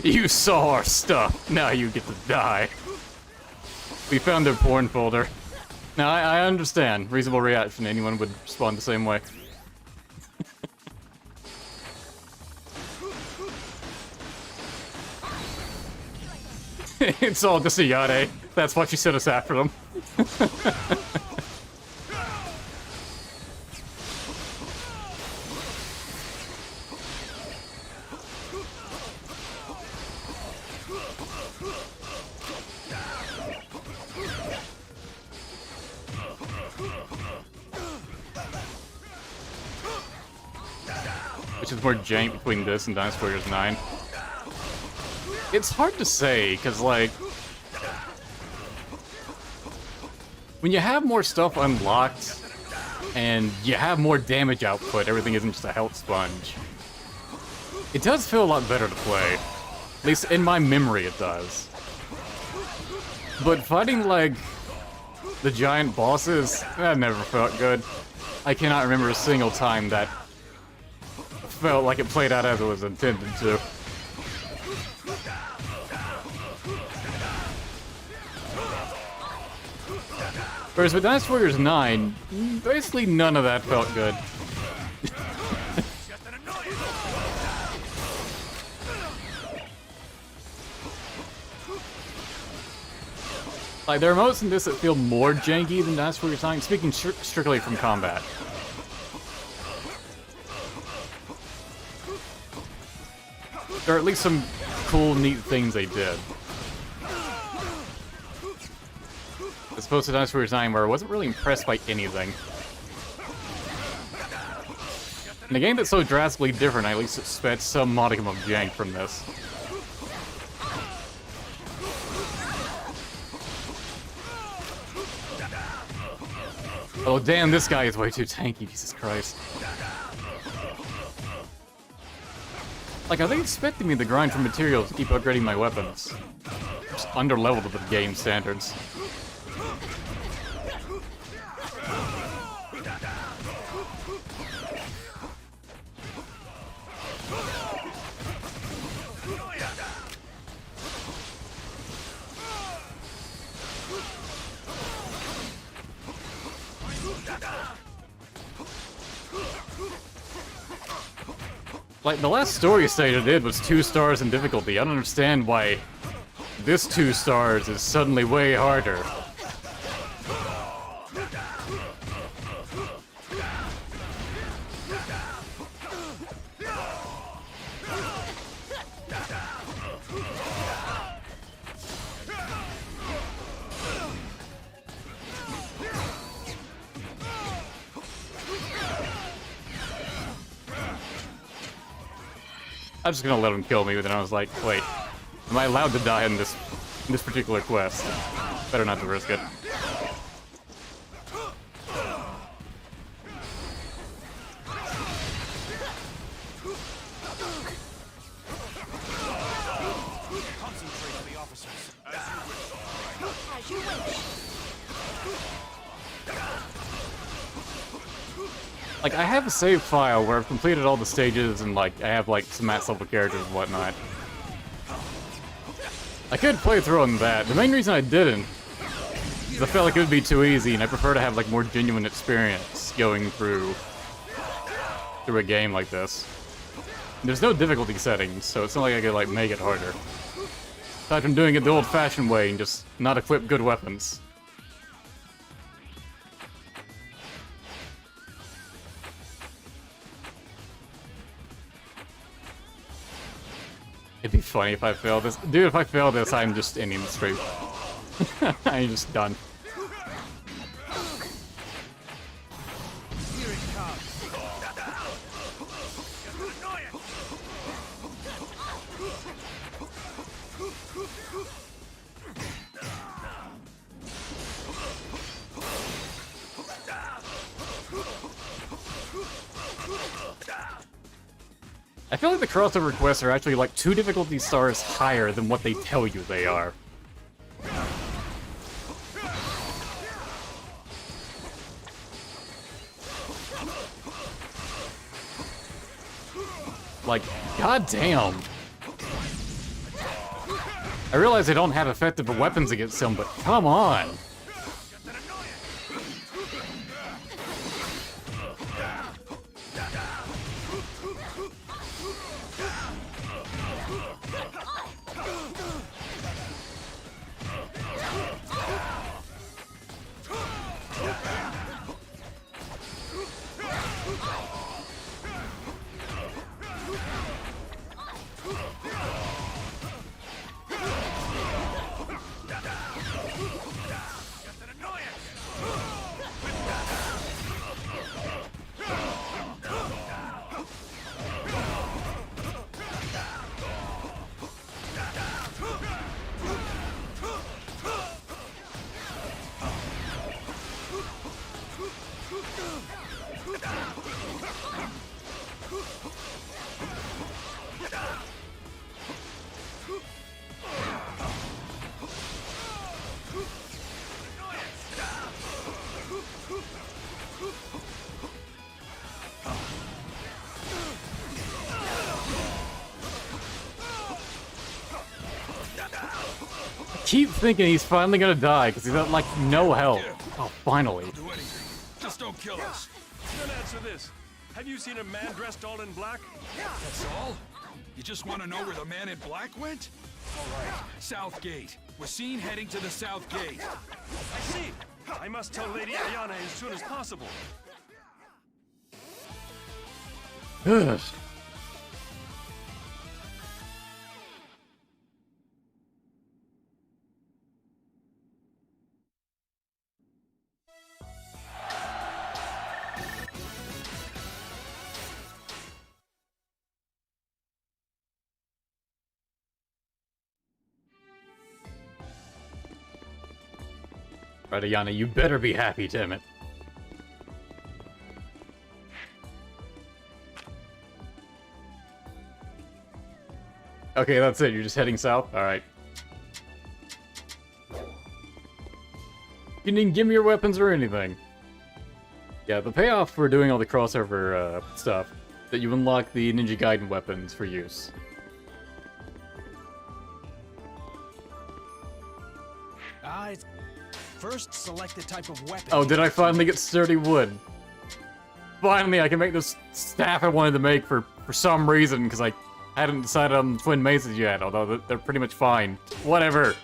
You saw our stuff. Now you get to die. We found their porn folder. Now, I understand. Reasonable reaction. Anyone would respond the same way. It's all just a yade. That's why she sent us after them. Which is more jank between this and Dynasty Warriors 9. It's hard to say, because, like, when you have more stuff unlocked, and you have more damage output, everything isn't just a health sponge. It does feel a lot better to play. At least in my memory it does. But fighting, like, the giant bosses, that never felt good. I cannot remember a single time that felt like it played out as it was intended to. Whereas with Dynasty Warriors 9, basically none of that felt good. Like, there are moments in this that feel more janky than Dynasty Warriors 9, speaking strictly from combat. There are at least some cool, neat things they did. As opposed to Dynasty Warriors 9, where I wasn't really impressed by anything. In a game that's so drastically different, I at least expect some modicum of jank from this. Oh damn, this guy is way too tanky, Jesus Christ. Like, are they expecting me to grind for materials to keep upgrading my weapons? Just under-leveled with the game standards. Like, the last story stage I did was 2 stars in difficulty. I don't understand why this 2 stars is suddenly way harder. I'm just gonna let him kill me, but then I was like, wait, am I allowed to die in this particular quest? Better not to risk it. Concentrate on the officers. As you wish. Like, I have a save file where I've completed all the stages and, like, I have, like, some max level characters and whatnot. I could play through on that. The main reason I didn't is I felt like it would be too easy, and I prefer to have, like, more genuine experience going through a game like this. There's no difficulty settings, so it's not like I could, like, make it harder. Aside from doing it the old-fashioned way and just not equip good weapons. It'd be funny if I fail this. Dude, if I fail this, I'm just ending the stream. I'm just done. Here it comes. I feel like the crossover quests are actually like 2 difficulty stars higher than what they tell you they are. Like, goddamn. I realize I don't have effective weapons against them, but come on. Keep thinking he's finally gonna die because he's got like no health. Oh, finally. Just don't kill us. Then answer this. Have you seen a man dressed all in black? That's all? You just want to know where the man in black went? All right, South Gate. We're seen heading to the South Gate. I see. I must tell Lady Ayana as soon as possible. Ugh. Right, Ayana, you better be happy, damn it. Okay, that's it. You're just heading south? Alright. You didn't give me your weapons or anything. Yeah, the payoff for doing all the crossover stuff, that you unlock the Ninja Gaiden weapons for use. First, select the type of weapon. Oh, did I finally get sturdy wood? Finally, I can make this staff I wanted to make for some reason, because I hadn't decided on twin maces yet, although they're pretty much fine. Whatever.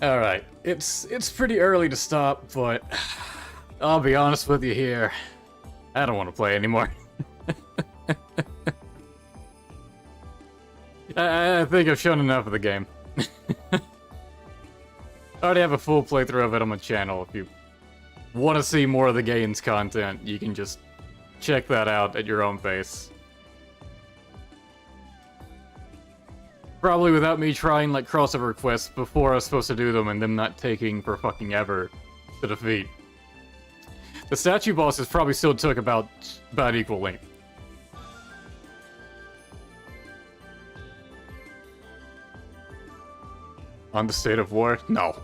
Alright, it's pretty early to stop, but I'll be honest with you here. I don't want to play anymore. I think I've shown enough of the game. I already have a full playthrough of it on my channel if you want to see more of the Gains content, you can just check that out at your own pace. Probably without me trying like crossover quests before I was supposed to do them and them not taking for fucking ever to defeat. The statue bosses probably still took about equal length. On the state of war? No.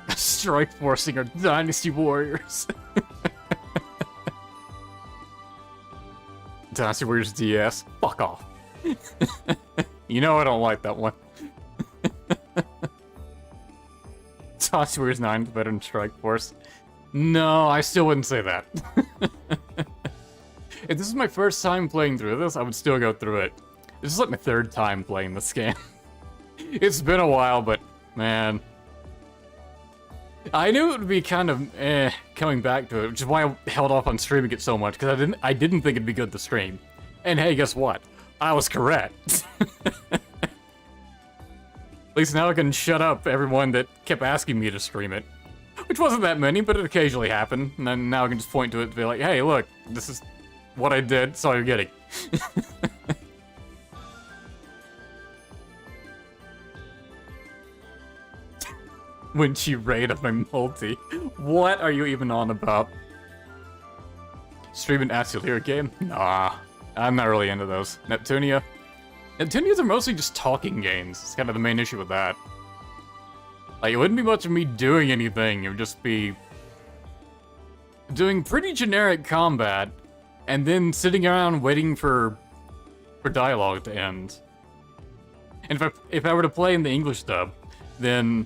Strikeforcing our Dynasty warriors. Dynasty Warriors DS. Fuck off. You know I don't like that one. Dynasty Warriors 9 is better than Strikeforce. No, I still wouldn't say that. If this is my first time playing through this, I would still go through it. This is like my third time playing this game. It's been a while, but man. I knew it would be kind of coming back to it, which is why I held off on streaming it so much, because I didn't think it'd be good to stream. And hey, guess what? I was correct. At least now I can shut up everyone that kept asking me to stream it. Which wasn't that many, but it occasionally happened. And then now I can just point to it and be like, hey, look, this is what I did, so you're getting. When she raided my multi. What are you even on about? Stream an Atelier game? Nah, I'm not really into those. Neptunia? Neptunias are mostly just talking games. It's kind of the main issue with that. Like, it wouldn't be much of me doing anything. It would just be doing pretty generic combat and then sitting around waiting for dialogue to end. And if I were to play in the English dub, then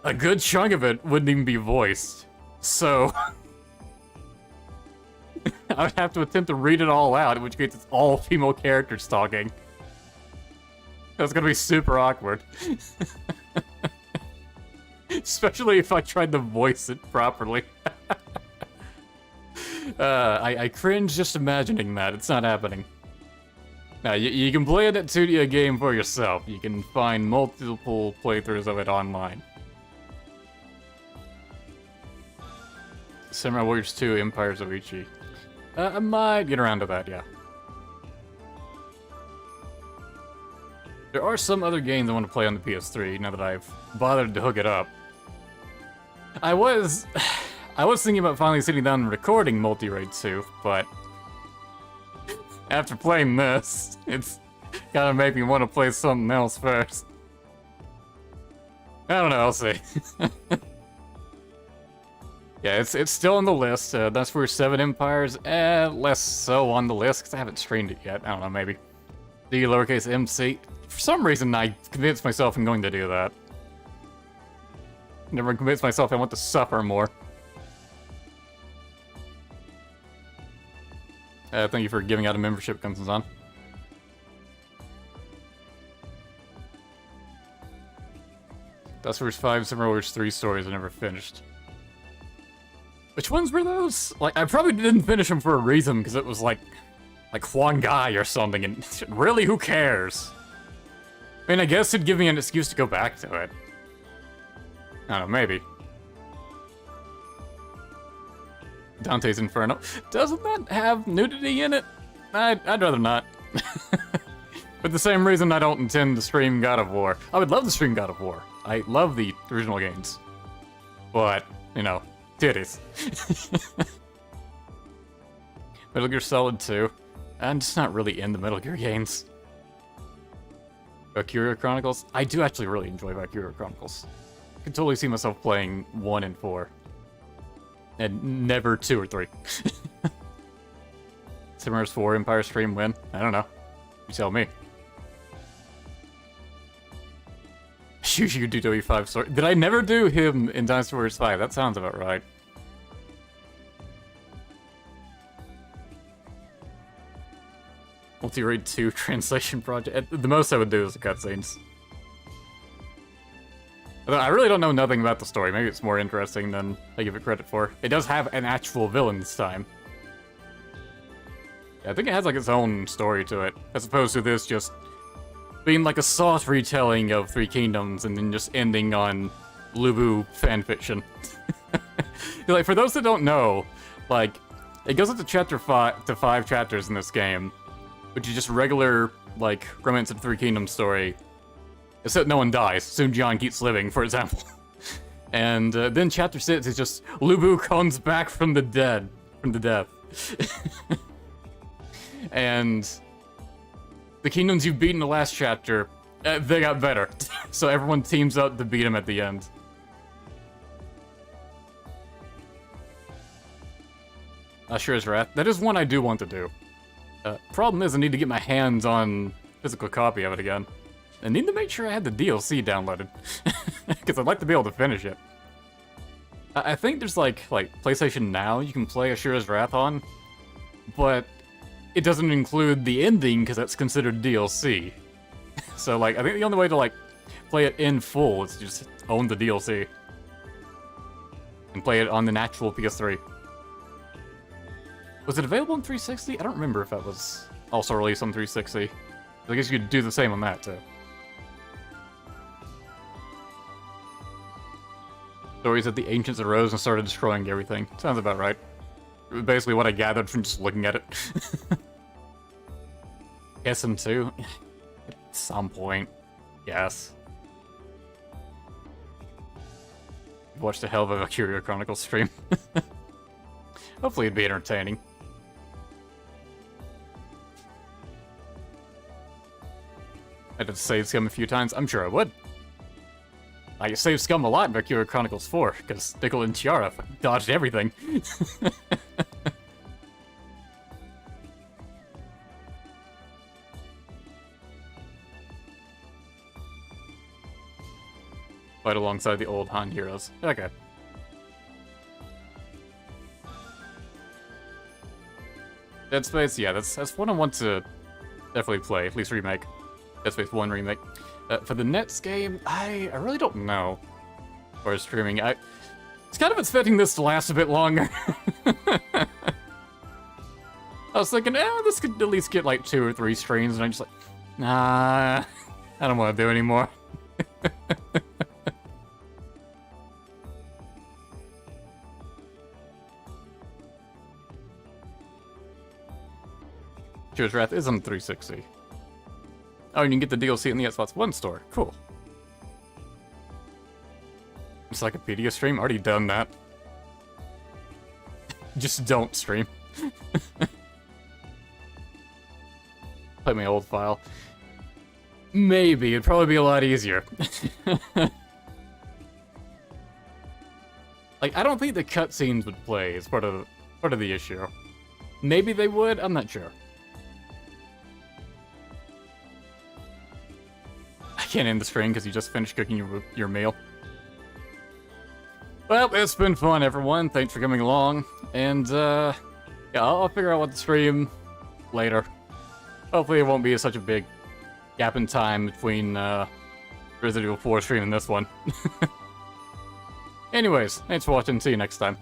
a good chunk of it wouldn't even be voiced. So I would have to attempt to read it all out, in which case it's all female characters talking. That's gonna be super awkward. Especially if I tried to voice it properly. I cringe just imagining that. It's not happening. Now, you can play a Neptunia game for yourself. You can find multiple playthroughs of it online. Samurai Warriors 2, Empires of Ichi. I might get around to that, yeah. There are some other games I want to play on the PS3 now that I've bothered to hook it up. I was thinking about finally sitting down and recording Multi-Raid 2, but after playing this, it's gotta make me want to play something else first. I don't know, I'll see. Yeah, it's still on the list. That's for 7 Empires, less so on the list, because I haven't streamed it yet. I don't know, maybe. D lowercase MC. For some reason, I convinced myself I'm going to do that. Never convinced myself I want to suffer more. Thank you for giving out a membership, comes on. Dust Wars 5, Samurai Warriors 3 stories I never finished. Which ones were those? Like, I probably didn't finish them for a reason, because it was like Huang Gai or something, and really, who cares? I mean, I guess it'd give me an excuse to go back to it. I don't know, maybe. Dante's Inferno. Doesn't that have nudity in it? I'd rather not. For the same reason I don't intend to stream God of War. I would love to stream God of War. I love the original games. But, you know, titties. Metal Gear Solid 2. I'm just not really into Metal Gear games. Valkyria Chronicles. I do actually really enjoy Valkyria Chronicles. I can totally see myself playing 1 and 4. And never 2 or 3. Simmer's 4 Empire stream win? I don't know. You tell me. Shushu DW5 story. Did I never do him in Dynasty Warriors 5? That sounds about right. Multi-Raid 2 translation project. The most I would do is the cutscenes. I really don't know nothing about the story. Maybe it's more interesting than I give it credit for. It does have an actual villain this time. Yeah, I think it has like its own story to it, as opposed to this just being like a soft retelling of Three Kingdoms and then just ending on Lubu fanfiction. Like, for those that don't know, like, it goes up to chapter 5 chapters in this game, which is just regular, like, Romance of the Three Kingdoms story, except no one dies. Sun Jian keeps living, for example. And then chapter 6 is just Lubu comes back from the dead, from the death. And the kingdoms you beat in the last chapter, they got better. So everyone teams up to beat him at the end. Ashura's Wrath. That is one I do want to do. Problem is I need to get my hands on physical copy of it again. I need to make sure I had the DLC downloaded. Because I'd like to be able to finish it. I think there's like PlayStation Now you can play Ashura's Wrath on. But it doesn't include the ending because that's considered DLC. So like, I think the only way to like play it in full is to just own the DLC. And play it on the actual PS3. Was it available on 360? I don't remember if that was also released on 360. I guess you could do the same on that, too. Stories that the ancients arose and started destroying everything. Sounds about right. Basically what I gathered from just looking at it. SM2? At some point. Yes. Watched a hell of a Valkyria Chronicles stream. Hopefully it'd be entertaining. I did save Scum a few times. I'm sure I would. I saved Scum a lot in Valkyria Chronicles 4, because Nickel and Tiara dodged everything. Fight alongside the old Han heroes. Okay. Dead Space, yeah, that's one I want to definitely play, at least remake. Dead Space 1 remake. For the Nets game, I really don't know. Or streaming, I was kind of expecting this to last a bit longer. I was thinking, this could at least get like 2 or 3 streams, and I'm just like, nah, I don't want to do anymore. Ashura's Wrath is on 360. Oh, and you can get the DLC in the Xbox One store. Cool. Encyclopedia stream? Already done that. Just don't stream. Play my old file. Maybe. It'd probably be a lot easier. Like, I don't think the cutscenes would play as part of the issue. Maybe they would? I'm not sure. I can't end the stream because you just finished cooking your meal. Well, it's been fun, everyone. Thanks for coming along. And, yeah, I'll figure out what to stream later. Hopefully it won't be such a big gap in time between, Resident Evil 4 stream and this one. Anyways, thanks for watching. See you next time.